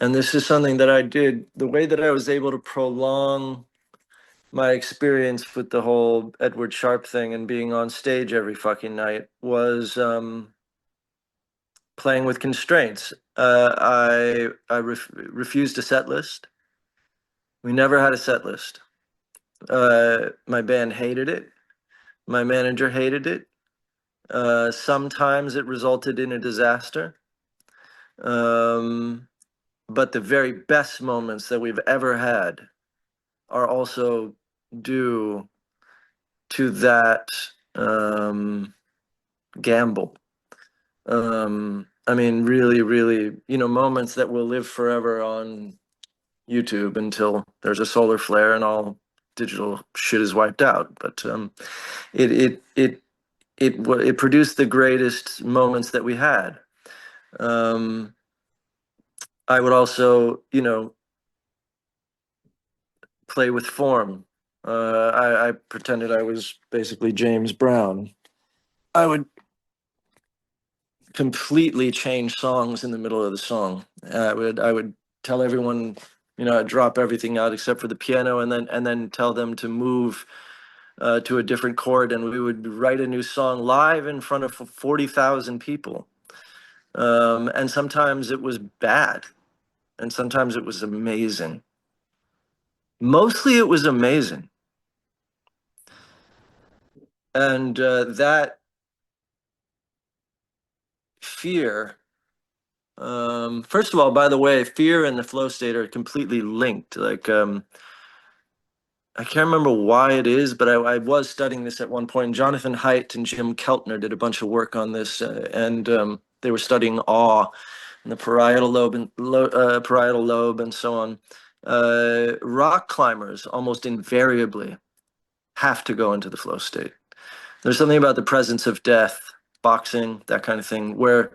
And this is something that I did. The way that I was able to prolong my experience with the whole Edward Sharpe thing and being on stage every fucking night was playing with constraints. I refused a set list. We never had a set list. My band hated it. My manager hated it. Sometimes it resulted in a disaster. But the very best moments that we've ever had are also due to that gamble. I mean, really, really, moments that will live forever on YouTube until there's a solar flare and all digital shit is wiped out. But it produced the greatest moments that we had. I would also, play with form. I pretended I was basically James Brown. I would completely change songs in the middle of the song. I would tell everyone, I'd drop everything out except for the piano, and then tell them to move to a different chord, and we would write a new song live in front of 40,000 people. And sometimes it was bad, and sometimes it was amazing. Mostly it was amazing. And that fear, first of all, by the way, fear and the flow state are completely linked. Like, I can't remember why it is, but I was studying this at one point. Jonathan Haidt and Jim Keltner did a bunch of work on this, and they were studying awe and the parietal lobe and so on. Rock climbers almost invariably have to go into the flow state. There's something about the presence of death, boxing, that kind of thing, where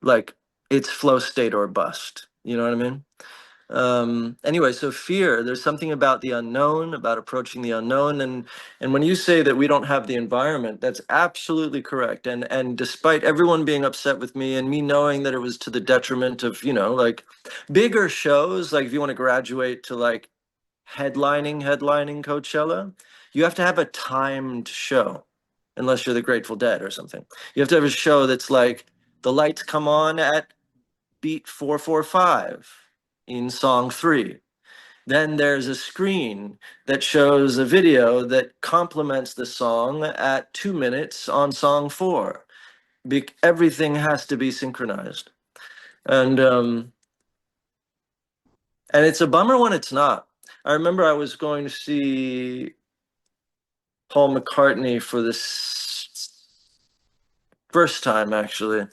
like it's flow state or bust. You know what I mean? Anyway, so fear, there's something about the unknown, about approaching the unknown. And when you say that we don't have the environment, that's absolutely correct. And despite everyone being upset with me and me knowing that it was to the detriment of, you know, like bigger shows, like if you want to graduate to like headlining Coachella, you have to have a timed show, unless you're the Grateful Dead or something. You have to have a show that's like the lights come on at beat 445 in song 3. Then there's a screen that shows a video that complements the song at 2 minutes on song 4. Everything has to be synchronized. And it's a bummer when it's not. I remember I was going to see Paul McCartney for this first time, actually.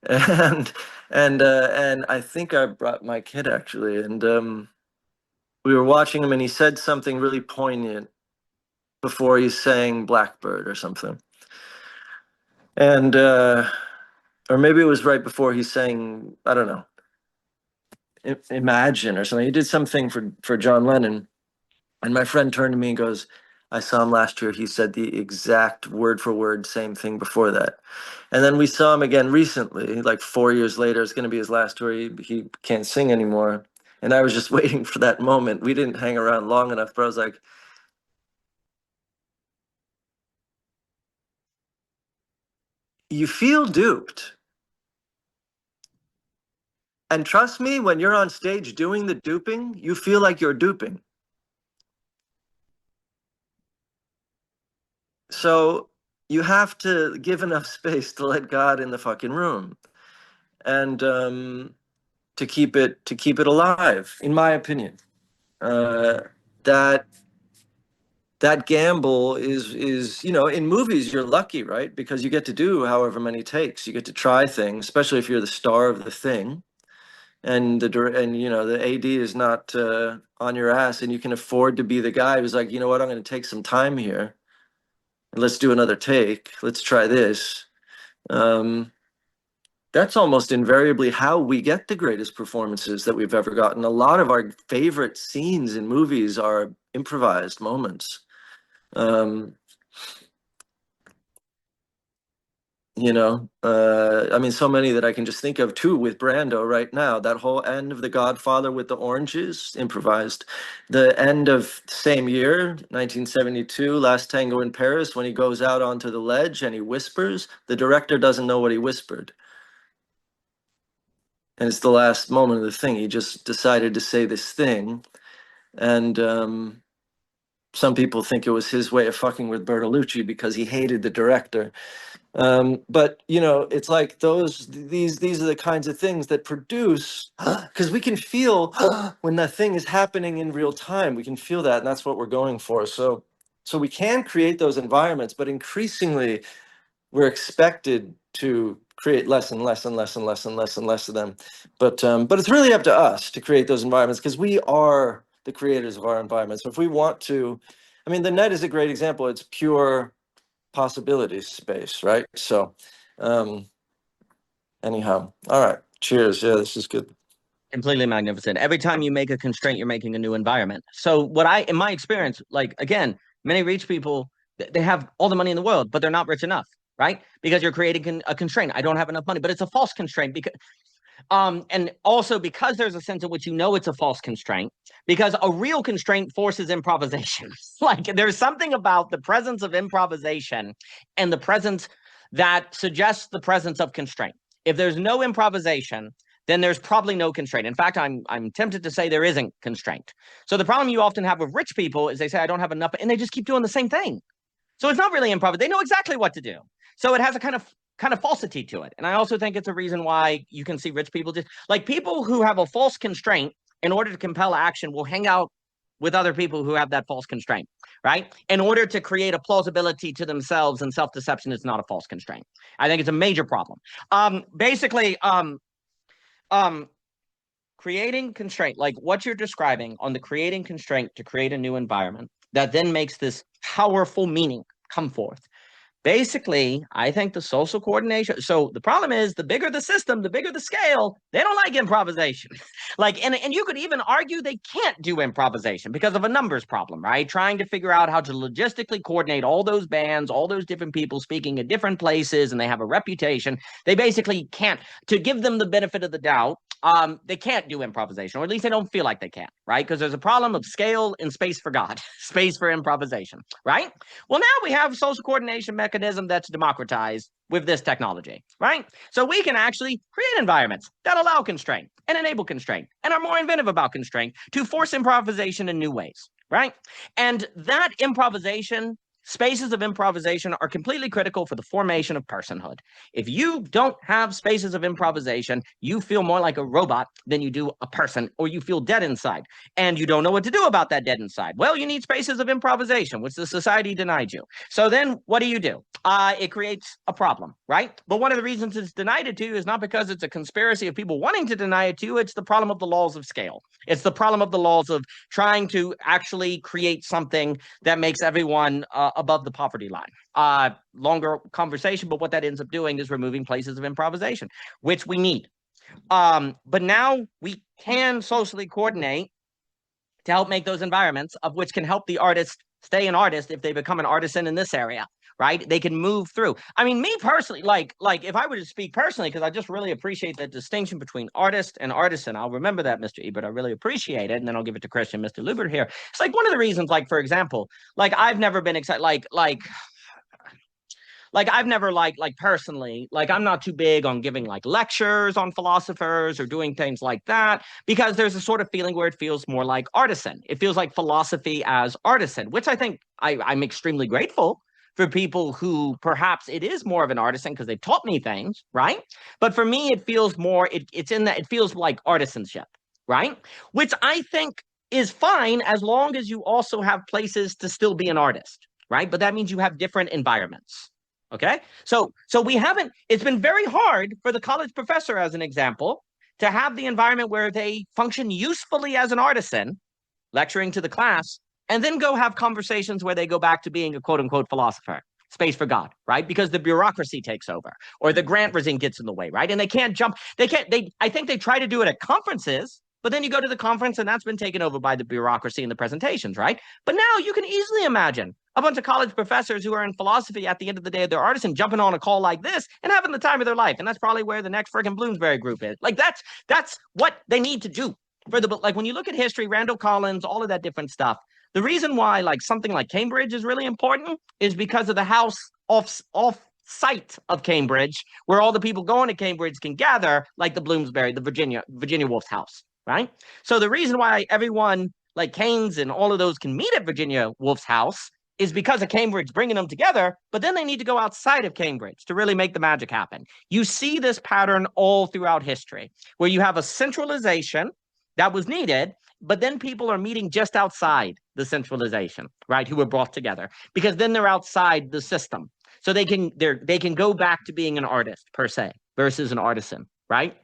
And I think I brought my kid, actually, and we were watching him, and he said something really poignant before he sang Blackbird or something, and or maybe it was right before he sang, I don't know, Imagine or something. He did something for John Lennon, and my friend turned to me and goes, I saw him last year. He said the exact word for word same thing before that. And then we saw him again recently, like 4 years later. It's going to be his last tour. He can't sing anymore. And I was just waiting for that moment. We didn't hang around long enough, but I was like, you feel duped. And trust me, when you're on stage doing the duping, you feel like you're duping. So you have to give enough space to let God in the fucking room, and to keep it alive, in my opinion. That gamble is, you know, in movies you're lucky, right? Because you get to do however many takes. You get to try things, especially if you're the star of the thing, and you know, the AD is not on your ass, and you can afford to be the guy who's like, you know what, I'm going to take some time here. Let's do another take. Let's try this. That's almost invariably how we get the greatest performances that we've ever gotten. A lot of our favorite scenes in movies are improvised moments. You know, I mean, so many that I can just think of too with Brando right now. That whole end of The Godfather with the oranges, improvised. The end of same year, 1972, Last Tango in Paris, when he goes out onto the ledge and he whispers, the director doesn't know what he whispered. And it's the last moment of the thing. He just decided to say this thing. And some people think it was his way of fucking with Bertolucci because he hated the director. But you know, it's like these are the kinds of things that produce, because we can feel when that thing is happening in real time. We can feel that, and that's what we're going for. So we can create those environments, but increasingly we're expected to create less and less and less and less and less and less of them. But it's really up to us to create those environments, because we are the creators of our environments. So if we want to, I mean, the net is a great example. It's pure possibility space, right? So anyhow, all right, cheers. Yeah, this is good. Completely magnificent. Every time you make a constraint, you're making a new environment. So in my experience, like, again, many rich people, they have all the money in the world, but they're not rich enough, right? Because you're creating a constraint. I don't have enough money, but it's a false constraint, because and also because there's a sense in which you know it's a false constraint, because a real constraint forces improvisation. Like, there's something about the presence of improvisation and the presence that suggests the presence of constraint. If there's no improvisation, then there's probably no constraint. In fact, I'm tempted to say there isn't constraint. So the problem you often have with rich people is they say, I don't have enough, and they just keep doing the same thing. So it's not really improv. They know exactly what to do. So it has a kind of falsity to it. And I also think it's a reason why you can see rich people just like people who have a false constraint in order to compel action will hang out with other people who have that false constraint, right? In order to create a plausibility to themselves, and self-deception is not a false constraint. I think it's a major problem. Basically, creating constraint, like what you're describing on the creating constraint to create a new environment that then makes this powerful meaning come forth. Basically, I think the social coordination. So the problem is the bigger the system, the bigger the scale, they don't like improvisation. And you could even argue they can't do improvisation because of a numbers problem, right? Trying to figure out how to logistically coordinate all those bands, all those different people speaking at different places, and they have a reputation. They basically can't. To give them the benefit of the doubt, they can't do improvisation, or at least they don't feel like they can, right? Because there's a problem of scale and space for God, space for improvisation, right? Well, now we have social coordination mechanism that's democratized with this technology, right? So we can actually create environments that allow constraint and enable constraint and are more inventive about constraint to force improvisation in new ways, right? And that improvisation, spaces of improvisation are completely critical for the formation of personhood. If you don't have spaces of improvisation, you feel more like a robot than you do a person, or you feel dead inside, and you don't know what to do about that dead inside. Well, you need spaces of improvisation, which the society denied you. So then what do? It creates a problem, right? But one of the reasons it's denied it to you is not because it's a conspiracy of people wanting to deny it to you. It's the problem of the laws of scale. It's the problem of the laws of trying to actually create something that makes everyone above the poverty line. Longer conversation, but what that ends up doing is removing places of improvisation, which we need. But now we can socially coordinate to help make those environments, of which can help the artist stay an artist if they become an artisan in this area, right? They can move through. I mean, me personally, like if I were to speak personally, because I just really appreciate the distinction between artist and artisan. I'll remember that, Mr. Ebert. I really appreciate it. And then I'll give it to Christian, Mr. Lubert here. It's like one of the reasons, like, for example, like I've never been excited, like I've never like personally, like I'm not too big on giving like lectures on philosophers or doing things like that, because there's a sort of feeling where it feels more like artisan. It feels like philosophy as artisan, which I think I'm extremely grateful for people who perhaps it is more of an artisan because they've taught me things, right? But for me, it feels more, it's in that, it feels like artisanship, right? Which I think is fine as long as you also have places to still be an artist, right? But that means you have different environments. Okay, so we haven't, it's been very hard for the college professor, as an example, to have the environment where they function usefully as an artisan, lecturing to the class, and then go have conversations where they go back to being a quote unquote philosopher, space for God, right? Because the bureaucracy takes over, or the grant regime gets in the way, right? And they can't jump, I think they try to do it at conferences, but then you go to the conference and that's been taken over by the bureaucracy and the presentations, right? But now you can easily imagine a bunch of college professors who are in philosophy at the end of the day, they're artisan, jumping on a call like this and having the time of their life. And that's probably where the next friggin' Bloomsbury group is. Like that's what they need to do for the, like when you look at history, Randall Collins, all of that different stuff. The reason why like something like Cambridge is really important is because of the house off site of Cambridge, where all the people going to Cambridge can gather, like the Bloomsbury, the Virginia Woolf's house, right? So the reason why everyone like Keynes and all of those can meet at Virginia Woolf's house is because of Cambridge bringing them together, but then they need to go outside of Cambridge to really make the magic happen. You see this pattern all throughout history, where you have a centralization that was needed, but then people are meeting just outside the centralization, right, who were brought together, because then they're outside the system. So they can go back to being an artist, per se, versus an artisan, right?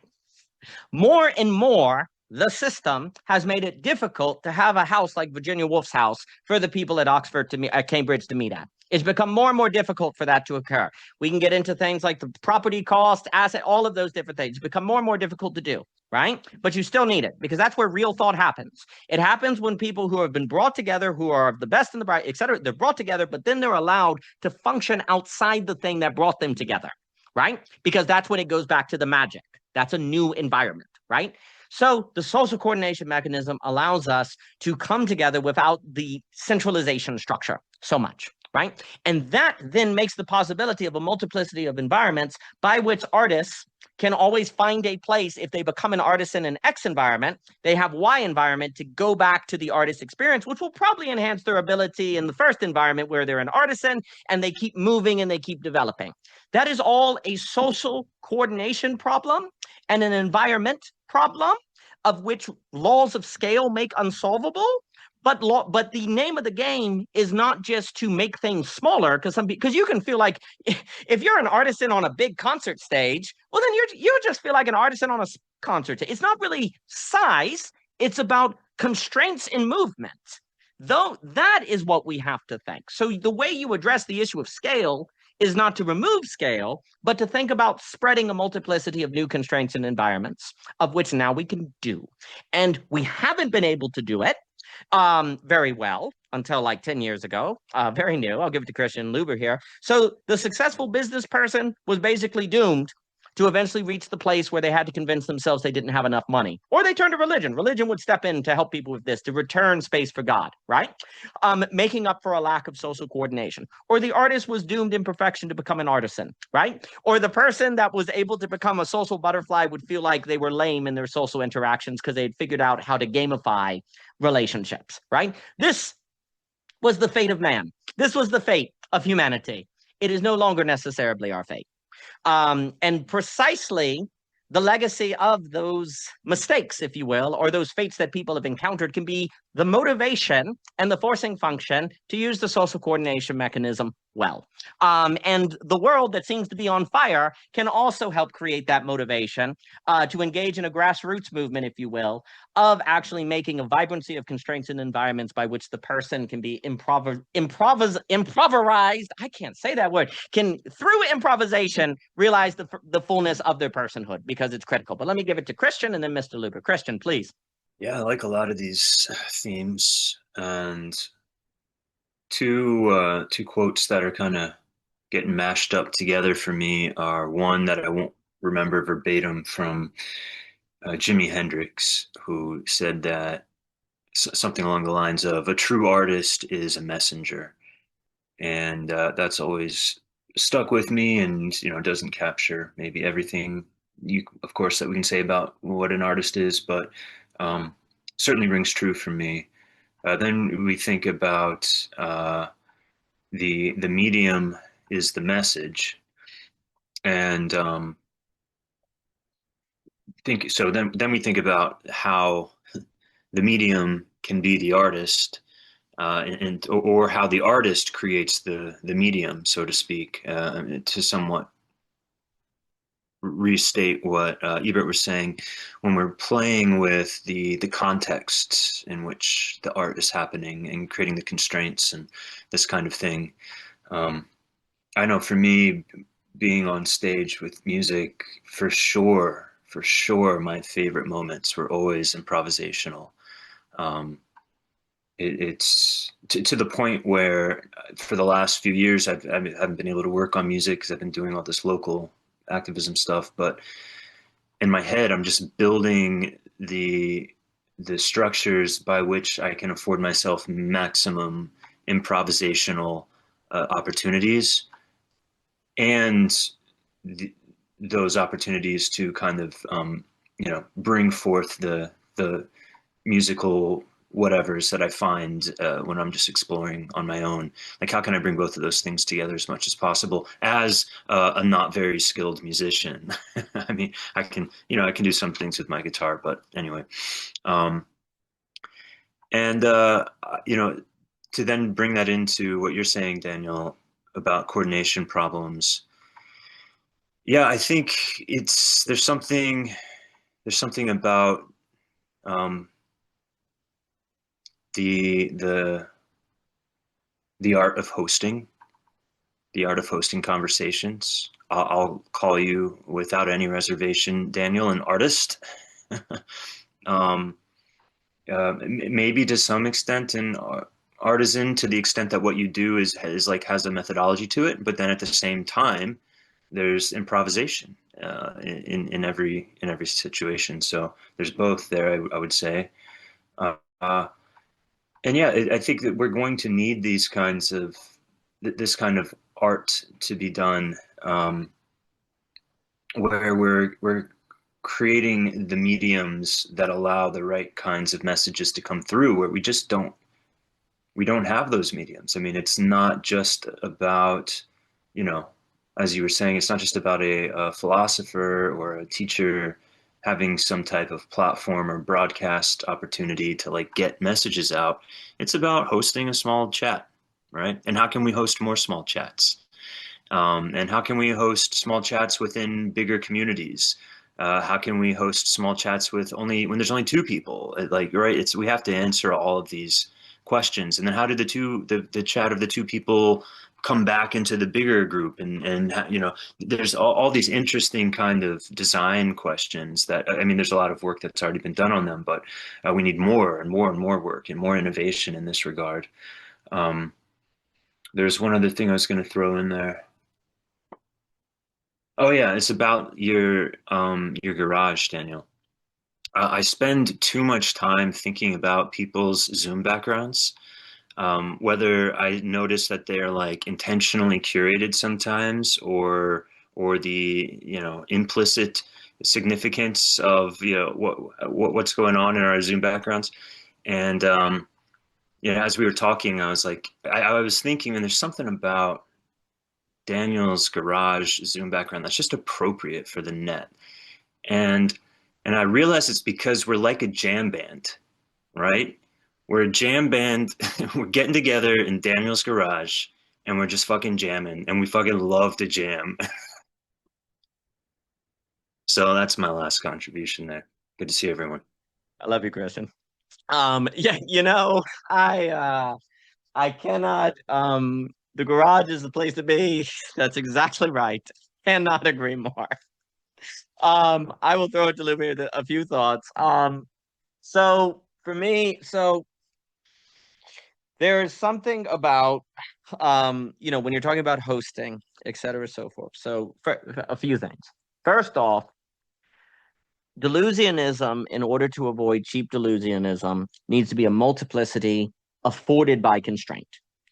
More and more, the system has made it difficult to have a house like Virginia Woolf's house for the people at Cambridge to meet at. It's become more and more difficult for that to occur. We can get into things like the property cost, asset, all of those different things. It's become more and more difficult to do, right? But you still need it, because that's where real thought happens. It happens when people who have been brought together, who are the best and the bright, et cetera, they're brought together, but then they're allowed to function outside the thing that brought them together, right? Because that's when it goes back to the magic. That's a new environment, right? So the social coordination mechanism allows us to come together without the centralization structure so much, right? And that then makes the possibility of a multiplicity of environments by which artists can always find a place. If they become an artist in an X environment, they have Y environment to go back to the artist experience, which will probably enhance their ability in the first environment where they're an artisan and they keep moving and they keep developing. That is all a social coordination problem and an environment problem of which laws of scale make unsolvable. But the name of the game is not just to make things smaller, because you can feel like if you're an artisan on a big concert stage, well, then you just feel like an artisan on a concert. It's not really size; it's about constraints in movement. Though that is what we have to think. So the way you address the issue of scale is not to remove scale, but to think about spreading a multiplicity of new constraints and environments, of which now we can do, and we haven't been able to do it very well until like 10 years ago. Very new. I'll give it to Christian Luber here. So the successful business person was basically doomed to eventually reach the place where they had to convince themselves they didn't have enough money, or they turned to religion. Religion would step in to help people with this, to return space for God, right? Making up for a lack of social coordination. Or the artist was doomed in perfection to become an artisan, right? Or the person that was able to become a social butterfly would feel like they were lame in their social interactions because they had figured out how to gamify relationships, right? This was the fate of man. This was the fate of humanity. It is no longer necessarily our fate. And precisely the legacy of those mistakes, if you will, or those fates that people have encountered, can be the motivation and the forcing function to use the social coordination mechanism well. And the world that seems to be on fire can also help create that motivation to engage in a grassroots movement, if you will, of actually making a vibrancy of constraints and environments by which the person can be improvised. I can't say that word. Can, through improvisation, realize the fullness of their personhood, because it's critical. But let me give it to Christian and then Mr. Luber. Christian, please. Yeah, I like a lot of these themes, and two quotes that are kind of getting mashed up together for me are one that I won't remember verbatim from Jimi Hendrix, who said that something along the lines of a true artist is a messenger, and that's always stuck with me, and doesn't capture maybe everything of course, that we can say about what an artist is, but certainly rings true for me. Then we think about the medium is the message, and then we think about how the medium can be the artist, or how the artist creates the medium, so to speak, to somewhat restate what Ebert was saying. When we're playing with the contexts in which the art is happening and creating the constraints and this kind of thing. I know for me, being on stage with music, for sure, my favorite moments were always improvisational. It's to the point where for the last few years, I haven't been able to work on music because I've been doing all this local activism stuff, but in my head I'm just building the structures by which I can afford myself maximum improvisational opportunities, and those opportunities to kind of bring forth the musical whatevers that I find when I'm just exploring on my own. Like, how can I bring both of those things together as much as possible as a not very skilled musician? I mean, I can do some things with my guitar, but anyway. To then bring that into what you're saying, Daniel, about coordination problems. Yeah, I think there's something about the art of hosting, conversations. I'll call you without any reservation, Daniel, an artist. Maybe to some extent an artisan, to the extent that what you do has a methodology to it, but then at the same time there's improvisation in every situation. So there's both there, I would say. And yeah, I think that we're going to need these kinds of this kind of art to be done, where we're creating the mediums that allow the right kinds of messages to come through, where we just don't have those mediums. I mean, it's not just about, as you were saying, it's not just about a philosopher or a teacher having some type of platform or broadcast opportunity to like get messages out. It's about hosting a small chat, right? And how can we host more small chats? And how can we host small chats within bigger communities? How can we host small chats with when there's only 2 people? Like, right? We have to answer all of these questions. And then how did the chat of the 2 people come back into the bigger group? And there's all these interesting kind of design questions that, I mean, there's a lot of work that's already been done on them, but we need more and more and more work and more innovation in this regard. There's one other thing I was going to throw in there. Oh yeah, it's about your garage, Daniel. I spend too much time thinking about people's Zoom backgrounds, whether I notice that they're like intentionally curated sometimes, or the implicit significance of what's going on in our Zoom backgrounds. And as we were talking, I was like, I was thinking, and there's something about Daniel's garage Zoom background that's just appropriate for the net. And I realize it's because we're like a jam band, right? We're a jam band. We're getting together in Daniel's garage and we're just fucking jamming, and we fucking love to jam. So that's my last contribution there. Good to see everyone. I love you, Christian. Yeah, I cannot, the garage is the place to be. That's exactly right. Cannot agree more. I will throw it to Lou here a few thoughts. So for me, there's something about, when you're talking about hosting, et cetera, so forth. So for a few things. First off, delusionism, in order to avoid cheap delusionism, needs to be a multiplicity afforded by constraint.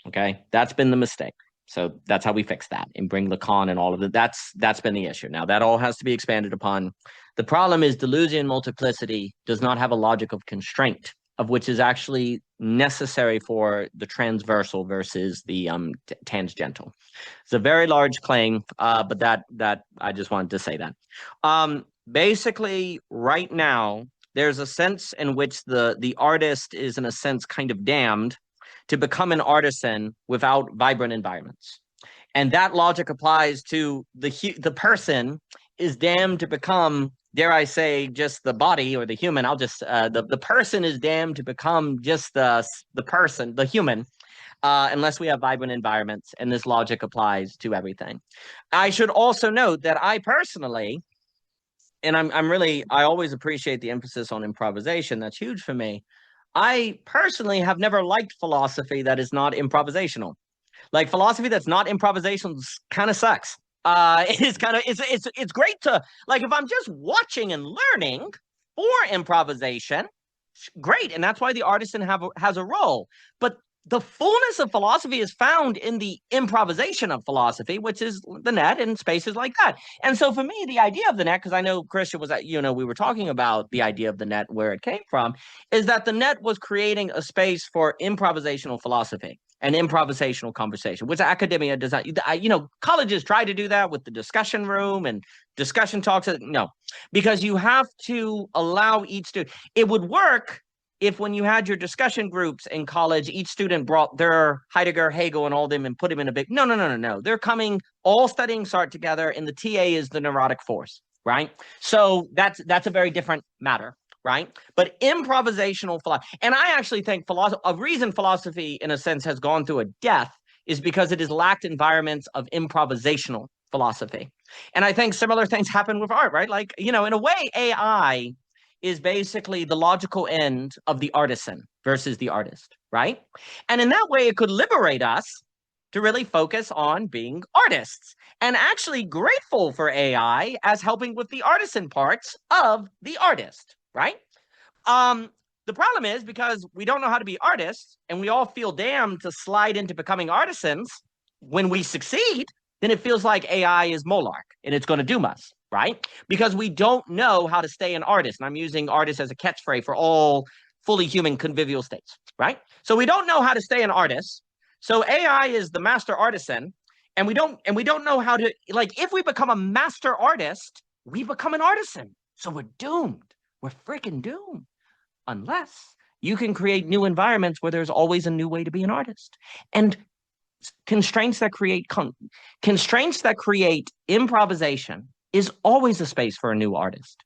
Okay, that's been the mistake. So that's how we fix that and bring Lacan and all of that. That's been the issue. Now that all has to be expanded upon. The problem is delusion multiplicity does not have a logic of constraint, of which is actually necessary for the transversal versus the tangential. It's a very large claim, but that I just wanted to say that. Basically, right now, there's a sense in which the artist is, in a sense, kind of damned to become an artisan without vibrant environments. And that logic applies to the person is damned to become, dare I say, just the body or the human. I'll just, the person is damned to become just the person, the human, unless we have vibrant environments. And this logic applies to everything. I should also note that I personally, and I always appreciate the emphasis on improvisation. That's huge for me. I personally have never liked philosophy that is not improvisational. Like philosophy that's not improvisational kind of sucks. It's great to, like, if I'm just watching and learning for improvisation, great, and that's why the artisan has a role. But the fullness of philosophy is found in the improvisation of philosophy, which is the net and spaces like that. And so for me, the idea of the net, because I know Christian was we were talking about the idea of the net, where it came from, is that the net was creating a space for improvisational philosophy and improvisational conversation, which academia does not. Colleges try to do that with the discussion room and discussion talks. No, because you have to allow each student. It would work if when you had your discussion groups in college, each student brought their Heidegger, Hegel, and all them and put them in a big, no. They're coming, all studying SART together, and the TA is the neurotic force, right? So that's a very different matter, right? But improvisational philosophy, and I actually think a reason philosophy, in a sense, has gone through a death is because it has lacked environments of improvisational philosophy. And I think similar things happen with art, right? Like, in a way, AI is basically the logical end of the artisan versus the artist, right? And in that way, it could liberate us to really focus on being artists and actually grateful for AI as helping with the artisan parts of the artist, right? The problem is because we don't know how to be artists and we all feel damned to slide into becoming artisans, when we succeed, then it feels like AI is Molark and it's going to doom us, right? Because we don't know how to stay an artist. And I'm using artist as a catchphrase for all fully human convivial states, right? So we don't know how to stay an artist. So AI is the master artisan, and we don't know how to, like, if we become a master artist, we become an artisan. So we're doomed. We're freaking doomed. Unless you can create new environments where there's always a new way to be an artist. And constraints that create improvisation is always a space for a new artist.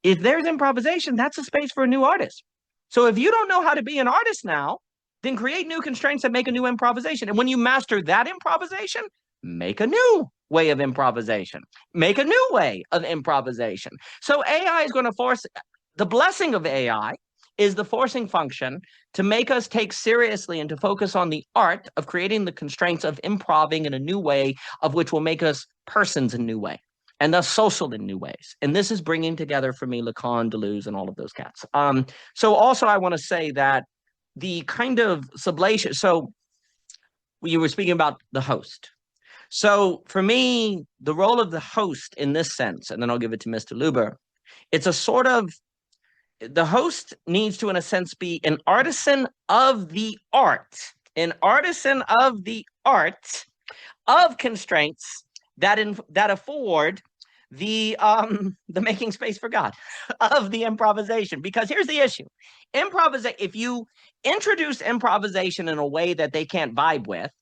If there's improvisation, that's a space for a new artist. So if you don't know how to be an artist now, then create new constraints that make a new improvisation. And when you master that improvisation, make a new way of improvisation. Make a new way of improvisation. So AI is going to force, the blessing of AI is the forcing function to make us take seriously and to focus on the art of creating the constraints of improving in a new way, of which will make us persons in a new way, and thus social in new ways. And this is bringing together for me Lacan, Deleuze, and all of those cats. So also I want to say that the kind of sublation, so you were speaking about the host. So for me, the role of the host in this sense, and then I'll give it to Mr. Luber, it's a sort of, the host needs to, in a sense, be an artisan of the art, of constraints that afford the making space for God, of the improvisation. Because here's the issue: if you introduce improvisation in a way that they can't vibe with,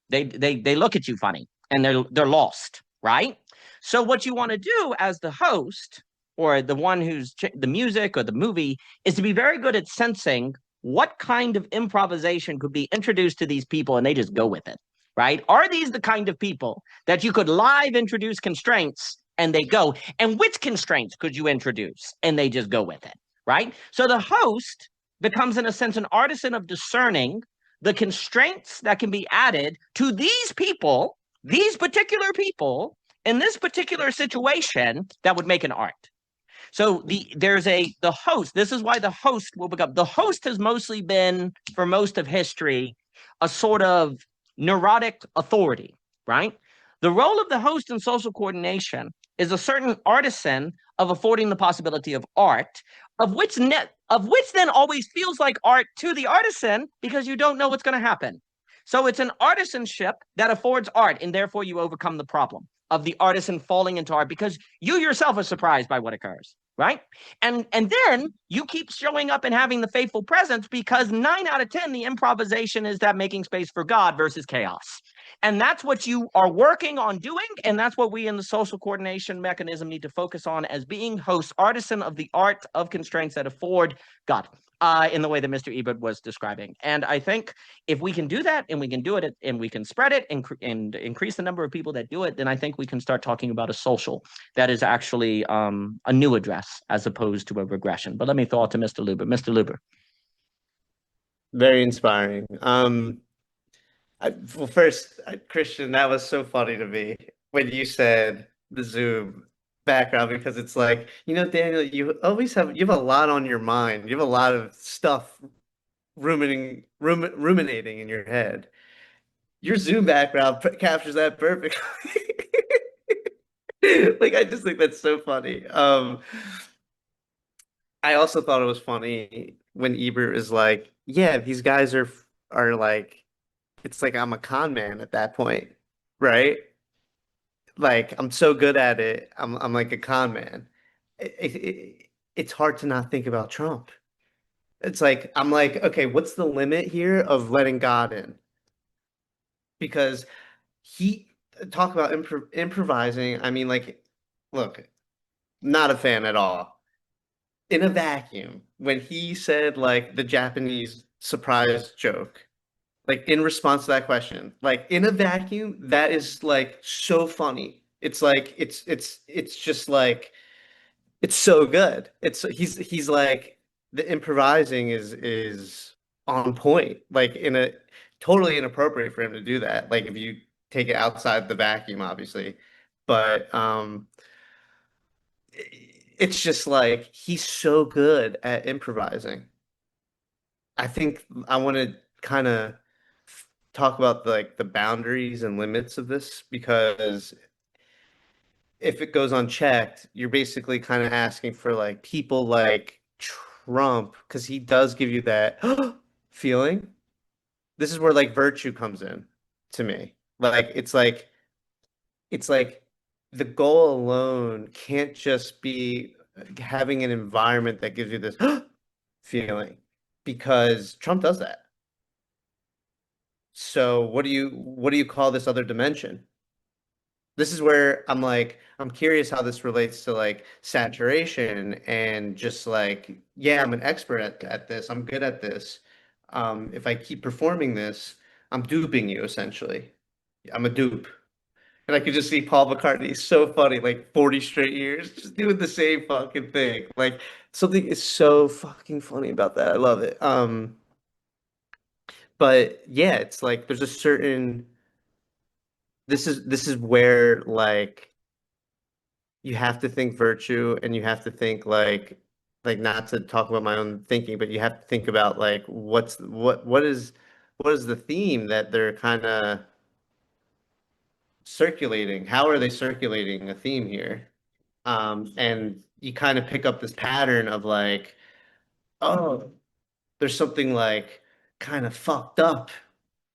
they look at you funny and they're lost, right? So what you want to do as the host, or the one who's the music or the movie, is to be very good at sensing what kind of improvisation could be introduced to these people, and they just go with it, right? Are these the kind of people that you could live introduce constraints and they go? And which constraints could you introduce and they just go with it, right? So the host becomes, in a sense, an artisan of discerning the constraints that can be added to these people, these particular people, in this particular situation that would make an art. So the host. This is why the host will become, the host has mostly been, for most of history, a sort of neurotic authority, right? The role of the host in social coordination is a certain artisan of affording the possibility of art, of which then always feels like art to the artisan, because you don't know what's going to happen. So it's an artisanship that affords art, and therefore you overcome the problem of the artisan falling into art, because you yourself are surprised by what occurs, right? And then you keep showing up and having the faithful presence, because 9 out of 10, the improvisation is that making space for God versus chaos. And that's what you are working on doing, and that's what we in the social coordination mechanism need to focus on, as being hosts, artisan of the art of constraints that afford God, in the way that Mr. Ebert was describing. And I think if we can do that, and we can do it, and we can spread it, and increase the number of people that do it, then I think we can start talking about a social that is actually a new address as opposed to a regression. But let me throw it to Mr. Luber. Mr. Luber. Very inspiring. Well, first, Christian, that was so funny to me when you said the Zoom background, because it's like, Daniel, you have a lot on your mind. You have a lot of stuff ruminating in your head. Your Zoom background captures that perfectly. Like, I just think that's so funny. I also thought it was funny when Ebert is like, yeah, these guys are like, it's like I'm a con man at that point, right? Like, I'm so good at it. I'm like a con man. It's hard to not think about Trump. It's like, I'm like, okay, what's the limit here of letting God in? Because talk about improvising. I mean, like, look, not a fan at all. In a vacuum, when he said, like, the Japanese surprise joke, like, in response to that question, like, in a vacuum, that is, like, so funny. It's like, it's just like, it's so good. He's like, the improvising is on point, like, in a totally inappropriate for him to do that. Like, if you take it outside the vacuum, obviously, but it's just like, he's so good at improvising. I think I want to kind of talk about like the boundaries and limits of this, because if it goes unchecked, you're basically kind of asking for like people like Trump, because he does give you that feeling. This is where like virtue comes in to me. Like it's like the goal alone can't just be having an environment that gives you this feeling, because Trump does that. So what do you call this other dimension? This is where I'm like, I'm curious how this relates to like saturation and just like, yeah, I'm an expert at this. I'm good at this. If I keep performing this, I'm duping you essentially. I'm a dupe. And I could just see Paul McCartney so funny, like 40 straight years, just doing the same fucking thing. Like something is so fucking funny about that. I love it. But yeah, it's like there's a certain this is where like you have to think virtue, and you have to think like not to talk about my own thinking, but you have to think about like what is the theme that they're kind of circulating? How are they circulating a theme here? And you kind of pick up this pattern of like, oh, there's something like kind of fucked up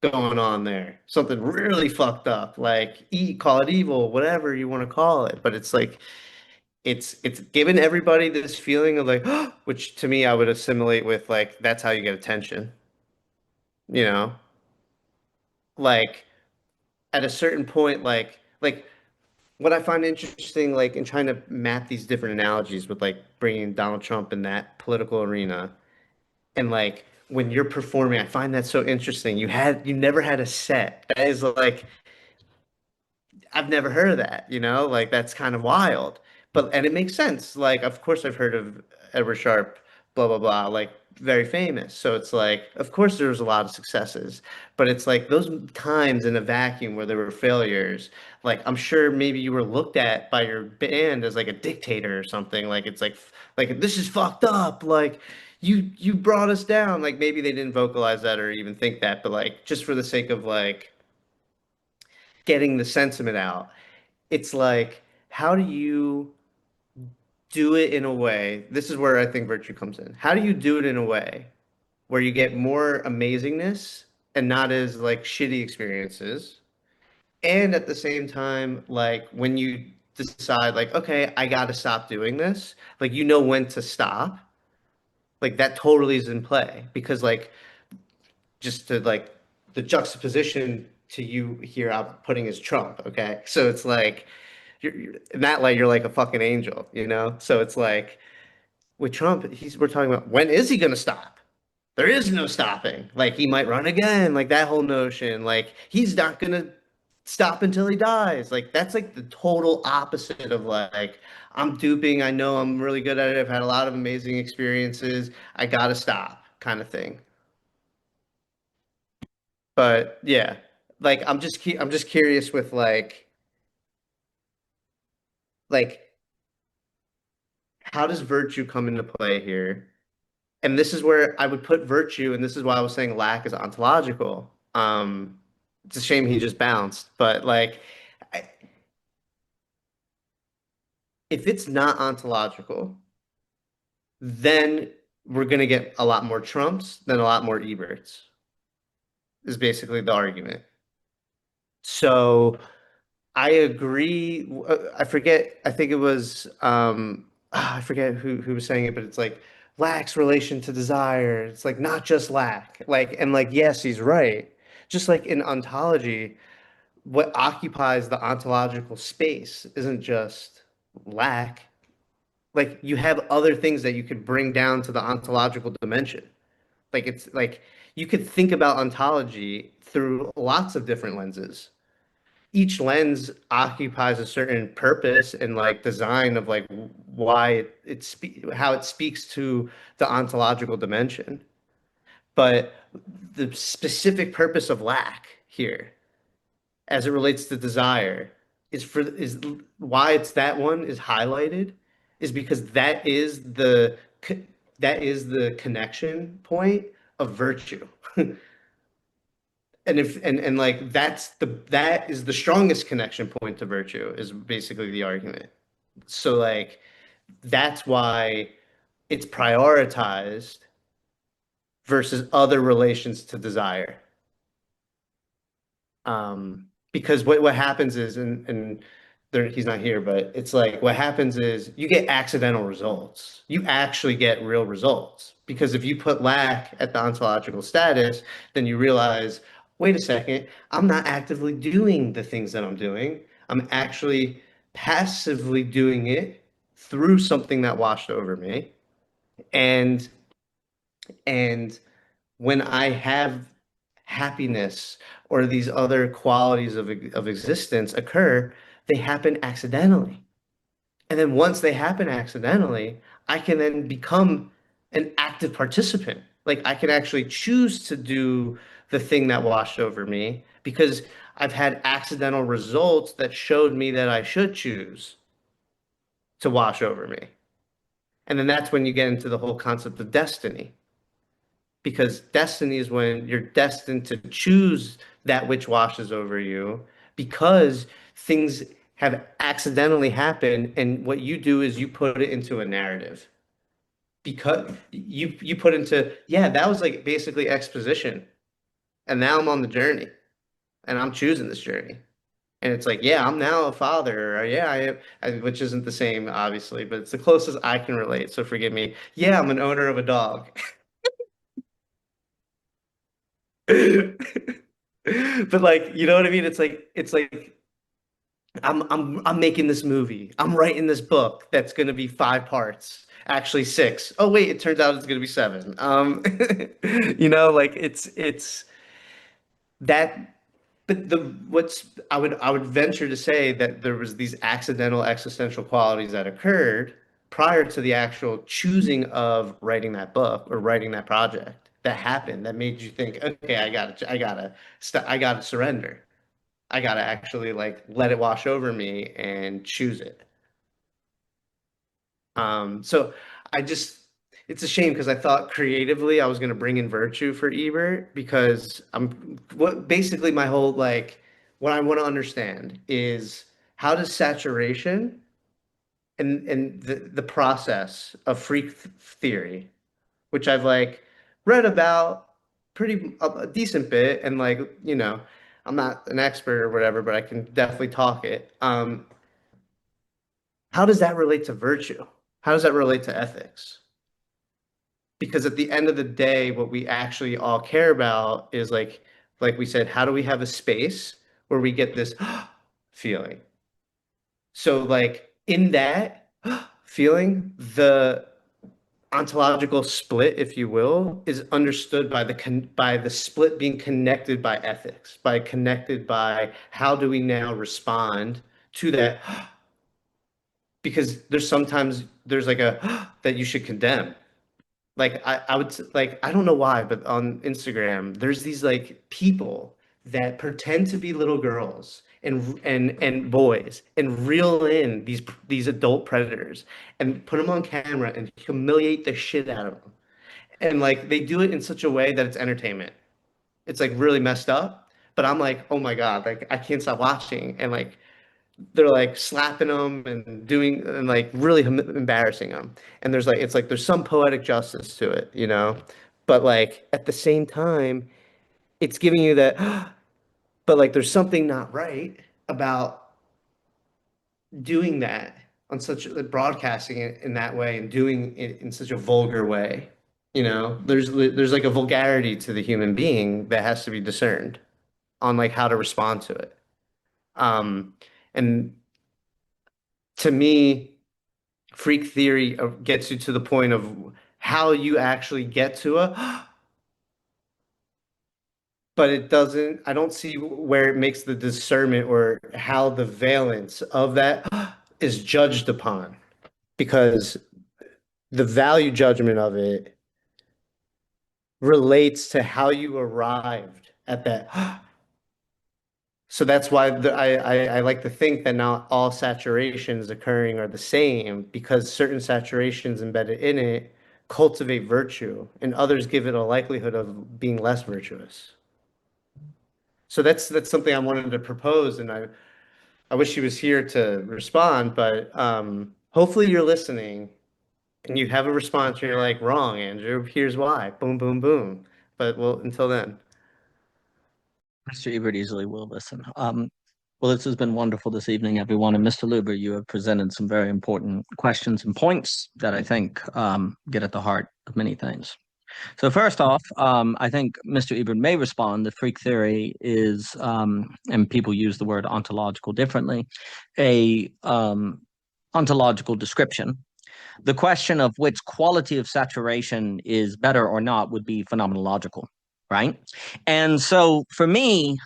going on there. Something really fucked up, like call it evil, whatever you want to call it. But it's like it's given everybody this feeling of like, which to me I would assimilate with like that's how you get attention. You know, like at a certain point, like what I find interesting, like in trying to map these different analogies with like bringing Donald Trump in that political arena, and like when you're performing, I find that so interesting. You never had a set. That is like I've never heard of that, like that's kind of wild. And it makes sense. Like, of course I've heard of Edward Sharp, blah blah blah, like very famous. So it's like, of course there was a lot of successes, but it's like those times in a vacuum where there were failures, like I'm sure maybe you were looked at by your band as like a dictator or something. Like it's like this is fucked up. Like you brought us down. Like maybe they didn't vocalize that or even think that, but like just for the sake of like getting the sentiment out. It's like, how do you do it in a way? This is where I think virtue comes in. How do you do it in a way where you get more amazingness and not as like shitty experiences? And at the same time, like when you decide, like, okay, I got to stop doing this, like, when to stop, like that totally is in play, because like just to like the juxtaposition to you here I'm putting is Trump, okay? So it's like you're in that light, you're like a fucking angel, So it's like with Trump, we're talking about when is he gonna stop? There is no stopping. Like he might run again, like that whole notion. Like he's not gonna stop until he dies. Like that's like the total opposite of like I'm duping. I know I'm really good at it. I've had a lot of amazing experiences. I gotta stop, kind of thing. But yeah, like I'm just curious with like how does virtue come into play here? And this is where I would put virtue, and this is why I was saying lack is ontological. It's a shame he just bounced, but like if it's not ontological, then we're gonna get a lot more Trumps than a lot more Eberts, is basically the argument. So I agree. I forget. I think it was. I forget who was saying it, but it's like lacks relation to desire. It's like not just lack. Like and like yes, he's right. Just like in ontology, what occupies the ontological space isn't just lack. Like you have other things that you could bring down to the ontological dimension. Like it's like you could think about ontology through lots of different lenses. Each lens occupies a certain purpose and like design of like why how it speaks to the ontological dimension. But the specific purpose of lack here, as it relates to desire, is why it's that one is highlighted, is because that is the connection point of virtue. and like that is the strongest connection point to virtue, is basically the argument. So like that's why it's prioritized versus other relations to desire. Because what happens is, and there, he's not here, but it's like what happens is you get accidental results. You actually get real results. Because if you put lack at the ontological status, then you realize, wait a second, I'm not actively doing the things that I'm doing. I'm actually passively doing it through something that washed over me. And and when I have happiness or these other qualities of existence occur, they happen accidentally. And then once they happen accidentally, I can then become an active participant. Like I can actually choose to do the thing that washed over me because I've had accidental results that showed me that I should choose to wash over me. And then that's when you get into the whole concept of destiny. Because destiny is when you're destined to choose that which washes over you because things have accidentally happened, and what you do is you put it into a narrative. Because you put into, yeah, that was like basically exposition. And now I'm on the journey and I'm choosing this journey. And it's like, yeah, I'm now a father, or yeah, which isn't the same, obviously, but it's the closest I can relate. So forgive me. Yeah, I'm an owner of a dog. But like, you know what I mean? It's like I'm making this movie. I'm writing this book that's going to be 5 parts. Actually 6. Oh wait, it turns out it's going to be 7. Like it's that. But the what's I would venture to say that there was these accidental existential qualities that occurred prior to the actual choosing of writing that book or writing that project that happened that made you think, okay, I gotta surrender. I gotta actually like let it wash over me and choose it. So I just it's a shame because I thought creatively I was gonna bring in virtue for Ebert because what basically my whole like what I want to understand is how does saturation and the process of theory, which I've like read about pretty a decent bit and like I'm not an expert or whatever, but I can definitely talk it. How does that relate to virtue? How does that relate to ethics? Because at the end of the day, what we actually all care about is like we said, how do we have a space where we get this feeling? So like in that feeling, the ontological split, if you will, is understood by the split being connected by ethics, by connected by how do we now respond to that because there's like a that you should condemn. Like I would like I don't know why, but on Instagram there's these like people that pretend to be little girls and boys and reel in these adult predators and put them on camera and humiliate the shit out of them. And like they do it in such a way that it's entertainment. It's like really messed up, but I'm like, oh my God, like I can't stop watching. And like they're like slapping them and doing and like really embarrassing them. And there's like it's like there's some poetic justice to it, but like at the same time, it's giving you that, but like there's something not right about doing that on such broadcasting it in that way and doing it in such a vulgar way. There's like a vulgarity to the human being that has to be discerned on like how to respond to it. And to me, freak theory gets you to the point of how you actually get to but it doesn't, I don't see where it makes the discernment or how the valence of that is judged upon because the value judgment of it relates to how you arrived at that. So that's why I like to think that not all saturations occurring are the same because certain saturations embedded in it cultivate virtue and others give it a likelihood of being less virtuous. So that's something I wanted to propose, and I wish he was here to respond, but hopefully you're listening and you have a response and you're like, wrong, Andrew, here's why. Boom, boom, boom. But well, until then. Mr. Ebert easily will listen. Well, this has been wonderful this evening, everyone. And Mr. Luber, you have presented some very important questions and points that I think get at the heart of many things. So first off, I think Mr. Ebert may respond that freak theory is, and people use the word ontological differently, a ontological description. The question of which quality of saturation is better or not would be phenomenological, right? And so for me,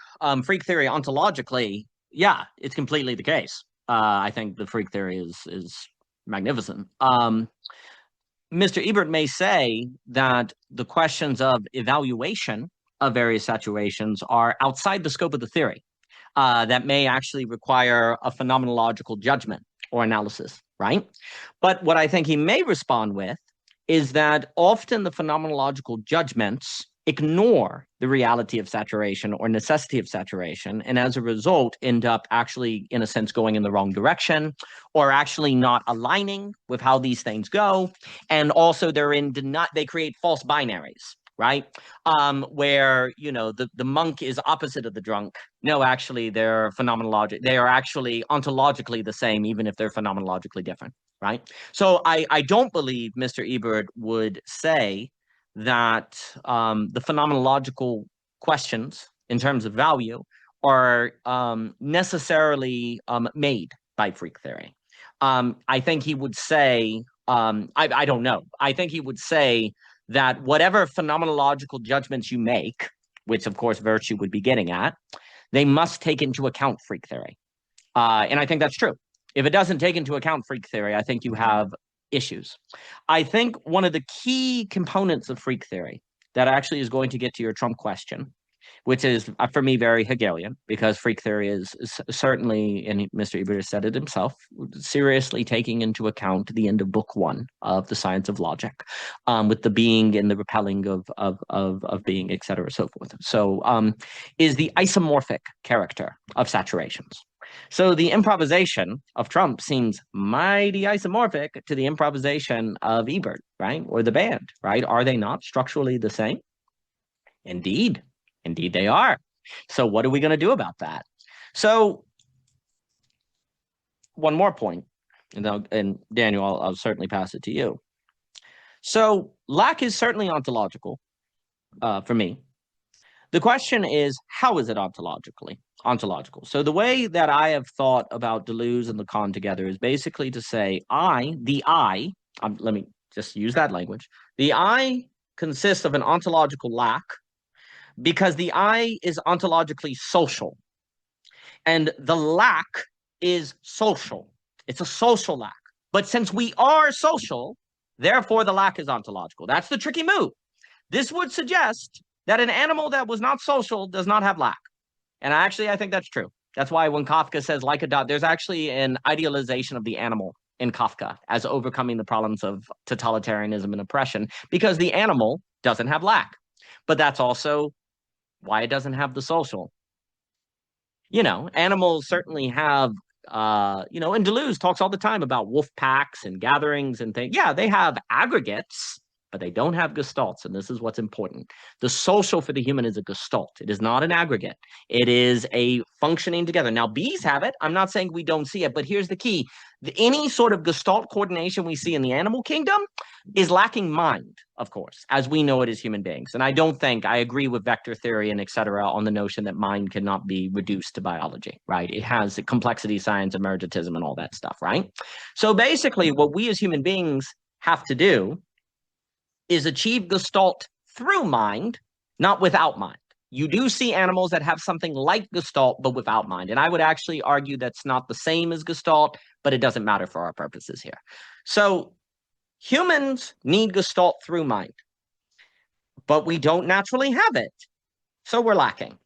freak theory ontologically, yeah, it's completely the case. I think the freak theory is magnificent. Mr. Ebert may say that the questions of evaluation of various saturations are outside the scope of the theory. That may actually require a phenomenological judgment or analysis, right? But what I think he may respond with is that often the phenomenological judgments ignore the reality of saturation or necessity of saturation, and as a result end up actually, in a sense, going in the wrong direction, or actually not aligning with how these things go. And also they create false binaries, right? Where, you know, the monk is opposite of the drunk. No, actually, they are actually ontologically the same, even if they're phenomenologically different, right? So I don't believe Mr. Ebert would say that the phenomenological questions in terms of value are necessarily made by freak theory. I think he would say, I don't know, I think he would say that whatever phenomenological judgments you make, which of course virtue would be getting at, they must take into account freak theory. And I think that's true. If it doesn't take into account freak theory, I think you have issues. I think one of the key components of freak theory that actually is going to get to your Trump question, which is, for me, very Hegelian, because freak theory is certainly, and Mr. Ebert has said it himself, seriously taking into account the end of book 1 of the science of logic, with the being and the repelling of being, et cetera, so forth. So is the isomorphic character of saturations. So the improvisation of Trump seems mighty isomorphic to the improvisation of Ebert, right? Or the band, right? Are they not structurally the same? Indeed. Indeed, they are. So what are we going to do about that? So one more point, and Daniel, I'll certainly pass it to you. So lack is certainly ontological for me. The question is, how is it ontological? So the way that I have thought about Deleuze and Lacan together is basically to say the I, let me just use that language. The I consists of an ontological lack because the I is ontologically social. And the lack is social. It's a social lack. But since we are social, therefore the lack is ontological. That's the tricky move. This would suggest that an animal that was not social does not have lack. And I think that's true. That's why when Kafka says like a dog, there's actually an idealization of the animal in Kafka as overcoming the problems of totalitarianism and oppression, because the animal doesn't have lack. But that's also why it doesn't have the social. You know, animals certainly have, you know, and Deleuze talks all the time about wolf packs and gatherings and things. Yeah, they have aggregates, but they don't have gestalts, and this is what's important. The social for the human is a gestalt. It is not an aggregate. It is a functioning together. Now, bees have it. I'm not saying we don't see it, but here's the key. Any sort of gestalt coordination we see in the animal kingdom is lacking mind, of course, as we know it as human beings. And I don't think I agree with vector theory and et cetera on the notion that mind cannot be reduced to biology, right? It has complexity, science, emergentism, and all that stuff, right? So basically, what we as human beings have to do is achieve gestalt through mind, not without mind. You do see animals that have something like gestalt, but without mind. And I would actually argue that's not the same as gestalt, but it doesn't matter for our purposes here. So humans need gestalt through mind, but we don't naturally have it. So we're lacking.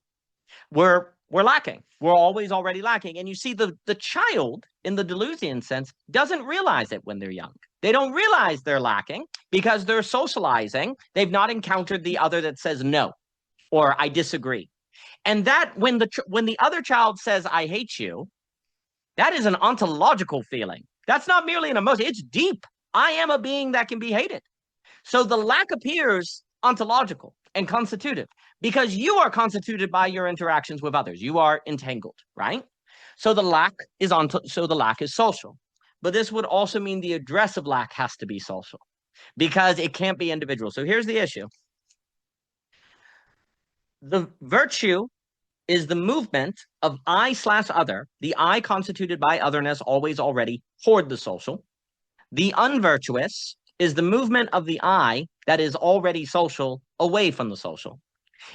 We're lacking. We're always already lacking. And you see the child, in the Deleuzian sense, doesn't realize it when they're young. They don't realize they're lacking because they're socializing. They've not encountered the other that says no, or I disagree. And that when the other child says, I hate you, that is an ontological feeling. That's not merely an emotion. It's deep. I am a being that can be hated. So the lack appears ontological and constitutive because you are constituted by your interactions with others. You are entangled, right? So the lack is social. But this would also mean the address of lack has to be social because it can't be individual. So here's the issue. The virtue is the movement of I/other, the I constituted by otherness always already toward the social. The unvirtuous is the movement of the I that is already social away from the social.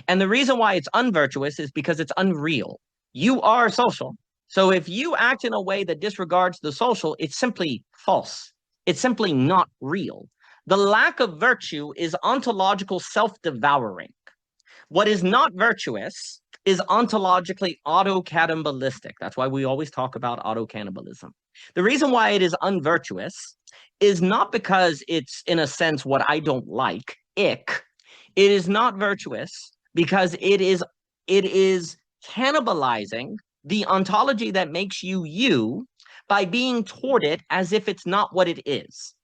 And the reason why it's unvirtuous is because it's unreal. You are social. So if you act in a way that disregards the social, it's simply false. It's simply not real. The lack of virtue is ontological self-devouring. What is not virtuous is ontologically auto-cannibalistic. That's why we always talk about auto-cannibalism. The reason why it is unvirtuous is not because it's, in a sense, what I don't like, ick. It is not virtuous because it is cannibalizing the ontology that makes you you by being toward it as if it's not what it is.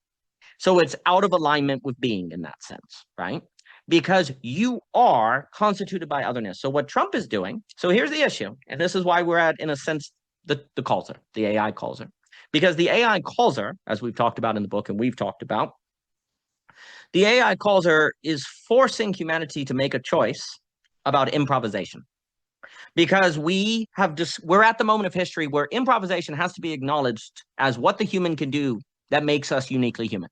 So it's out of alignment with being in that sense, right? Because you are constituted by otherness. So what Trump is doing, so here's the issue, and this is why we're at, in a sense, the causer, the AI causer. Because the AI causer, as we've talked about in the book and we've talked about, the AI causer is forcing humanity to make a choice about improvisation. Because we're at the moment of history where improvisation has to be acknowledged as what the human can do that makes us uniquely human.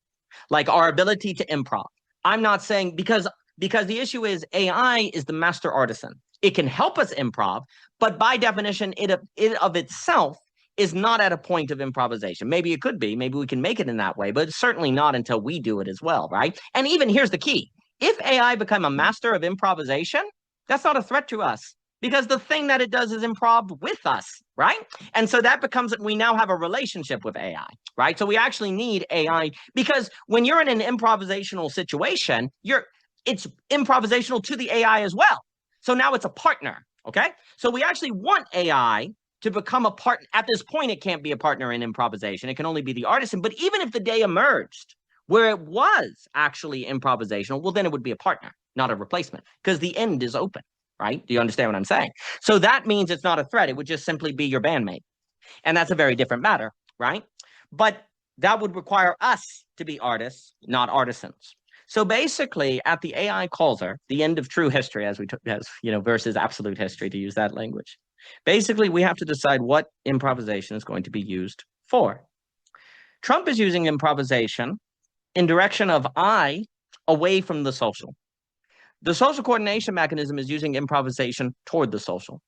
Like our ability to improv. I'm not saying because the issue is AI is the master artisan. It can help us improv, but by definition, it of itself is not at a point of improvisation. Maybe it could be, maybe we can make it in that way, but it's certainly not until we do it as well, right? And even here's the key. If AI become a master of improvisation, that's not a threat to us because the thing that it does is improv with us, right? And so that becomes, we now have a relationship with AI, right? So we actually need AI because when you're in an improvisational situation, it's improvisational to the AI as well. So now it's a partner, okay? So we actually want AI to become a partner. At this point, it can't be a partner in improvisation. It can only be the artisan. But even if the day emerged where it was actually improvisational, well, then it would be a partner, not a replacement, because the end is open, right? Do you understand what I'm saying? So that means it's not a threat. It would just simply be your bandmate. And that's a very different matter, right? But that would require us to be artists, not artisans. So basically, at the AI causer, the end of true history, as versus absolute history, to use that language. Basically, we have to decide what improvisation is going to be used for. Trump is using improvisation in direction of I away from the social. The social coordination mechanism is using improvisation toward the social.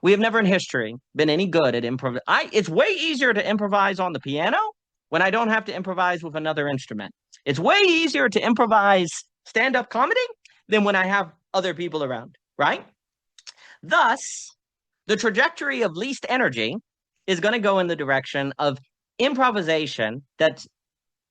We have never in history been any good at improv. It's way easier to improvise on the piano when I don't have to improvise with another instrument. It's way easier to improvise stand-up comedy than when I have other people around, right? Thus, the trajectory of least energy is going to go in the direction of improvisation that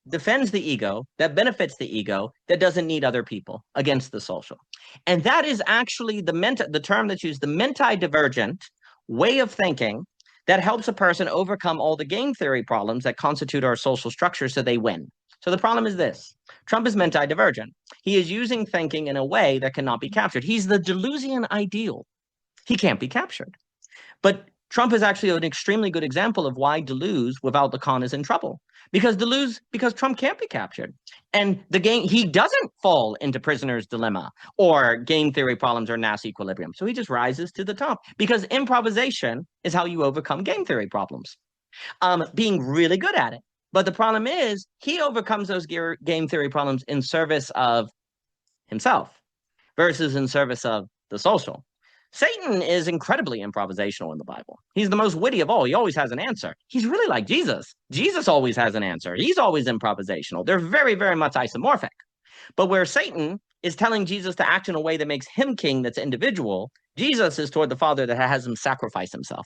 defends the ego, that benefits the ego, that doesn't need other people against the social. And that is actually the term that's used, the menti-divergent way of thinking that helps a person overcome all the game theory problems that constitute our social structure so they win. So the problem is this. Trump is menti-divergent. He is using thinking in a way that cannot be captured. He's the Deleuzian ideal. He can't be captured. But Trump is actually an extremely good example of why Deleuze without Lacan is in trouble. Because Trump can't be captured. And he doesn't fall into prisoner's dilemma or game theory problems or Nass equilibrium. So he just rises to the top because improvisation is how you overcome game theory problems. Being really good at it. But the problem is he overcomes those game theory problems in service of himself versus in service of the social. Satan is incredibly improvisational in the Bible. He's the most witty of all. He always has an answer. He's really like Jesus. Jesus always has an answer. He's always improvisational. They're very, very much isomorphic. But where Satan is telling Jesus to act in a way that makes him king that's individual, Jesus is toward the Father that has him sacrifice himself.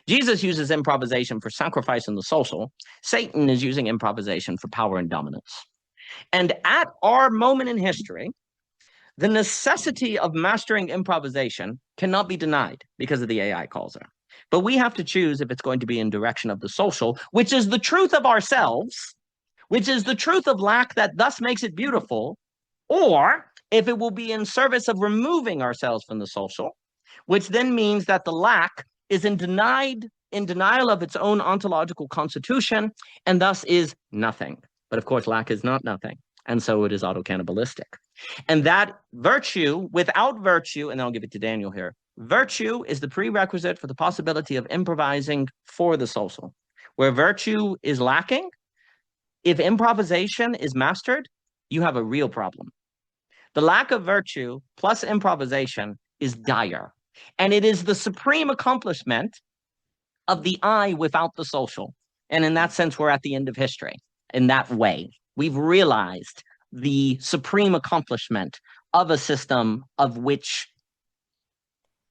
Jesus uses improvisation for sacrifice in the social. Satan is using improvisation for power and dominance. And at our moment in history, the necessity of mastering improvisation cannot be denied because of the AI calls her. But we have to choose if it's going to be in direction of the social, which is the truth of ourselves, which is the truth of lack that thus makes it beautiful, or if it will be in service of removing ourselves from the social, which then means that the lack is in denial of its own ontological constitution, and thus is nothing. But of course, lack is not nothing, and so it is auto-cannibalistic. And that virtue, without virtue, and then I'll give it to Daniel here, virtue is the prerequisite for the possibility of improvising for the social. Where virtue is lacking, if improvisation is mastered, you have a real problem. The lack of virtue plus improvisation is dire. And it is the supreme accomplishment of the I without the social. And in that sense, we're at the end of history. In that way, we've realized the supreme accomplishment of a system of which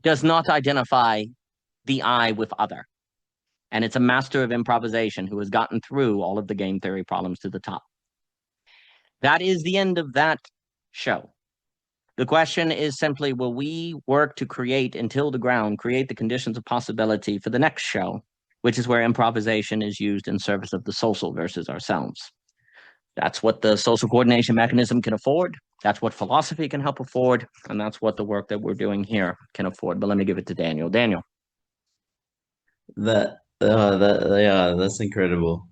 does not identify the I with other. And it's a master of improvisation who has gotten through all of the game theory problems to the top. That is the end of that show. The question is simply, will we work to create and till the ground, create the conditions of possibility for the next show, which is where improvisation is used in service of the social versus ourselves. That's what the social coordination mechanism can afford. That's what philosophy can help afford. And that's what the work that we're doing here can afford. But let me give it to Daniel. Daniel. Yeah, that's incredible.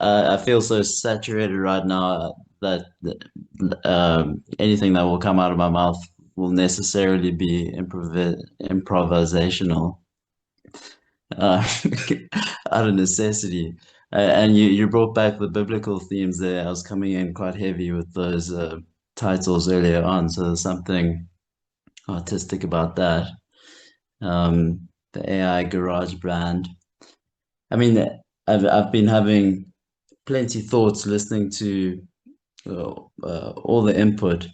I feel so saturated right now that anything that will come out of my mouth will necessarily be improvisational out of necessity. And you brought back the biblical themes there. I was coming in quite heavy with those titles earlier on, so there's something artistic about that. The AI garage band. I mean, I've been having plenty thoughts listening to all the input.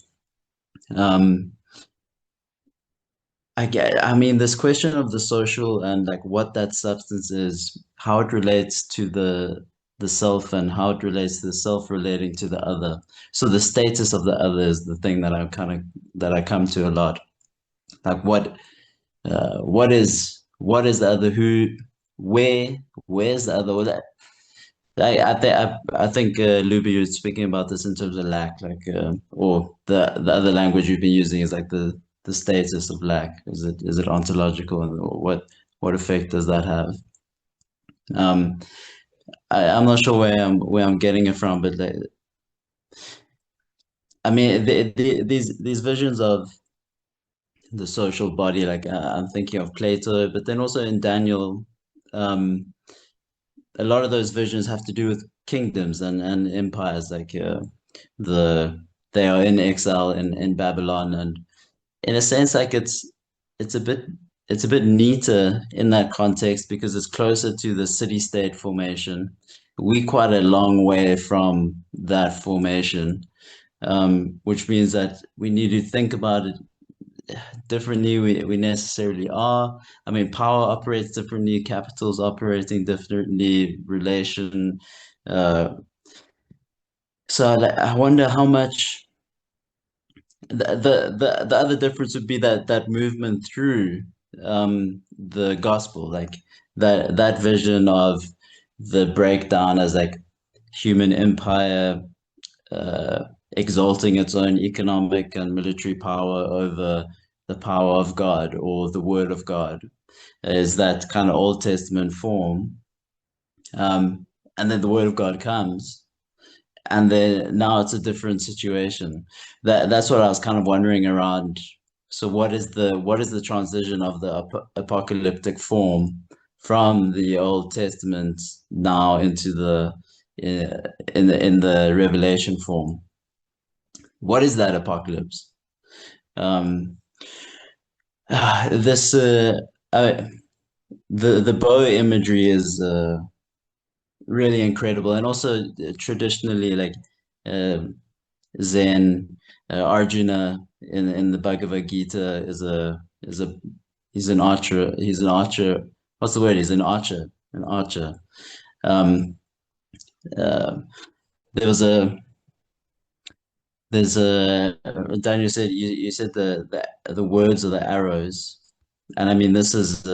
I mean, this question of the social and like what that substance is, how it relates to the self and how it relates to the self relating to the other. So the status of the other is the thing that I come to a lot. Like what is the other? Where's the other? I think Luby, you're speaking about this in terms of lack, like or the other language you've been using is like the status of lack. Is it ontological, and what effect does that have? I'm not sure where I'm getting it from, but I mean these visions of the social body, like I'm thinking of Plato, but then also in Daniel, a lot of those visions have to do with kingdoms and empires, like they are in exile in Babylon, and in a sense, like it's a bit neater in that context because it's closer to the city-state formation. We're quite a long way from that formation, which means that we need to think about it differently. We necessarily are. I mean, power operates differently, capital's operating differently, relation. So I wonder how much the other difference would be that movement through the gospel, like that vision of the breakdown as like human empire exalting its own economic and military power over the power of God or the word of God, is that kind of Old Testament form. And then the word of God comes, and then now it's a different situation. That's what I was kind of wondering around. So what is the transition of the apocalyptic form from the Old Testament now into the in the Revelation form? What is that apocalypse? The bow imagery is really incredible, and also traditionally, like Zen, Arjuna in the Bhagavad Gita he's an archer. He's an archer. What's the word? He's an archer. An archer. There there's a Daniel said you said the words are the arrows, and I mean this is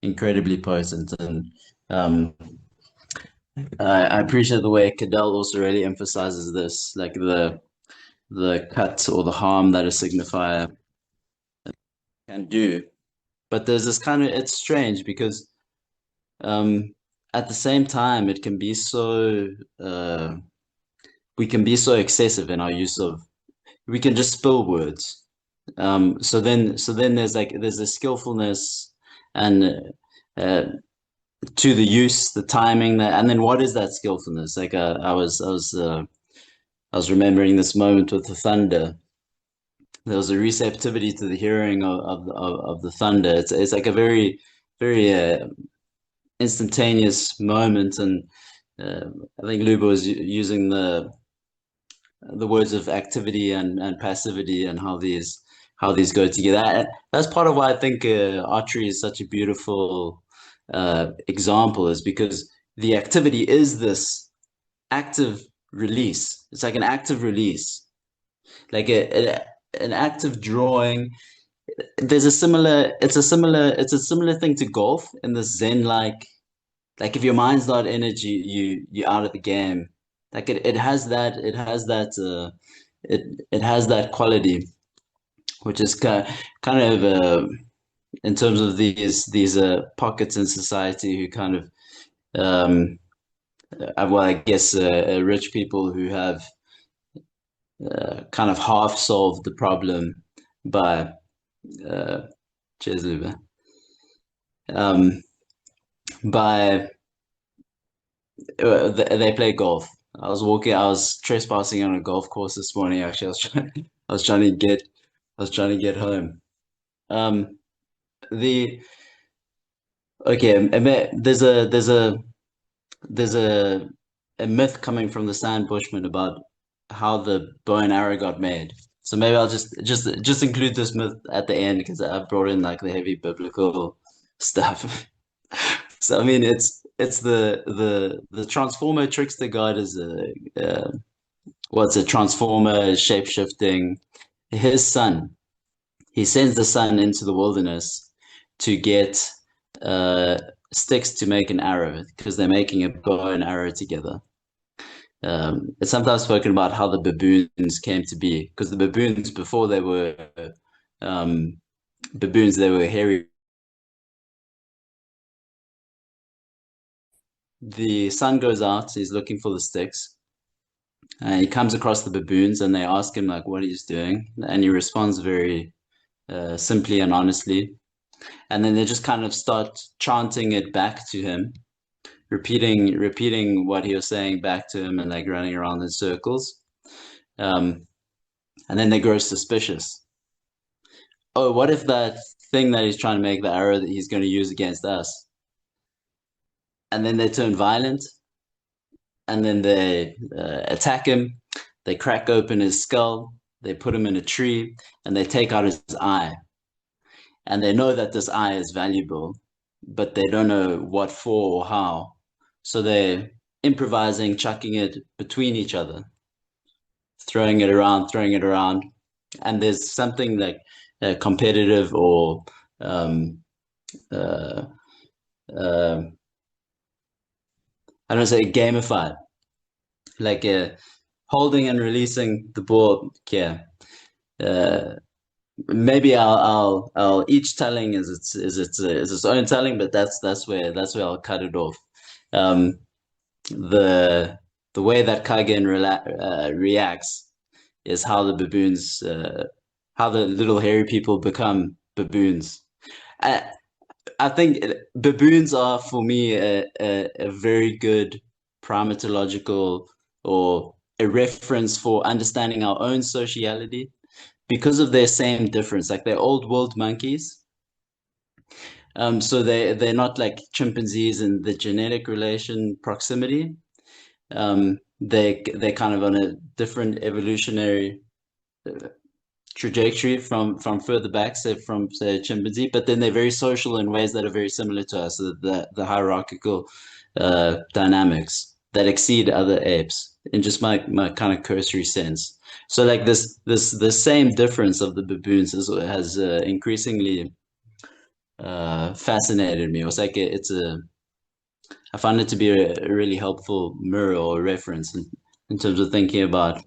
incredibly potent, and I appreciate the way Cadell also really emphasizes this, like the cut or the harm that a signifier can do. But there's this kind of, it's strange because at the same time it can be so we can be so excessive in our use of, we can just spill words. So then there's a skillfulness and to the use, the timing, and then what is that skillfulness? Like I was remembering this moment with the thunder. There was a receptivity to the hearing of the thunder. It's like a very instantaneous moment, and I think Luba was using the words of activity and passivity and how these go together. That's part of why I think archery is such a beautiful example, is because the activity is this active release. It's like an active release, like an active drawing. It's a similar thing to golf in the Zen like if your mind's not energy, you're out of the game. Like it has that quality, which is kind of in terms of these pockets in society who kind of well, I guess rich people who have kind of half solved the problem by cheers, Luba. By they play golf. I was trespassing on a golf course this morning. Actually, I was trying to get home. There's a myth coming from the Sand Bushmen about how the bow and arrow got made. So maybe I'll just include this myth at the end because I brought in like the heavy biblical stuff. So I mean, it's the transformer trickster god is what's a transformer, shape shifting. His son, he sends the son into the wilderness to get sticks to make an arrow because they're making a bow and arrow together. It's sometimes spoken about how the baboons came to be, because the baboons, before they were baboons, they were hairy. The son goes out, he's looking for the sticks. He comes across the baboons and they ask him like what he's doing, and he responds very simply and honestly. And then they just kind of start chanting it back to him, repeating what he was saying back to him and like running around in circles. And then they grow suspicious. Oh, what if that thing that he's trying to make the arrow that he's going to use against us? And then they turn violent, and then they attack him. They crack open his skull, they put him in a tree, and they take out his eye. And they know that this eye is valuable, but they don't know what for or how. So they're improvising, chucking it between each other, throwing it around. And there's something like competitive or I don't say gamified, like holding and releasing the ball. Yeah, maybe I'll each telling is its own telling, but that's where I'll cut it off. The way that Kagen reacts is how the baboons, how the little hairy people become baboons. I think baboons are, for me, a very good primatological or a reference for understanding our own sociality because of their same difference. Like they're old world monkeys. So they're not like chimpanzees in the genetic relation proximity. They're kind of on a different evolutionary trajectory from further back, from say chimpanzee, but then they're very social in ways that are very similar to us, the hierarchical dynamics. that exceed other apes in just my kind of cursory sense. So like the same difference of the baboons has increasingly fascinated me. It was like I found it to be a really helpful mirror or reference in terms of thinking about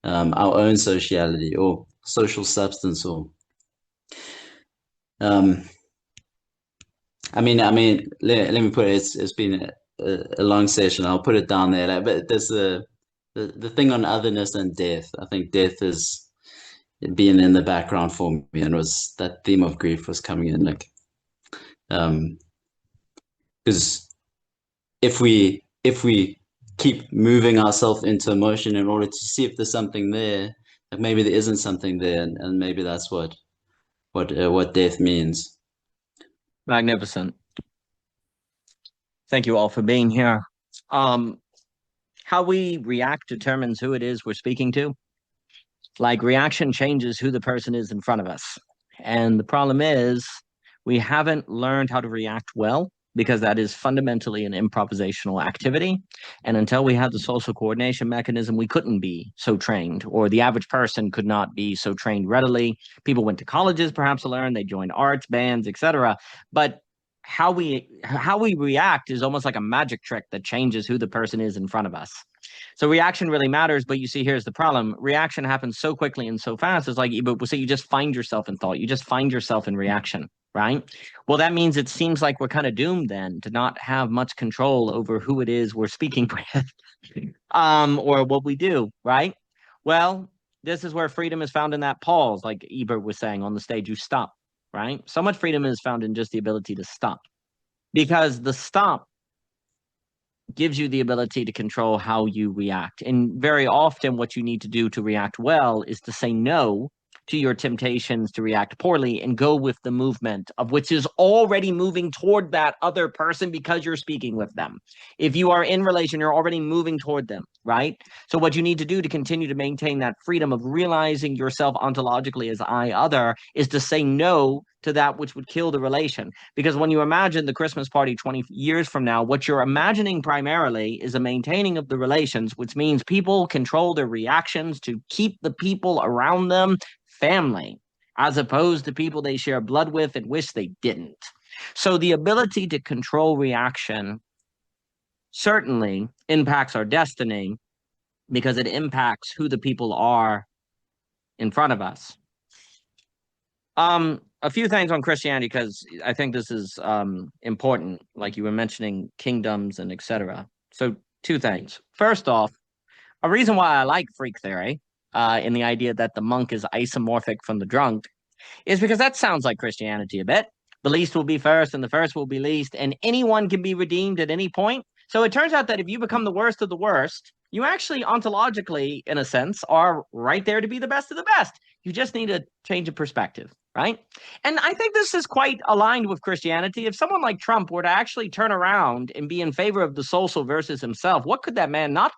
our own sociality or social substance or I mean let me put it, it's been a long session. I'll put it down there. Like, but there's the thing on otherness and death. I think death is being in the background for me, and was that theme of grief was coming in, like because if we keep moving ourselves into emotion in order to see if there's something there, like maybe there isn't something there, and maybe that's what death means. Magnificent. Thank you all for being here. How we react determines who it is we're speaking to. Like, reaction changes who the person is in front of us. And the problem is we haven't learned how to react well, because that is fundamentally an improvisational activity. And until we have the social coordination mechanism, we couldn't be so trained, or the average person could not be so trained readily. People went to colleges perhaps to learn, they joined arts, bands, etc. But how we react is almost like a magic trick that changes who the person is in front of us. So reaction really matters, but you see, here's the problem. Reaction happens so quickly and so fast. It's like Ebert would say, you just find yourself in thought. You just find yourself in reaction, right? Well, that means it seems like we're kind of doomed then to not have much control over who it is we're speaking with, or what we do, right? Well, this is where freedom is found in that pause, like Ebert was saying on the stage, you stop, right? So much freedom is found in just the ability to stop, because the stop gives you the ability to control how you react. And very often what you need to do to react well is to say no to your temptations to react poorly and go with the movement of which is already moving toward that other person because you're speaking with them. If you are in relation, you're already moving toward them, right? So what you need to do to continue to maintain that freedom of realizing yourself ontologically as I other is to say no to that which would kill the relation. Because when you imagine the Christmas party 20 years from now, what you're imagining primarily is a maintaining of the relations, which means people control their reactions to keep the people around them family, as opposed to people they share blood with and wish they didn't. So the ability to control reaction certainly impacts our destiny, because it impacts who the people are in front of us. A few things on Christianity, because I think this is important, like you were mentioning kingdoms and etc. So 2 things. First off, a reason why I like freak theory in the idea that the monk is isomorphic from the drunk is because that sounds like Christianity a bit. The least will be first and the first will be least, and anyone can be redeemed at any point. So it turns out that if you become the worst of the worst, you actually ontologically, in a sense, are right there to be the best of the best. You just need a change of perspective, right? And I think this is quite aligned with Christianity. If someone like Trump were to actually turn around and be in favor of the social versus himself, what could that man not,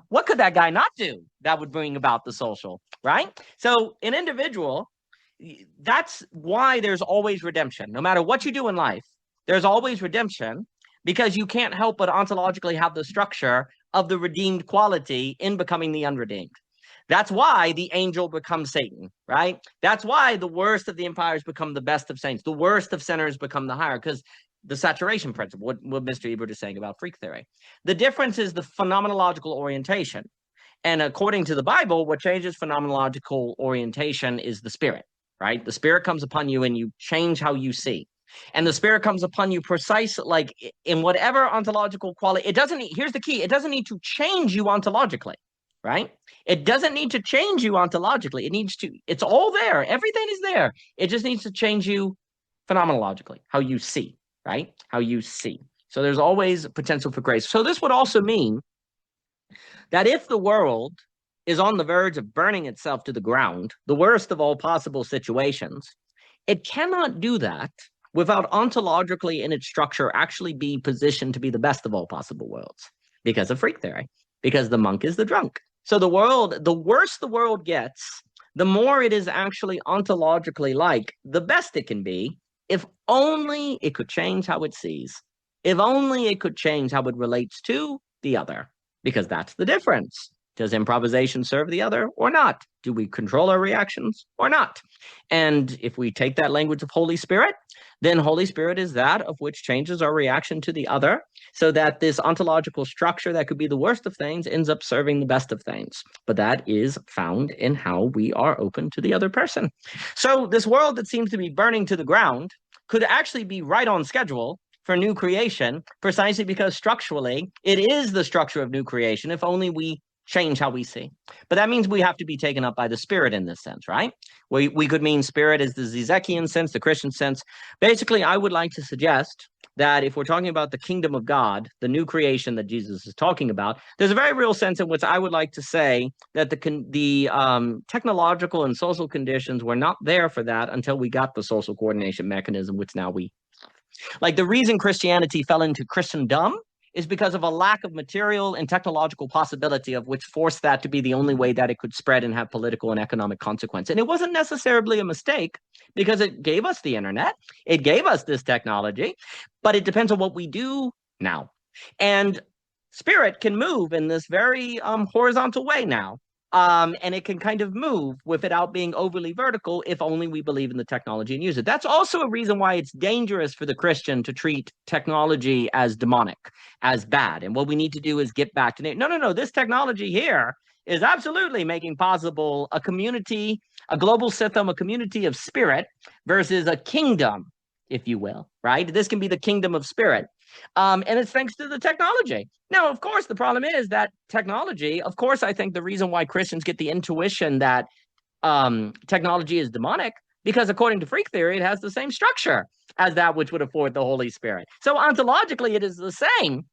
what could that guy not do that would bring about the social, right? So an individual, that's why there's always redemption. No matter what you do in life, there's always redemption, because you can't help but ontologically have the structure of the redeemed quality in becoming the unredeemed. That's why the angel becomes Satan, right? That's why the worst of the empires become the best of saints. The worst of sinners become the higher, because the saturation principle, what Mr. Ebert is saying about freak theory. The difference is the phenomenological orientation. And according to the Bible, what changes phenomenological orientation is the Spirit, right? The Spirit comes upon you and you change how you see. And the Spirit comes upon you precise, like in whatever ontological quality. It doesn't need, here's the key, it doesn't need to change you ontologically, right? It doesn't need to change you ontologically. It needs to, it's all there. Everything is there. It just needs to change you phenomenologically, how you see, right? How you see. So there's always potential for grace. So this would also mean that if the world is on the verge of burning itself to the ground, the worst of all possible situations, it cannot do that without ontologically in its structure actually be positioned to be the best of all possible worlds, because of freak theory, because the monk is the drunk. So the world, the worse the world gets, the more it is actually ontologically like the best it can be, if only it could change how it sees, if only it could change how it relates to the other, because that's the difference. Does improvisation serve the other or not? Do we control our reactions or not? And if we take that language of Holy Spirit, then Holy Spirit is that of which changes our reaction to the other, so that this ontological structure that could be the worst of things ends up serving the best of things. But that is found in how we are open to the other person. So this world that seems to be burning to the ground could actually be right on schedule for new creation, precisely because structurally it is the structure of new creation, if only we change how we see. But that means we have to be taken up by the Spirit in this sense, right? We could mean Spirit as the Zizekian sense, the Christian sense. Basically, I would like to suggest that if we're talking about the kingdom of God, the new creation that Jesus is talking about, there's a very real sense in which I would like to say that the technological and social conditions were not there for that until we got the social coordination mechanism, which now we have. Like, the reason Christianity fell into Christendom is because of a lack of material and technological possibility, of which forced that to be the only way that it could spread and have political and economic consequence. And it wasn't necessarily a mistake, because it gave us the internet, it gave us this technology, but it depends on what we do now. And Spirit can move in this very horizontal way now. And it can kind of move without being overly vertical, if only we believe in the technology and use it. That's also a reason why it's dangerous for the Christian to treat technology as demonic, as bad. And what we need to do is get back to no, this technology here is absolutely making possible a community, a global system, a community of spirit versus a kingdom, if you will, right? This can be the kingdom of spirit. And it's thanks to the technology. Now, of course, the problem is that technology, of course, I think the reason why Christians get the intuition that technology is demonic, because according to freak theory, it has the same structure as that which would afford the Holy Spirit. So ontologically, it is the same.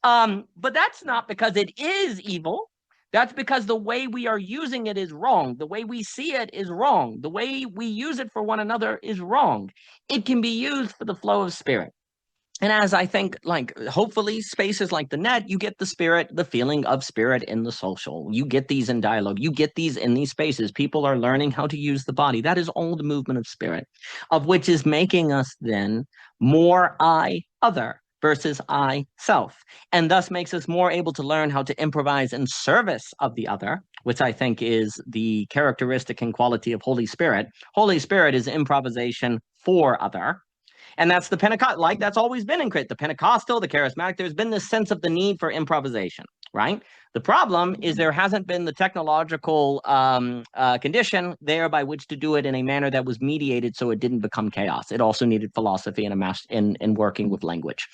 But that's not because it is evil. That's because the way we are using it is wrong. The way we see it is wrong. The way we use it for one another is wrong. It can be used for the flow of spirit. And as I think, like, hopefully spaces like the net, you get the spirit, the feeling of spirit in the social. You get these in dialogue. You get these in these spaces. People are learning how to use the body. That is all the movement of spirit, of which is making us then more I other versus I self, and thus makes us more able to learn how to improvise in service of the other, which I think is the characteristic and quality of Holy Spirit. Holy Spirit is improvisation for other. And that's the Pentecost, like that's always been in the Pentecostal, the charismatic. There's been this sense of the need for improvisation, right? The problem is there hasn't been the technological condition there by which to do it in a manner that was mediated, so it didn't become chaos. It also needed philosophy and working with language,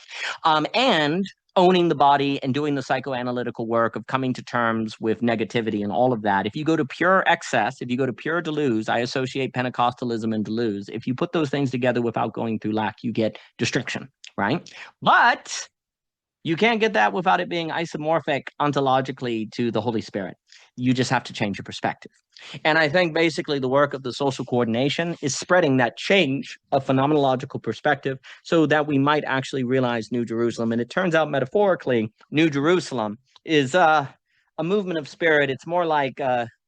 and owning the body and doing the psychoanalytical work of coming to terms with negativity and all of that. If you go to pure excess, if you go to pure deluge, I associate Pentecostalism and deluge. If you put those things together without going through lack, you get destruction, right? But you can't get that without it being isomorphic ontologically to the Holy Spirit. You just have to change your perspective. And I think basically the work of the social coordination is spreading that change of phenomenological perspective so that we might actually realize New Jerusalem. And it turns out metaphorically, New Jerusalem is a movement of spirit. It's more like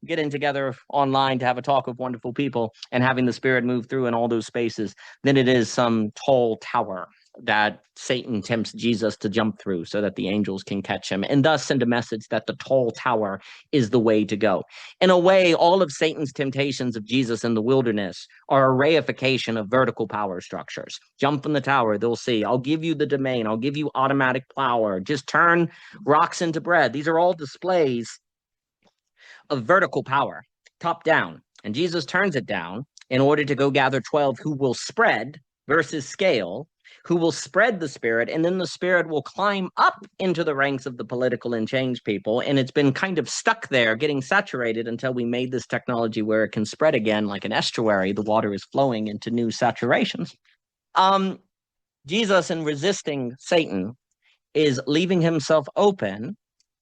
getting together online to have a talk with wonderful people and having the spirit move through in all those spaces than it is some tall tower that Satan tempts Jesus to jump through so that the angels can catch him, and thus send a message that the tall tower is the way to go. In a way, all of Satan's temptations of Jesus in the wilderness are a reification of vertical power structures. Jump from the tower, they'll see. I'll give you the domain. I'll give you automatic power. Just turn rocks into bread. These are all displays of vertical power, top down. And Jesus turns it down in order to go gather 12 who will spread versus scale, who will spread the spirit, and then the spirit will climb up into the ranks of the political and change people. And it's been kind of stuck there, getting saturated until we made this technology where it can spread again like an estuary. The water is flowing into new saturations. Jesus, in resisting Satan, is leaving himself open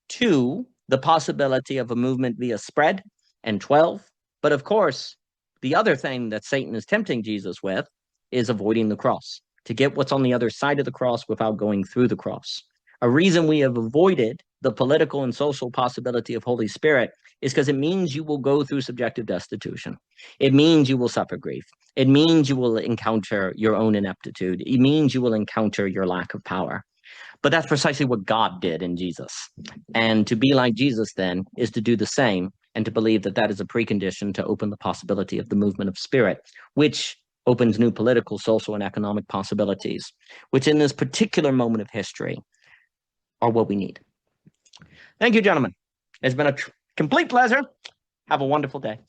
to the possibility of a movement via spread and 12. But of course, the other thing that Satan is tempting Jesus with is avoiding the cross, to get what's on the other side of the cross without going through the cross. A reason we have avoided the political and social possibility of Holy Spirit is because it means you will go through subjective destitution. It means you will suffer grief. It means you will encounter your own ineptitude. It means you will encounter your lack of power. But that's precisely what God did in Jesus. And to be like Jesus then is to do the same, and to believe that that is a precondition to open the possibility of the movement of spirit, which opens new political, social, and economic possibilities, which in this particular moment of history are what we need. Thank you, gentlemen. It's been a complete pleasure. Have a wonderful day.